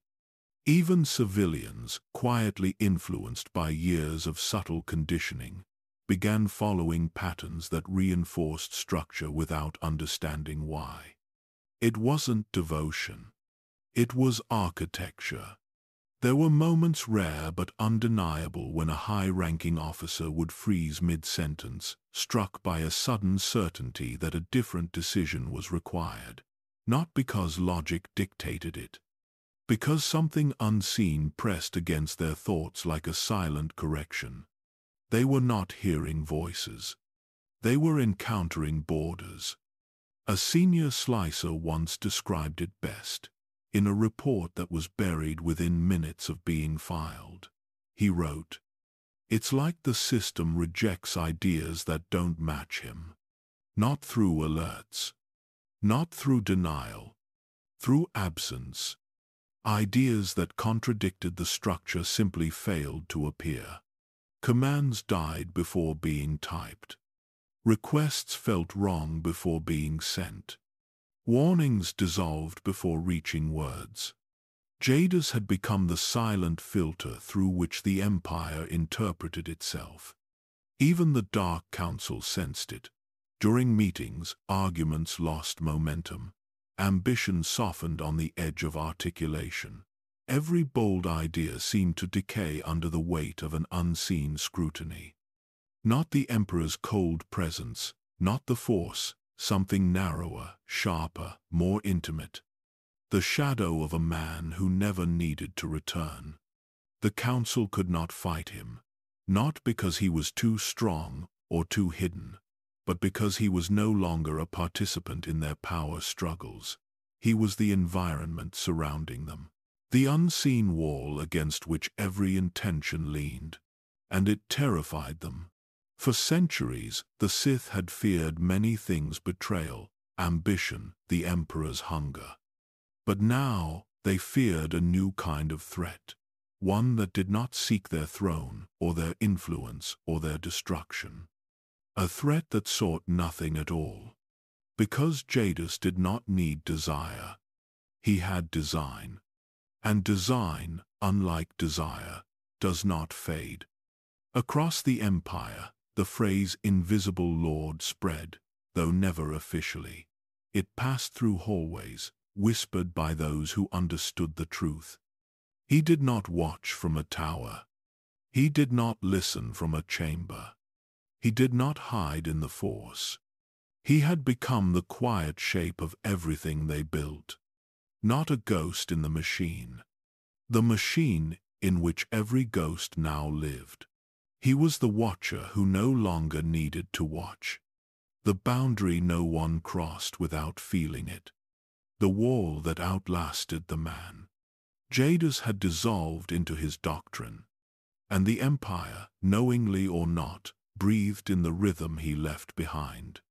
A: Even civilians, quietly influenced by years of subtle conditioning, began following patterns that reinforced structure without understanding why. It wasn't devotion. It was architecture. There were moments rare but undeniable when a high-ranking officer would freeze mid-sentence, struck by a sudden certainty that a different decision was required. not because logic dictated it. Because something unseen pressed against their thoughts like a silent correction. They were not hearing voices. They were encountering borders. A senior slicer once described it best. In a report that was buried within minutes of being filed, he wrote, "It's like the system rejects ideas that don't match him. Not through alerts. Not through denial. Through absence. Ideas that contradicted the structure simply failed to appear. Commands died before being typed. Requests felt wrong before being sent. Warnings dissolved before reaching words." Jadus had become the silent filter through which the Empire interpreted itself. Even the Dark Council sensed it. During meetings, arguments lost momentum. Ambition softened on the edge of articulation. Every bold idea seemed to decay under the weight of an unseen scrutiny. Not the Emperor's cold presence, not the Force, something narrower, sharper, more intimate. The shadow of a man who never needed to return. The Council could not fight him, not because he was too strong or too hidden, but because he was no longer a participant in their power struggles. He was the environment surrounding them, the unseen wall against which every intention leaned, and it terrified them. For centuries, the Sith had feared many things: betrayal, ambition, the Emperor's hunger. But now they feared a new kind of threat, one that did not seek their throne or their influence or their destruction. A threat that sought nothing at all. Because Jadus did not need desire. He had design. And design, unlike desire, does not fade. Across the Empire, the phrase "Invisible Lord" spread, though never officially. It passed through hallways, whispered by those who understood the truth. He did not watch from a tower. He did not listen from a chamber. He did not hide in the Force. He had become the quiet shape of everything they built. Not a ghost in the machine. The machine in which every ghost now lived. He was the watcher who no longer needed to watch. The boundary no one crossed without feeling it. The wall that outlasted the man. Jadus had dissolved into his doctrine. And the Empire, knowingly or not, breathed in the rhythm he left behind.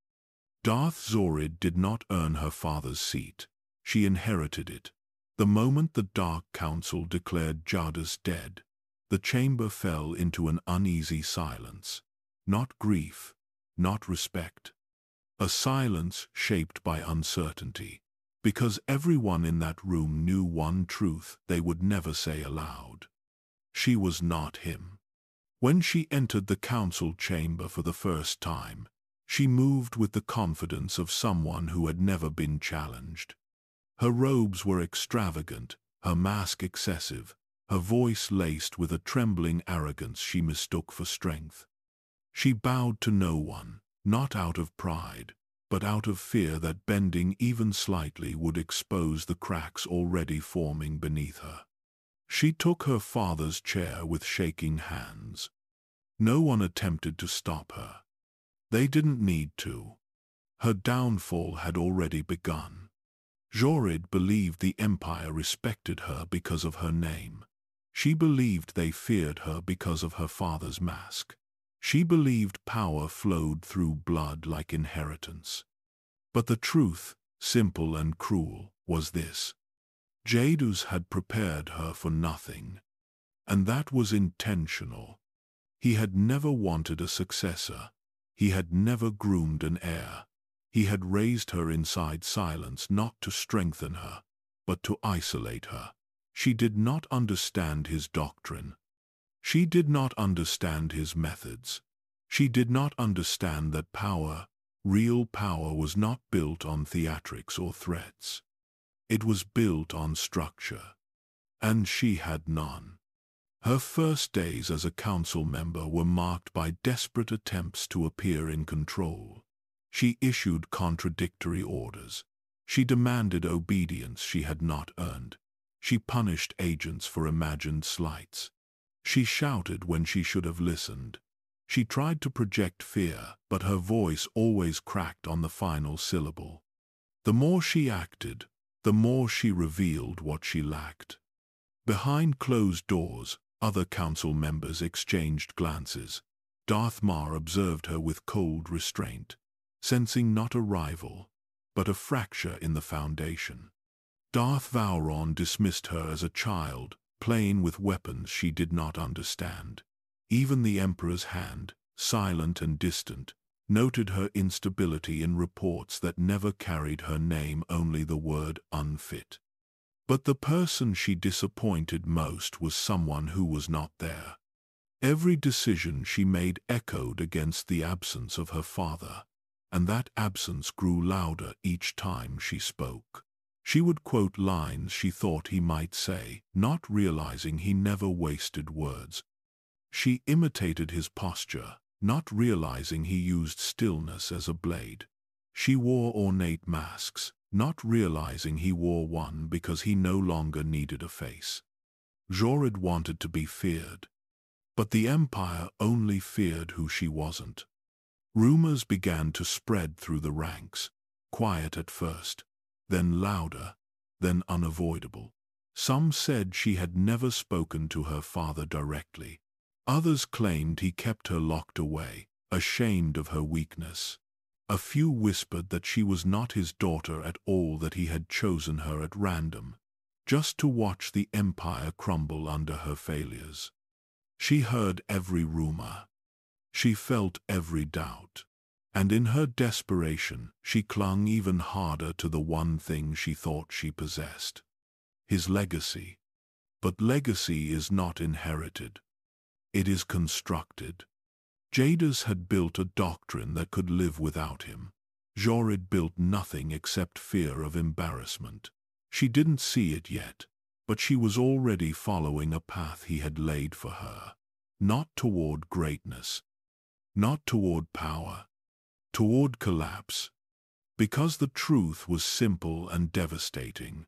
A: Darth Zorid did not earn her father's seat. She inherited it. The moment the Dark Council declared Jadus dead, the chamber fell into an uneasy silence. Not grief, not respect. A silence shaped by uncertainty, because everyone in that room knew one truth they would never say aloud. She was not him. When she entered the council chamber for the first time, she moved with the confidence of someone who had never been challenged. Her robes were extravagant, her mask excessive, her voice laced with a trembling arrogance she mistook for strength. She bowed to no one, not out of pride, but out of fear that bending even slightly would expose the cracks already forming beneath her. She took her father's chair with shaking hands. No one attempted to stop her. They didn't need to. Her downfall had already begun. Zorid believed the Empire respected her because of her name. She believed they feared her because of her father's mask. She believed power flowed through blood like inheritance. But the truth, simple and cruel, was this. Jadus had prepared her for nothing. And that was intentional. He had never wanted a successor. He had never groomed an heir. He had raised her inside silence not to strengthen her, but to isolate her. She did not understand his doctrine. She did not understand his methods. She did not understand that power, real power, was not built on theatrics or threats. It was built on structure. And she had none. Her first days as a council member were marked by desperate attempts to appear in control. She issued contradictory orders. She demanded obedience she had not earned. She punished agents for imagined slights. She shouted when she should have listened. She tried to project fear, but her voice always cracked on the final syllable. The more she acted, the more she revealed what she lacked. Behind closed doors, other council members exchanged glances. Darth Mar observed her with cold restraint, sensing not a rival, but a fracture in the foundation. Darth Vowron dismissed her as a child, playing with weapons she did not understand. Even the Emperor's hand, silent and distant, noted her instability in reports that never carried her name, only the word unfit. But the person she disappointed most was someone who was not there. Every decision she made echoed against the absence of her father, and that absence grew louder each time she spoke. She would quote lines she thought he might say, not realizing he never wasted words. She imitated his posture, not realizing he used stillness as a blade. She wore ornate masks, not realizing he wore one because he no longer needed a face. Jorid wanted to be feared, but the Empire only feared who she wasn't. Rumors began to spread through the ranks, quiet at first, then louder, then unavoidable. Some said she had never spoken to her father directly. Others claimed he kept her locked away, ashamed of her weakness. A few whispered that she was not his daughter at all, that he had chosen her at random, just to watch the Empire crumble under her failures. She heard every rumor. She felt every doubt. And in her desperation, she clung even harder to the one thing she thought she possessed: his legacy. But legacy is not inherited. It is constructed. Jadus had built a doctrine that could live without him. Jorid built nothing except fear of embarrassment. She didn't see it yet, but she was already following a path he had laid for her. Not toward greatness, not toward power, toward collapse. Because the truth was simple and devastating.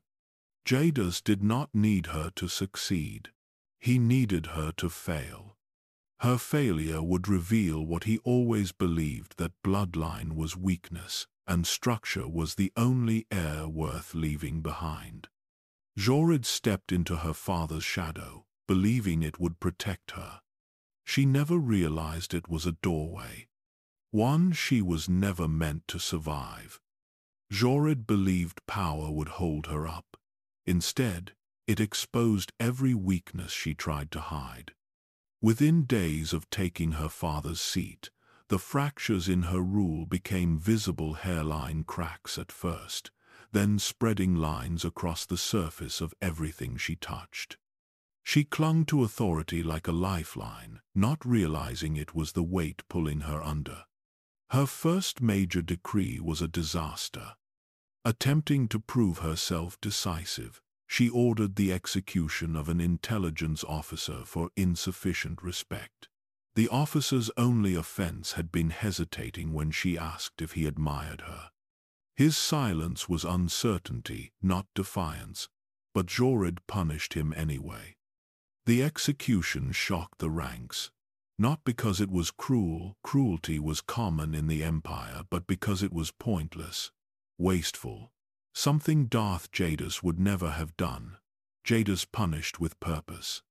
A: Jadus did not need her to succeed. He needed her to fail. Her failure would reveal what he always believed, that bloodline was weakness, and structure was the only heir worth leaving behind. Jorid stepped into her father's shadow, believing it would protect her. She never realized it was a doorway, one she was never meant to survive. Jorid believed power would hold her up. Instead, it exposed every weakness she tried to hide. Within days of taking her father's seat, the fractures in her rule became visible hairline cracks at first, then spreading lines across the surface of everything she touched. She clung to authority like a lifeline, not realizing it was the weight pulling her under. Her first major decree was a disaster. Attempting to prove herself decisive, she ordered the execution of an intelligence officer for insufficient respect. The officer's only offense had been hesitating when she asked if he admired her. His silence was uncertainty, not defiance, but Jorid punished him anyway. The execution shocked the ranks, not because it was cruel. Cruelty was common in the Empire, but because it was pointless, wasteful. Something Darth Jadus would never have done. Jadus punished with purpose.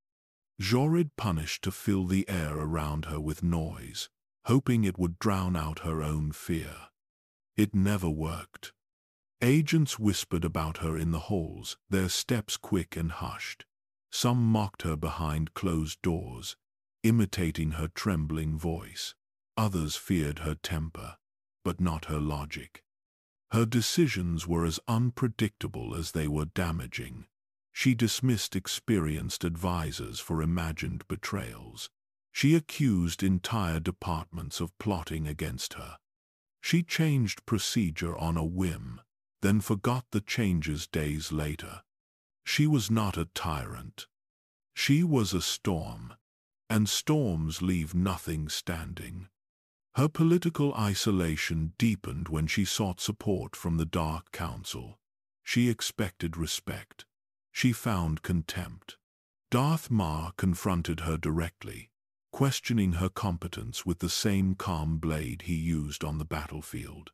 A: Jorid punished to fill the air around her with noise, hoping it would drown out her own fear. It never worked. Agents whispered about her in the halls, their steps quick and hushed. Some mocked her behind closed doors, imitating her trembling voice. Others feared her temper, but not her logic. Her decisions were as unpredictable as they were damaging. She dismissed experienced advisors for imagined betrayals. She accused entire departments of plotting against her. She changed procedure on a whim, then forgot the changes days later. She was not a tyrant. She was a storm, and storms leave nothing standing. Her political isolation deepened when she sought support from the Dark Council. She expected respect. She found contempt. Darth Maul confronted her directly, questioning her competence with the same calm blade he used on the battlefield.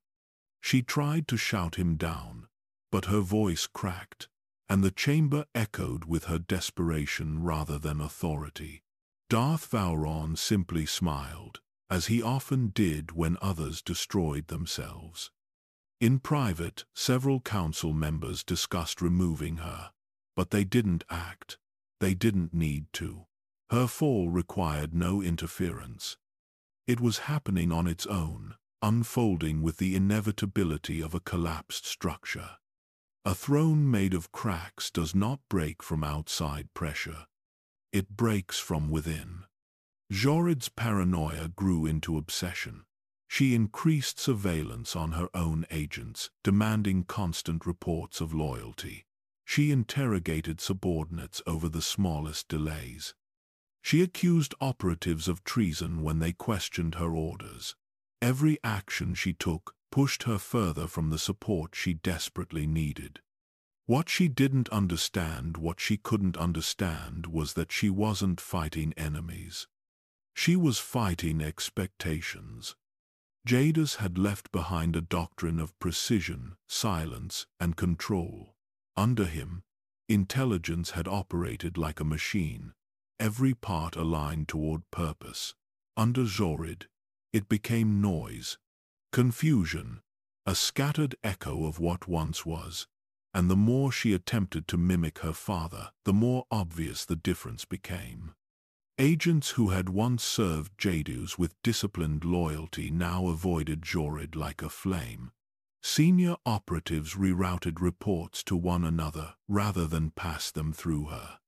A: She tried to shout him down, but her voice cracked, and the chamber echoed with her desperation rather than authority. Darth Vowron simply smiled, as he often did when others destroyed themselves. In private, several council members discussed removing her, but they didn't act. They didn't need to. Her fall required no interference. It was happening on its own, unfolding with the inevitability of a collapsed structure. A throne made of cracks does not break from outside pressure. It breaks from within. Jorid's paranoia grew into obsession. She increased surveillance on her own agents, demanding constant reports of loyalty. She interrogated subordinates over the smallest delays. She accused operatives of treason when they questioned her orders. Every action she took pushed her further from the support she desperately needed. What she didn't understand, what she couldn't understand, was that she wasn't fighting enemies. She was fighting expectations. Jadus had left behind a doctrine of precision, silence, and control. Under him, intelligence had operated like a machine, every part aligned toward purpose. Under Jorid, it became noise, confusion, a scattered echo of what once was, and the more she attempted to mimic her father, the more obvious the difference became. Agents who had once served Jadus with disciplined loyalty now avoided Jorid like a flame. Senior operatives rerouted reports to one another rather than pass them through her.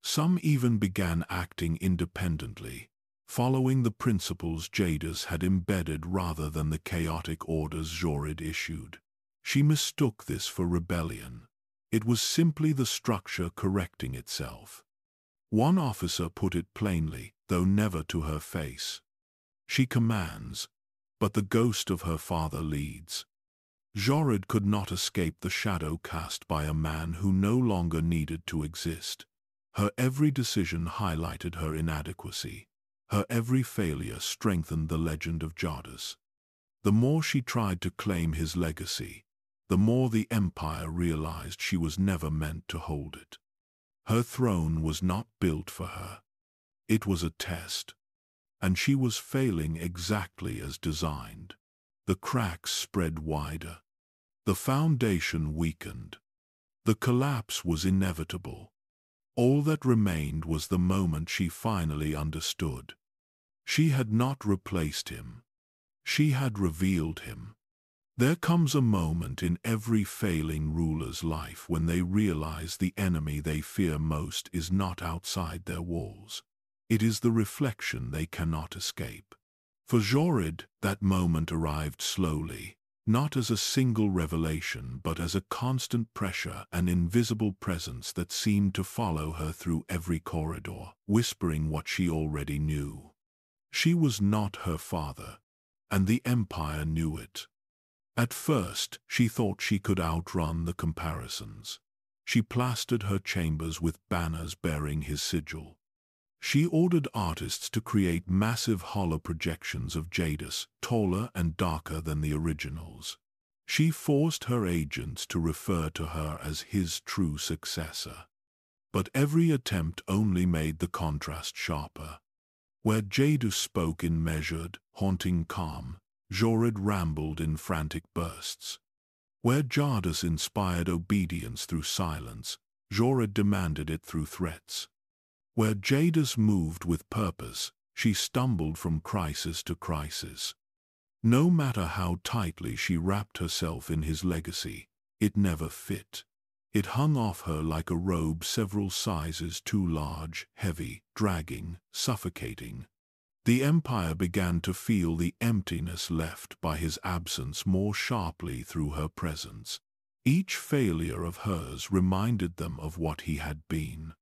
A: Some even began acting independently, following the principles Jadus had embedded rather than the chaotic orders Jorid issued. She mistook this for rebellion. It was simply the structure correcting itself. One officer put it plainly, though never to her face. She commands, but the ghost of her father leads. Jorid could not escape the shadow cast by a man who no longer needed to exist. Her every decision highlighted her inadequacy. Her every failure strengthened the legend of Jadus. The more she tried to claim his legacy, the more the Empire realized she was never meant to hold it. Her throne was not built for her. It was a test, and she was failing exactly as designed. The cracks spread wider. The foundation weakened. The collapse was inevitable. All that remained was the moment she finally understood. She had not replaced him. She had revealed him. There comes a moment in every failing ruler's life when they realize the enemy they fear most is not outside their walls. It is the reflection they cannot escape. For Jorid, that moment arrived slowly, not as a single revelation but as a constant pressure, an invisible presence that seemed to follow her through every corridor, whispering what she already knew. She was not her father, and the Empire knew it. At first, she thought she could outrun the comparisons. She plastered her chambers with banners bearing his sigil. She ordered artists to create massive hollow projections of Jadus, taller and darker than the originals. She forced her agents to refer to her as his true successor. But every attempt only made the contrast sharper. Where Jadus spoke in measured, haunting calm, Jorid rambled in frantic bursts. Where Jadus inspired obedience through silence, Jorid demanded it through threats. Where Jadus moved with purpose, she stumbled from crisis to crisis. No matter how tightly she wrapped herself in his legacy, it never fit. It hung off her like a robe several sizes too large, heavy, dragging, suffocating. The Empire began to feel the emptiness left by his absence more sharply through her presence. Each failure of hers reminded them of what he had been.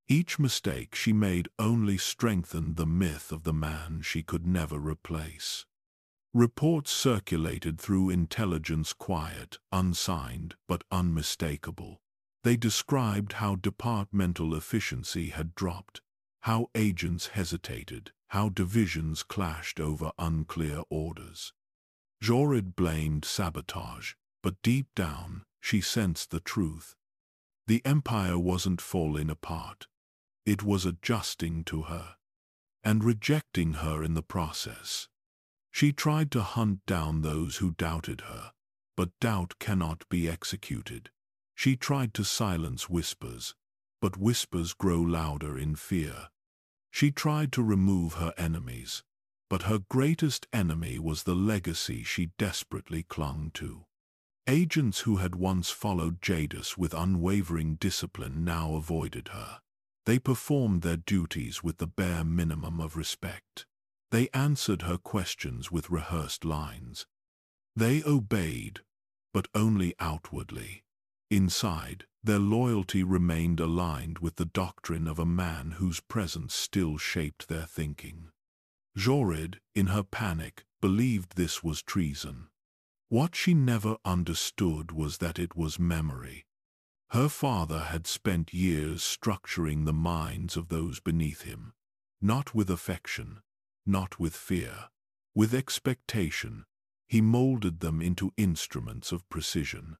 A: Each mistake she made only strengthened the myth of the man she could never replace. Reports circulated through intelligence, quiet, unsigned, but unmistakable. They described how departmental efficiency had dropped, how agents hesitated, how divisions clashed over unclear orders. Jorid blamed sabotage, but deep down, she sensed the truth. The Empire wasn't falling apart. It was adjusting to her, and rejecting her in the process. She tried to hunt down those who doubted her, but doubt cannot be executed. She tried to silence whispers, but whispers grow louder in fear. She tried to remove her enemies, but her greatest enemy was the legacy she desperately clung to. Agents who had once followed Jadus with unwavering discipline now avoided her. They performed their duties with the bare minimum of respect. They answered her questions with rehearsed lines. They obeyed, but only outwardly. Inside, their loyalty remained aligned with the doctrine of a man whose presence still shaped their thinking. Jorid, in her panic, believed this was treason. What she never understood was that it was memory. Her father had spent years structuring the minds of those beneath him, not with affection, not with fear, with expectation. He molded them into instruments of precision.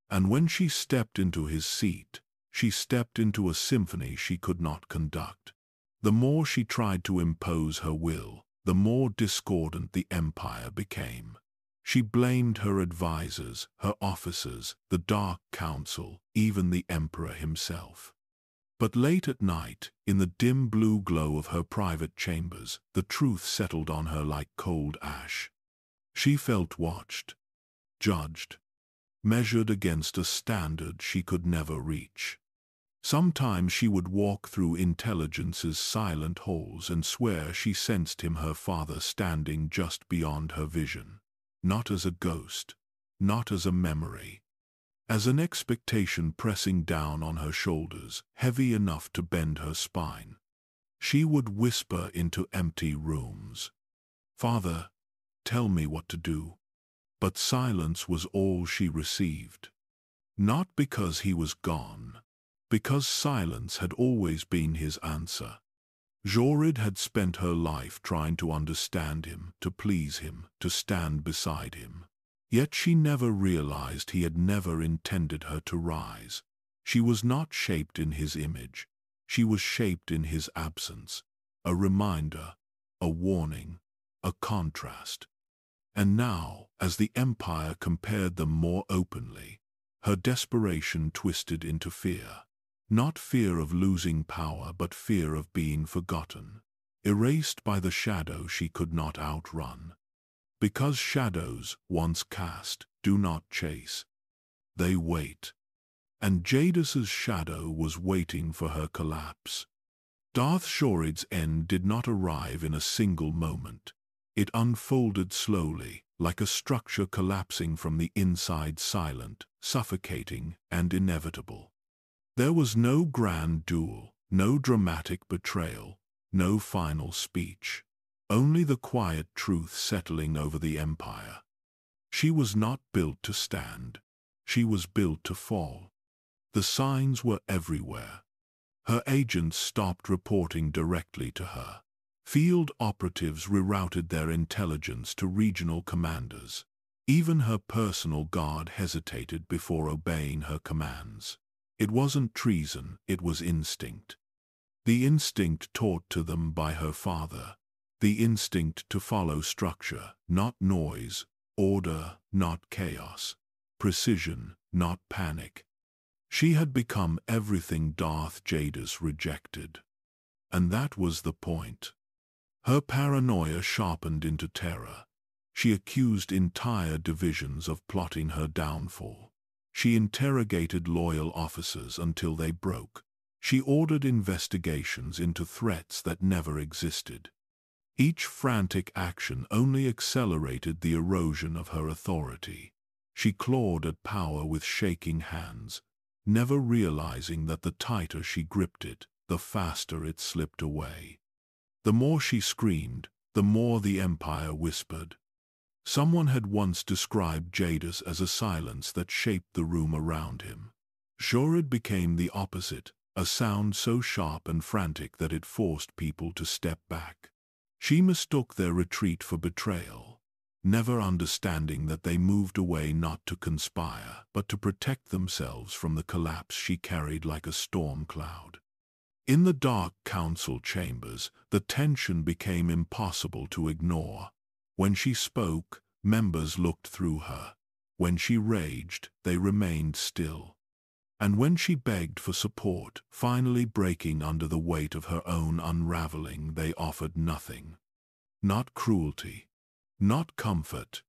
A: And when she stepped into his seat, she stepped into a symphony she could not conduct. The more she tried to impose her will, the more discordant the Empire became. She blamed her advisors, her officers, the Dark Council, even the Emperor himself. But late at night, in the dim blue glow of her private chambers, the truth settled on her like cold ash. She felt watched, judged, measured against a standard she could never reach. Sometimes she would walk through intelligence's silent halls and swear she sensed him, her father, standing just beyond her vision. Not as a ghost, not as a memory, as an expectation pressing down on her shoulders, heavy enough to bend her spine. She would whisper into empty rooms, "Father, tell me what to do." But silence was all she received. Not because he was gone, because silence had always been his answer. Jorid had spent her life trying to understand him, to please him, to stand beside him. Yet she never realized he had never intended her to rise. She was not shaped in his image. She was shaped in his absence. A reminder, a warning, a contrast. And now, as the Empire compared them more openly, her desperation twisted into fear. Not fear of losing power, but fear of being forgotten, erased by the shadow she could not outrun. Because shadows, once cast, do not chase. They wait. And Jadus's shadow was waiting for her collapse. Darth Jorid's end did not arrive in a single moment. It unfolded slowly, like a structure collapsing from the inside, silent, suffocating, and inevitable. There was no grand duel, no dramatic betrayal, no final speech. Only the quiet truth settling over the Empire. She was not built to stand. She was built to fall. The signs were everywhere. Her agents stopped reporting directly to her. Field operatives rerouted their intelligence to regional commanders. Even her personal guard hesitated before obeying her commands. It wasn't treason, it was instinct. The instinct taught to them by her father. The instinct to follow structure, not noise, order, not chaos, precision, not panic. She had become everything Darth Jadus rejected. And that was the point. Her paranoia sharpened into terror. She accused entire divisions of plotting her downfall. She interrogated loyal officers until they broke. She ordered investigations into threats that never existed. Each frantic action only accelerated the erosion of her authority. She clawed at power with shaking hands, never realizing that the tighter she gripped it, the faster it slipped away. The more she screamed, the more the Empire whispered. Someone had once described Jadus as a silence that shaped the room around him. Jorid became the opposite, a sound so sharp and frantic that it forced people to step back. She mistook their retreat for betrayal, never understanding that they moved away not to conspire, but to protect themselves from the collapse she carried like a storm cloud. In the dark council chambers, the tension became impossible to ignore. When she spoke, members looked through her. When she raged, they remained still. And when she begged for support, finally breaking under the weight of her own unraveling, they offered nothing. Not cruelty. Not comfort.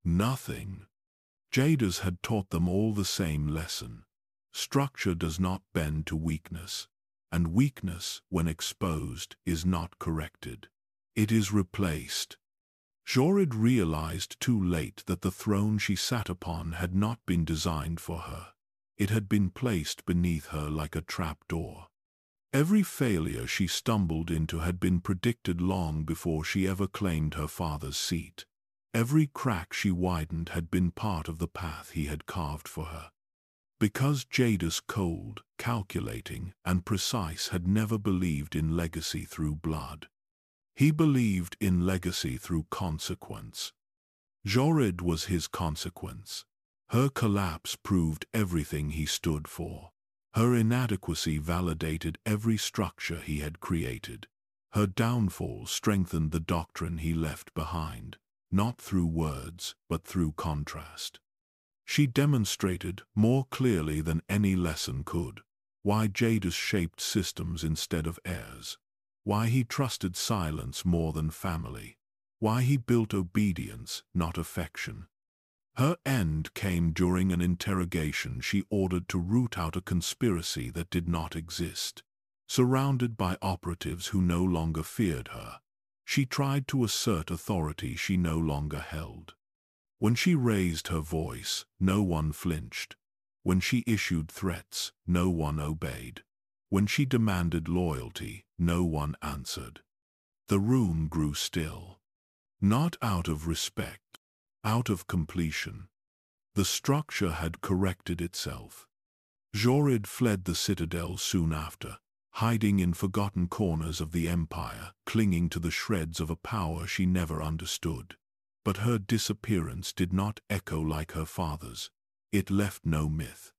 A: Nothing. Jadus had taught them all the same lesson. Structure does not bend to weakness, and weakness, when exposed, is not corrected. It is replaced. Jorid realized too late that the throne she sat upon had not been designed for her. It had been placed beneath her like a trapdoor. Every failure she stumbled into had been predicted long before she ever claimed her father's seat. Every crack she widened had been part of the path he had carved for her. Because Jadus, cold, calculating, and precise, had never believed in legacy through blood. He believed in legacy through consequence. Jorid was his consequence. Her collapse proved everything he stood for. Her inadequacy validated every structure he had created. Her downfall strengthened the doctrine he left behind, not through words, but through contrast. She demonstrated, more clearly than any lesson could, why Jadus shaped systems instead of heirs, why he trusted silence more than family, why he built obedience, not affection. Her end came during an interrogation she ordered to root out a conspiracy that did not exist. Surrounded by operatives who no longer feared her, she tried to assert authority she no longer held. When she raised her voice, no one flinched. When she issued threats, no one obeyed. When she demanded loyalty, no one answered. The room grew still. Not out of respect, out of completion. The structure had corrected itself. Jorid fled the citadel soon after, hiding in forgotten corners of the empire, clinging to the shreds of a power she never understood. But her disappearance did not echo like her father's. It left no myth.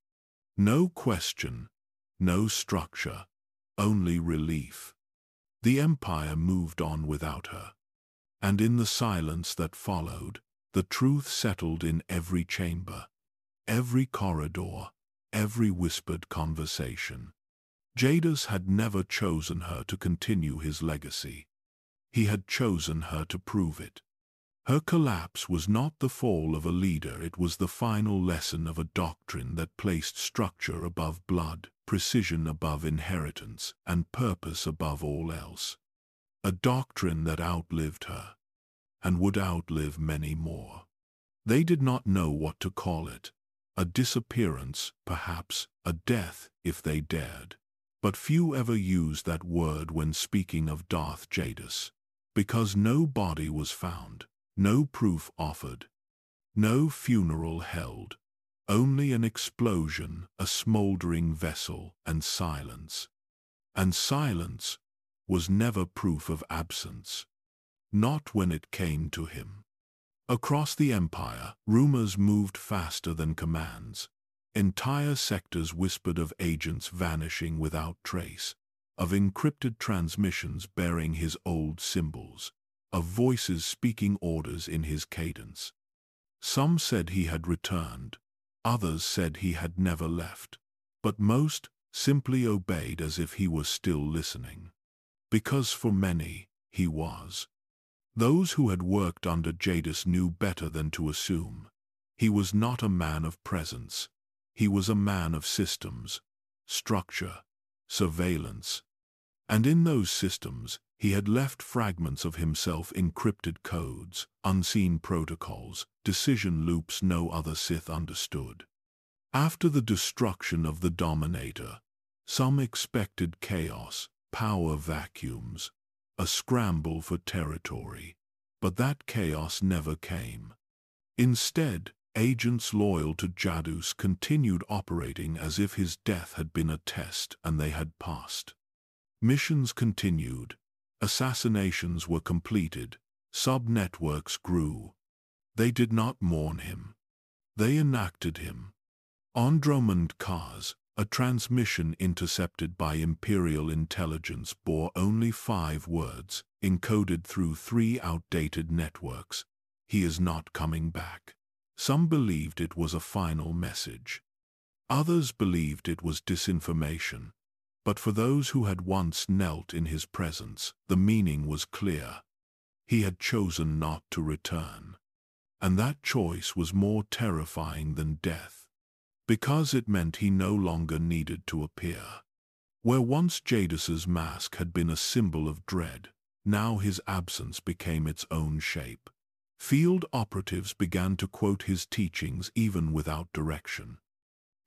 A: No question, no structure, only relief. The empire moved on without her. And in the silence that followed, the truth settled in every chamber, every corridor, every whispered conversation. Jadus had never chosen her to continue his legacy. He had chosen her to prove it. Her collapse was not the fall of a leader, it was the final lesson of a doctrine that placed structure above blood, precision above inheritance, and purpose above all else. A doctrine that outlived her, and would outlive many more. They did not know what to call it. A disappearance, perhaps, a death, if they dared. But few ever used that word when speaking of Darth Jadus, because no body was found, no proof offered, no funeral held, only an explosion, a smoldering vessel, and silence. And silence was never proof of absence. Not when it came to him. Across the empire, rumors moved faster than commands. Entire sectors whispered of agents vanishing without trace, of encrypted transmissions bearing his old symbols, of voices speaking orders in his cadence. Some said he had returned, others said he had never left, but most simply obeyed as if he was still listening. Because for many, he was. Those who had worked under Jadus knew better than to assume. He was not a man of presence. He was a man of systems, structure, surveillance. And in those systems, he had left fragments of himself, encrypted codes, unseen protocols, decision loops no other Sith understood. After the destruction of the Dominator, some expected chaos, power vacuums, a scramble for territory. But that chaos never came. Instead, agents loyal to Jadus continued operating as if his death had been a test and they had passed. Missions continued. Assassinations were completed. Sub-networks grew. They did not mourn him. They enacted him. On Dromund Kars, a transmission intercepted by Imperial Intelligence bore only 5 words, encoded through 3 outdated networks. He is not coming back. Some believed it was a final message. Others believed it was disinformation. But for those who had once knelt in his presence, the meaning was clear. He had chosen not to return. And that choice was more terrifying than death, because it meant he no longer needed to appear. Where once Jadus's mask had been a symbol of dread, now his absence became its own shape. Field operatives began to quote his teachings even without direction.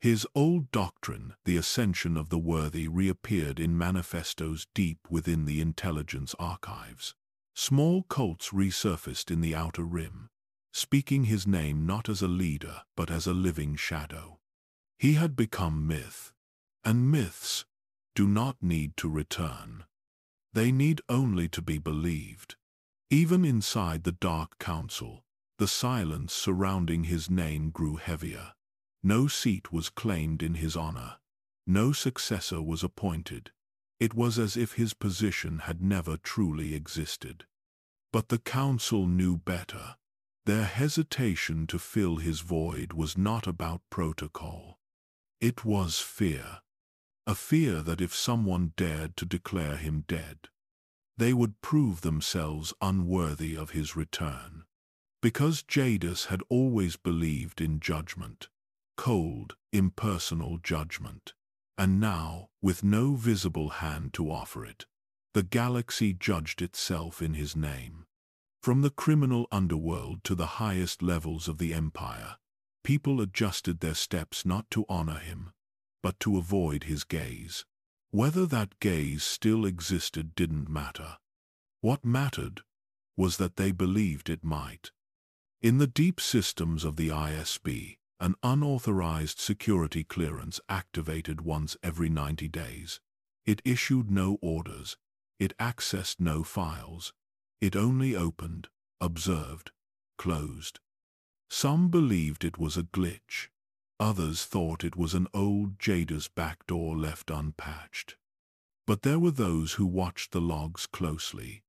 A: His old doctrine, the ascension of the worthy, reappeared in manifestos deep within the intelligence archives. Small cults resurfaced in the outer rim, speaking his name not as a leader but as a living shadow. He had become myth, and myths do not need to return. They need only to be believed. Even inside the Dark Council, the silence surrounding his name grew heavier. No seat was claimed in his honor. No successor was appointed. It was as if his position had never truly existed. But the council knew better. Their hesitation to fill his void was not about protocol. It was fear. A fear that if someone dared to declare him dead, they would prove themselves unworthy of his return. Because Jadus had always believed in judgment, cold, impersonal judgment, and now, with no visible hand to offer it, the galaxy judged itself in his name. From the criminal underworld to the highest levels of the Empire, people adjusted their steps not to honor him, but to avoid his gaze. Whether that gaze still existed didn't matter. What mattered was that they believed it might. In the deep systems of the ISB, an unauthorized security clearance activated once every 90 days. It issued no orders. It accessed no files. It only opened, observed, closed. Some believed it was a glitch. Others thought it was an old Jadus backdoor left unpatched. But there were those who watched the logs closely,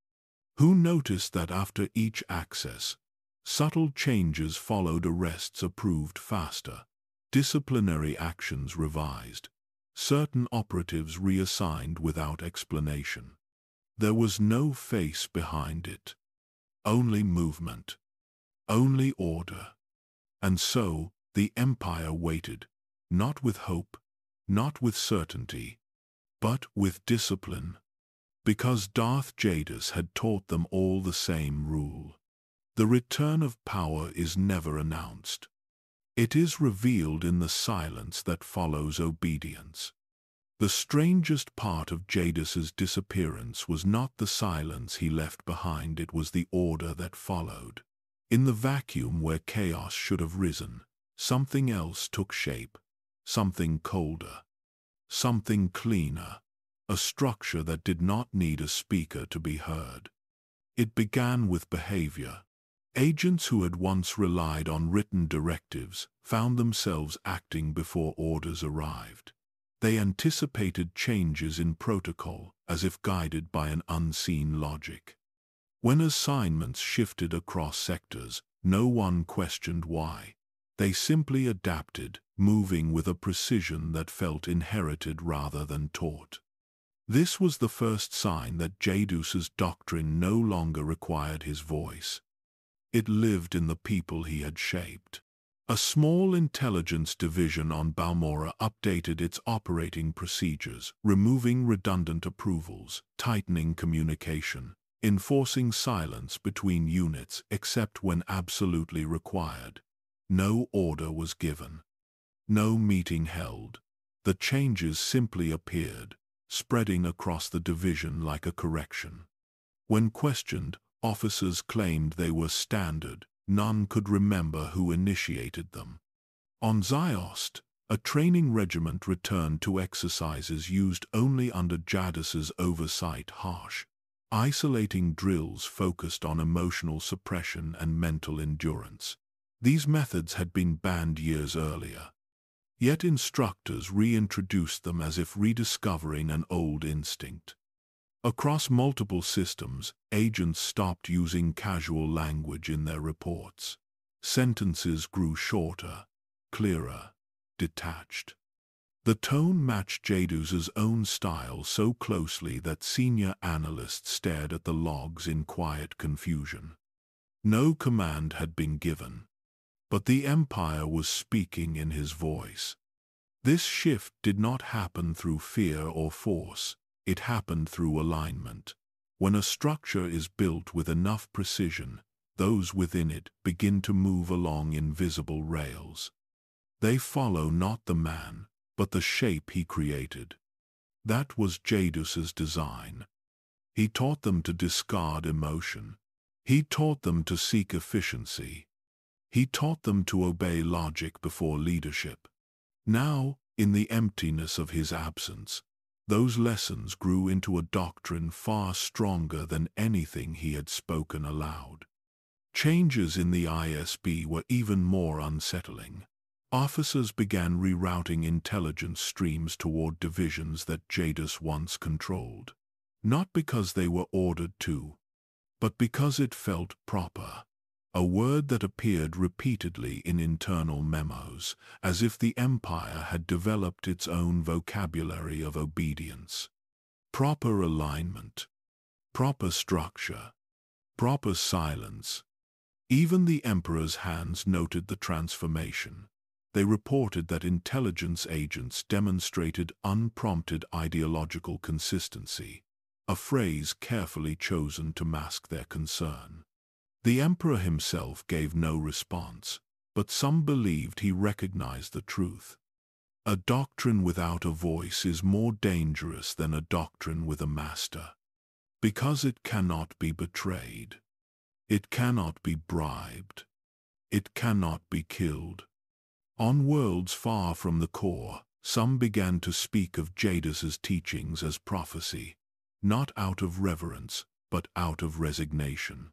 A: who noticed that after each access, subtle changes followed, arrests approved faster, disciplinary actions revised, certain operatives reassigned without explanation. There was no face behind it, only movement, only order. And so, the Empire waited, not with hope, not with certainty, but with discipline. Because Darth Jadus had taught them all the same rule. The return of power is never announced. It is revealed in the silence that follows obedience. The strangest part of Jadus's disappearance was not the silence he left behind, it was the order that followed. In the vacuum where chaos should have risen, something else took shape, something colder, something cleaner, a structure that did not need a speaker to be heard. It began with behavior. Agents who had once relied on written directives found themselves acting before orders arrived. They anticipated changes in protocol as if guided by an unseen logic. When assignments shifted across sectors, no one questioned why. They simply adapted, moving with a precision that felt inherited rather than taught. This was the first sign that Jadus's doctrine no longer required his voice. It lived in the people he had shaped. A small intelligence division on Balmora updated its operating procedures, removing redundant approvals, tightening communication, enforcing silence between units except when absolutely required. No order was given. No meeting held. The changes simply appeared, spreading across the division like a correction. When questioned, Officers claimed they were standard, none could remember who initiated them. On Ziost, a training regiment returned to exercises used only under Jadus's oversight, harsh, isolating drills focused on emotional suppression and mental endurance. These methods had been banned years earlier. Yet instructors reintroduced them as if rediscovering an old instinct. Across multiple systems, agents stopped using casual language in their reports. Sentences grew shorter, clearer, detached. The tone matched Jadus's own style so closely that senior analysts stared at the logs in quiet confusion. No command had been given, but the Empire was speaking in his voice. This shift did not happen through fear or force, it happened through alignment. When a structure is built with enough precision, those within it begin to move along invisible rails. They follow not the man, but the shape he created. That was Jadus's design. He taught them to discard emotion. He taught them to seek efficiency. He taught them to obey logic before leadership. Now, in the emptiness of his absence, those lessons grew into a doctrine far stronger than anything he had spoken aloud. Changes in the ISB were even more unsettling. Officers began rerouting intelligence streams toward divisions that Jadus once controlled. Not because they were ordered to, but because it felt proper. A word that appeared repeatedly in internal memos, as if the Empire had developed its own vocabulary of obedience. Proper alignment, proper structure, proper silence. Even the Emperor's hands noted the transformation. They reported that intelligence agents demonstrated unprompted ideological consistency, a phrase carefully chosen to mask their concern. The Emperor himself gave no response, but some believed he recognized the truth. A doctrine without a voice is more dangerous than a doctrine with a master, because it cannot be betrayed. It cannot be bribed. It cannot be killed. On worlds far from the core, some began to speak of Jadus's teachings as prophecy, not out of reverence, but out of resignation.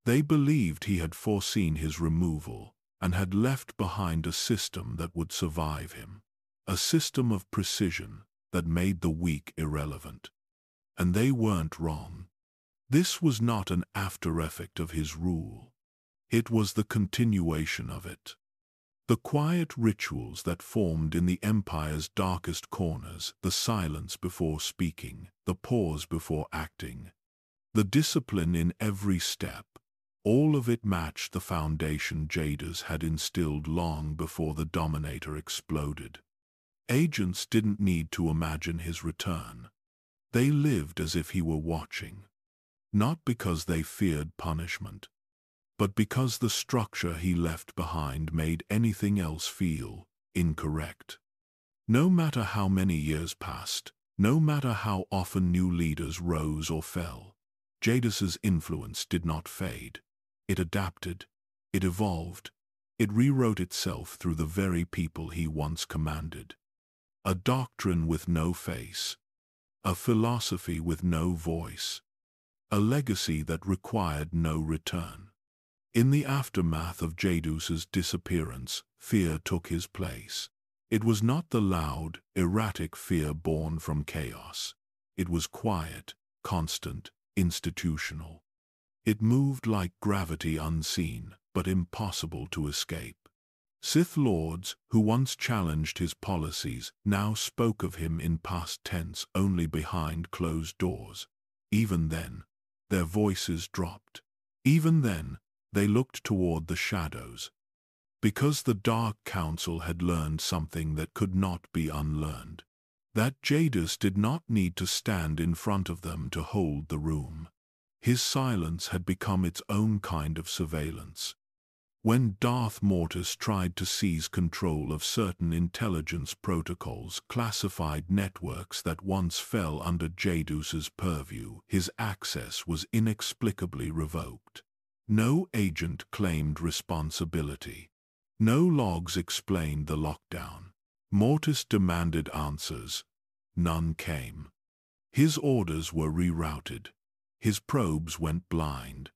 A: They believed he had foreseen his removal and had left behind a system that would survive him, a system of precision that made the weak irrelevant. And they weren't wrong. This was not an after-effect of his rule. It was the continuation of it. The quiet rituals that formed in the Empire's darkest corners, the silence before speaking, the pause before acting, the discipline in every step, all of it matched the foundation Jadus had instilled long before the Dominator exploded. Agents didn't need to imagine his return. They lived as if he were watching, not because they feared punishment, but because the structure he left behind made anything else feel incorrect. No matter how many years passed, no matter how often new leaders rose or fell, Jadus's influence did not fade. It adapted, it evolved, it rewrote itself through the very people he once commanded. A doctrine with no face, a philosophy with no voice, a legacy that required no return. In the aftermath of Jadus's disappearance, fear took his place. It was not the loud, erratic fear born from chaos. It was quiet, constant, institutional. It moved like gravity unseen, but impossible to escape. Sith Lords, who once challenged his policies, now spoke of him in past tense only behind closed doors. Even then, their voices dropped. Even then, they looked toward the shadows. Because the Dark Council had learned something that could not be unlearned. That Jadus did not need to stand in front of them to hold the room. His silence had become its own kind of surveillance. When Darth Mortis tried to seize control of certain intelligence protocols, classified networks that once fell under Jadus's purview, his access was inexplicably revoked. No agent claimed responsibility. No logs explained the lockdown. Mortis demanded answers. None came. His orders were rerouted. His probes went blind.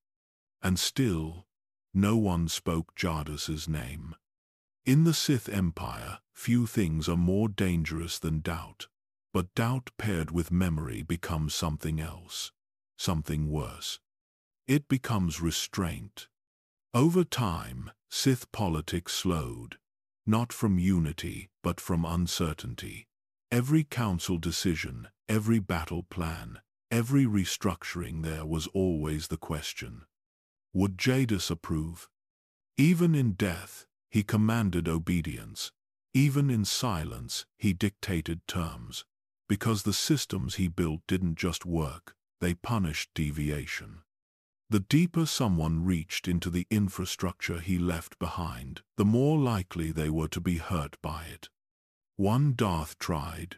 A: And still, no one spoke Jadus's name. In the Sith Empire, few things are more dangerous than doubt. But doubt paired with memory becomes something else, something worse. It becomes restraint. Over time, Sith politics slowed, not from unity, but from uncertainty. Every council decision, every battle plan, every restructuring, there was always the question: would Jadus approve? Even in death, he commanded obedience. Even in silence, he dictated terms. Because the systems he built didn't just work, they punished deviation. The deeper someone reached into the infrastructure he left behind, the more likely they were to be hurt by it. One Darth tried.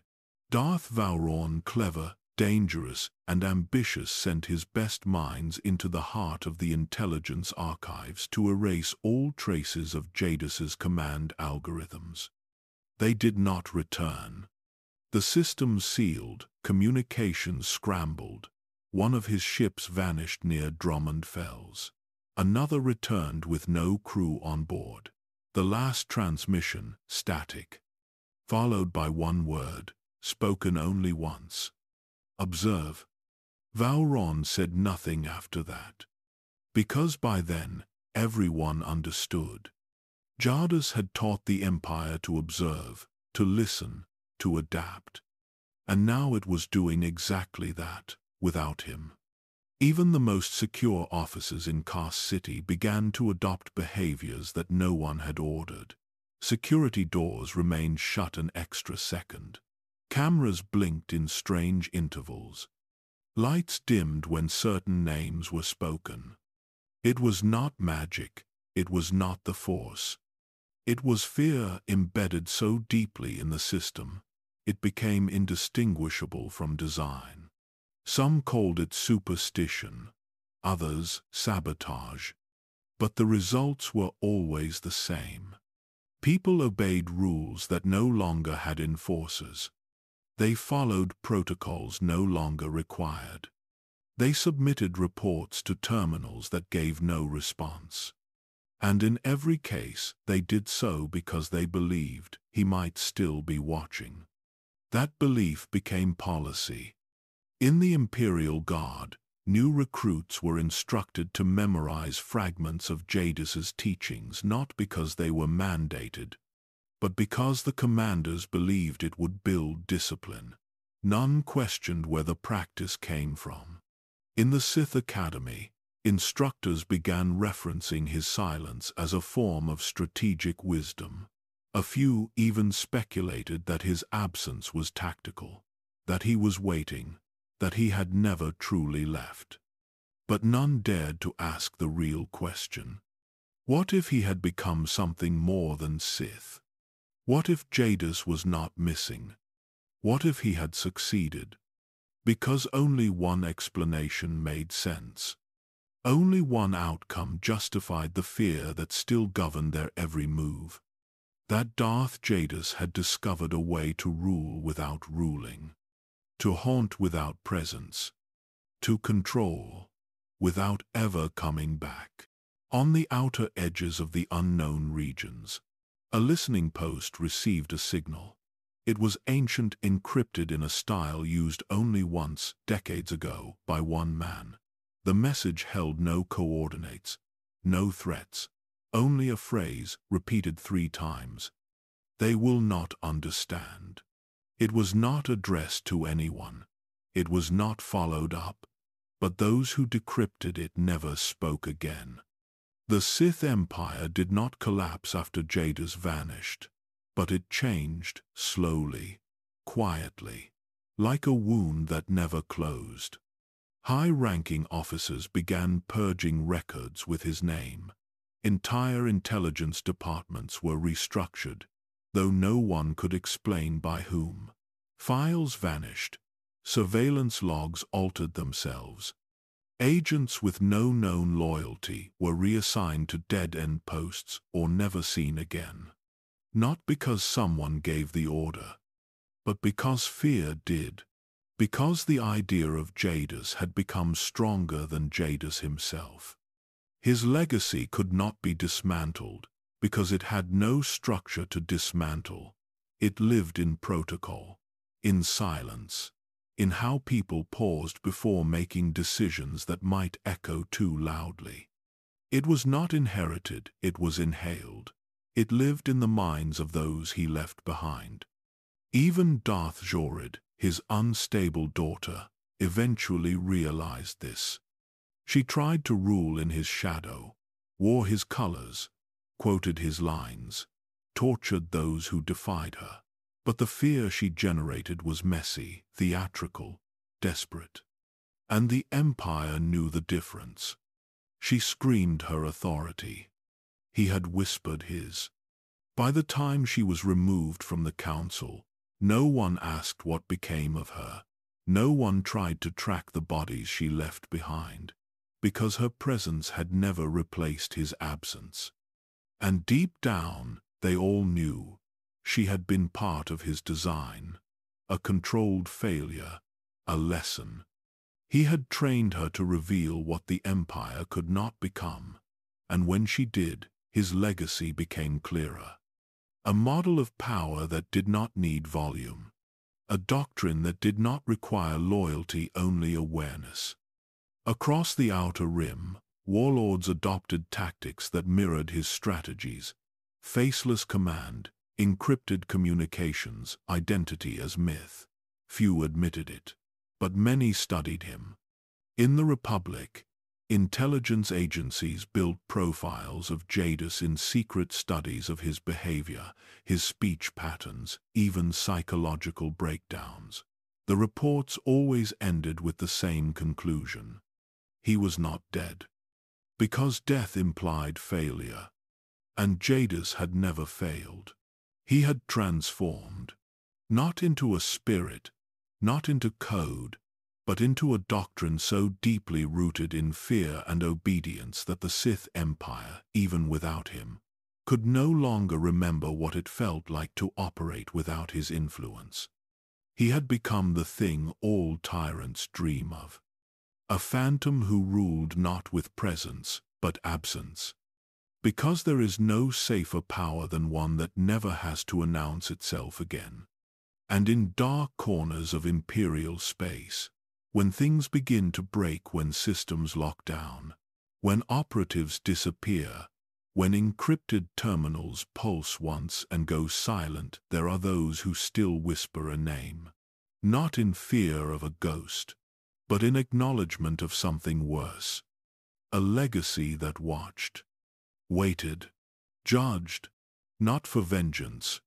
A: Darth Vowrawn, clever, dangerous, and ambitious, sent his best minds into the heart of the intelligence archives to erase all traces of Jadus's command algorithms. They did not return. The systems sealed, communications scrambled. One of his ships vanished near Drummond Fells. Another returned with no crew on board. The last transmission, static, followed by one word, spoken only once: observe. Vowrawn said nothing after that. Because by then, everyone understood. Jadus had taught the Empire to observe, to listen, to adapt. And now it was doing exactly that, without him. Even the most secure offices in Cast City began to adopt behaviors that no one had ordered. Security doors remained shut an extra second. Cameras blinked in strange intervals. Lights dimmed when certain names were spoken. It was not magic. It was not the Force. It was fear embedded so deeply in the system, it became indistinguishable from design. Some called it superstition, others sabotage. But the results were always the same. People obeyed rules that no longer had enforcers. They followed protocols no longer required. They submitted reports to terminals that gave no response. And in every case, they did so because they believed he might still be watching. That belief became policy. In the Imperial Guard, new recruits were instructed to memorize fragments of Jadus's teachings not because they were mandated, but because the commanders believed it would build discipline. None questioned where the practice came from. In the Sith Academy, instructors began referencing his silence as a form of strategic wisdom. A few even speculated that his absence was tactical, that he was waiting, that he had never truly left. But none dared to ask the real question. What if he had become something more than Sith? What if Jadus was not missing? What if he had succeeded? Because only one explanation made sense. Only one outcome justified the fear that still governed their every move. That Darth Jadus had discovered a way to rule without ruling, to haunt without presence, to control without ever coming back. On the outer edges of the unknown regions, a listening post received a signal. It was ancient, encrypted in a style used only once, decades ago, by one man. The message held no coordinates, no threats, only a phrase repeated 3 times. They will not understand. It was not addressed to anyone. It was not followed up. But those who decrypted it never spoke again. The Sith Empire did not collapse after Jadus vanished, but it changed slowly, quietly, like a wound that never closed. High-ranking officers began purging records with his name. Entire intelligence departments were restructured, though no one could explain by whom. Files vanished. Surveillance logs altered themselves. Agents with no known loyalty were reassigned to dead-end posts or never seen again. Not because someone gave the order, but because fear did. Because the idea of Jadus had become stronger than Jadus himself. His legacy could not be dismantled, because it had no structure to dismantle. It lived in protocol, in silence, in how people paused before making decisions that might echo too loudly. It was not inherited, it was inhaled. It lived in the minds of those he left behind. Even Darth Jadus, his unstable daughter, eventually realized this. She tried to rule in his shadow, wore his colors, quoted his lines, tortured those who defied her. But the fear she generated was messy, theatrical, desperate. And the Empire knew the difference. She screamed her authority. He had whispered his. By the time she was removed from the council, no one asked what became of her. No one tried to track the bodies she left behind, because her presence had never replaced his absence. And deep down, they all knew. She had been part of his design, a controlled failure, a lesson. He had trained her to reveal what the Empire could not become, and when she did, his legacy became clearer. A model of power that did not need volume. A doctrine that did not require loyalty, only awareness. Across the Outer Rim, warlords adopted tactics that mirrored his strategies. Faceless command, encrypted communications, identity as myth. Few admitted it, but many studied him. In the Republic, intelligence agencies built profiles of Jadus in secret studies of his behavior, his speech patterns, even psychological breakdowns. The reports always ended with the same conclusion. He was not dead. Because death implied failure. And Jadus had never failed. He had transformed, not into a spirit, not into code, but into a doctrine so deeply rooted in fear and obedience that the Sith Empire, even without him, could no longer remember what it felt like to operate without his influence. He had become the thing all tyrants dream of. A phantom who ruled not with presence, but absence. Because there is no safer power than one that never has to announce itself again. And in dark corners of Imperial space, when things begin to break, when systems lock down, when operatives disappear, when encrypted terminals pulse once and go silent, there are those who still whisper a name. Not in fear of a ghost, but in acknowledgement of something worse. A legacy that watched, waited, judged, not for vengeance,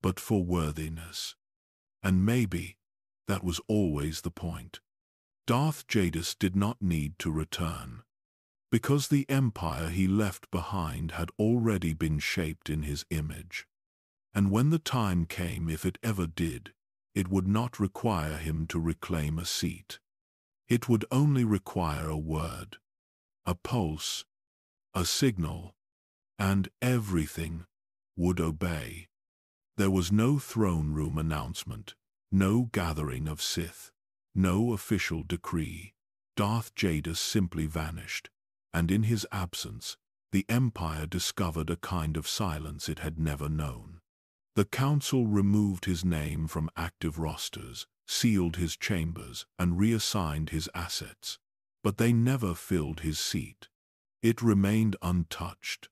A: but for worthiness. And maybe that was always the point. Darth Jadus did not need to return, because the empire he left behind had already been shaped in his image. And when the time came, if it ever did, it would not require him to reclaim a seat. It would only require a word, a pulse, a signal, and everything would obey. There was no throne room announcement, no gathering of Sith, no official decree. Darth Jadus simply vanished, and in his absence, the Empire discovered a kind of silence it had never known. The Council removed his name from active rosters, sealed his chambers, and reassigned his assets. But they never filled his seat. It remained untouched.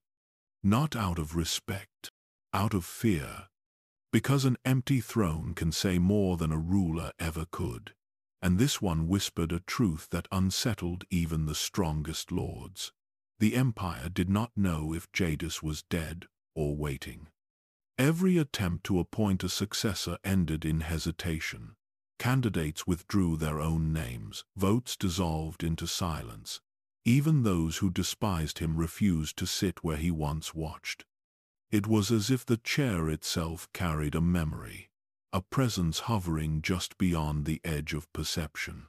A: Not out of respect, out of fear. Because an empty throne can say more than a ruler ever could. And this one whispered a truth that unsettled even the strongest lords. The Empire did not know if Jadus was dead or waiting. Every attempt to appoint a successor ended in hesitation. Candidates withdrew their own names, votes dissolved into silence. Even those who despised him refused to sit where he once watched. It was as if the chair itself carried a memory, a presence hovering just beyond the edge of perception.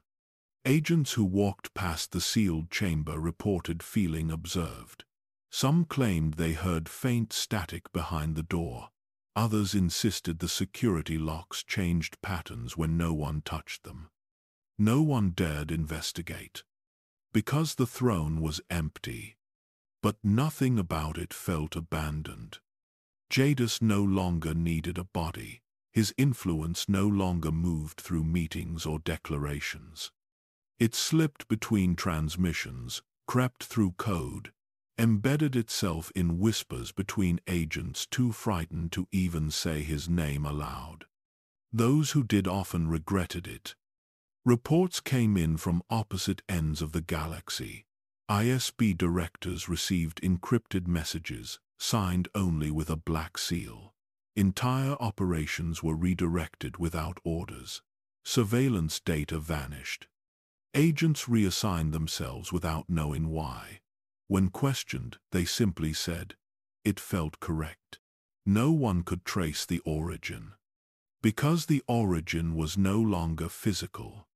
A: Agents who walked past the sealed chamber reported feeling observed. Some claimed they heard faint static behind the door. Others insisted the security locks changed patterns when no one touched them. No one dared investigate, because the throne was empty. But nothing about it felt abandoned. Jadus no longer needed a body. His influence no longer moved through meetings or declarations. It slipped between transmissions, crept through code, embedded itself in whispers between agents too frightened to even say his name aloud. Those who did often regretted it. Reports came in from opposite ends of the galaxy. ISB directors received encrypted messages, signed only with a black seal. Entire operations were redirected without orders. Surveillance data vanished. Agents reassigned themselves without knowing why. When questioned, they simply said, "It felt correct." No one could trace the origin. Because the origin was no longer physical.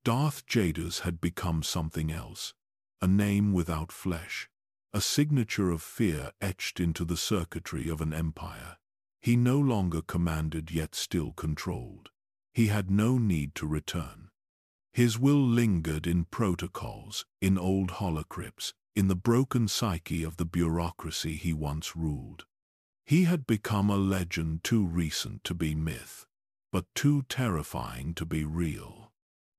A: Darth Jadus had become something else, a name without flesh, a signature of fear etched into the circuitry of an empire. He no longer commanded yet still controlled. He had no need to return. His will lingered in protocols, in old holocrypts, in the broken psyche of the bureaucracy he once ruled. He had become a legend too recent to be myth, but too terrifying to be real.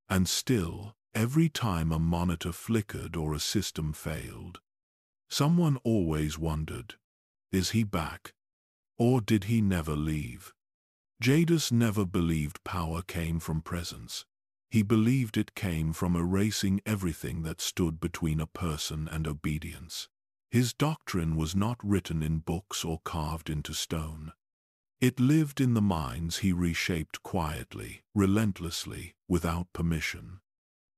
A: And still, every time a monitor flickered or a system failed, someone always wondered, is he back? Or did he never leave? Jadus never believed power came from presence. He believed it came from erasing everything that stood between a person and obedience. His doctrine was not written in books or carved into stone. It lived in the minds he reshaped quietly, relentlessly, without permission.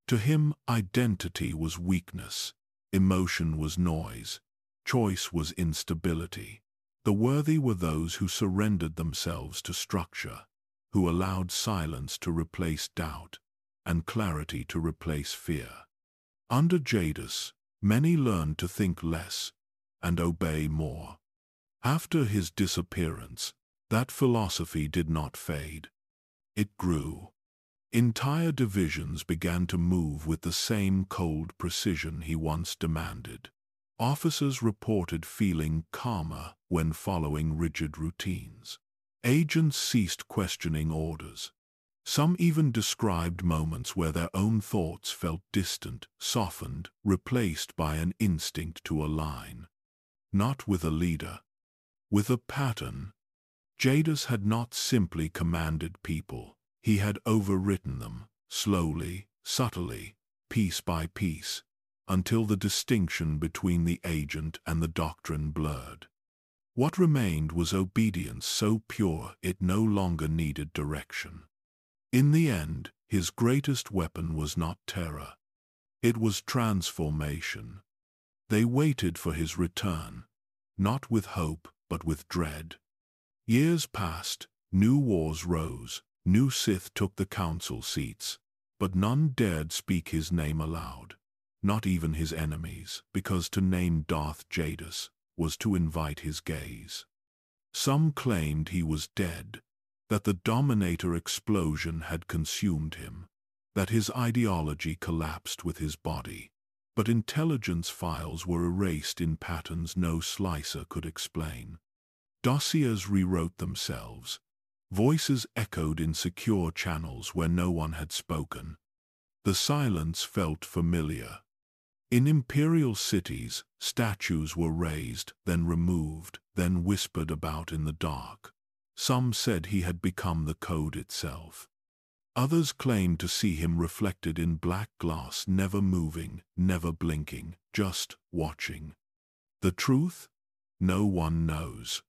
A: To him, identity was weakness, emotion was noise, choice was instability. The worthy were those who surrendered themselves to structure, who allowed silence to replace doubt, and clarity to replace fear. Under Jadus, many learned to think less and obey more. After his disappearance, that philosophy did not fade. It grew. Entire divisions began to move with the same cold precision he once demanded. Officers reported feeling calmer when following rigid routines. Agents ceased questioning orders. Some even described moments where their own thoughts felt distant, softened, replaced by an instinct to align. Not with a leader, with a pattern. Jadus had not simply commanded people, he had overwritten them, slowly, subtly, piece by piece, until the distinction between the agent and the doctrine blurred. What remained was obedience so pure it no longer needed direction. In the end, his greatest weapon was not terror. It was transformation. They waited for his return, not with hope, but with dread. Years passed, new wars rose, new Sith took the council seats, but none dared speak his name aloud, not even his enemies, because to name Darth Jadus was to invite his gaze. Some claimed he was dead, that the Dominator explosion had consumed him, that his ideology collapsed with his body, but intelligence files were erased in patterns no slicer could explain. Dossiers rewrote themselves. Voices echoed in secure channels where no one had spoken. The silence felt familiar. In imperial cities, statues were raised, then removed, then whispered about in the dark. Some said he had become the code itself. Others claimed to see him reflected in black glass, never moving, never blinking, just watching. The truth? No one knows.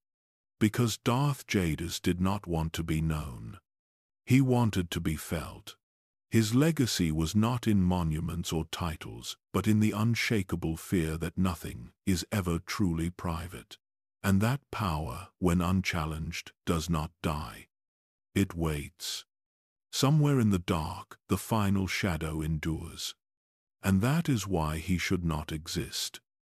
A: Because Darth Jadus did not want to be known. He wanted to be felt. His legacy was not in monuments or titles, but in the unshakable fear that nothing is ever truly private, and that power, when unchallenged, does not die. It waits. Somewhere in the dark, the final shadow endures. And that is why he should not exist.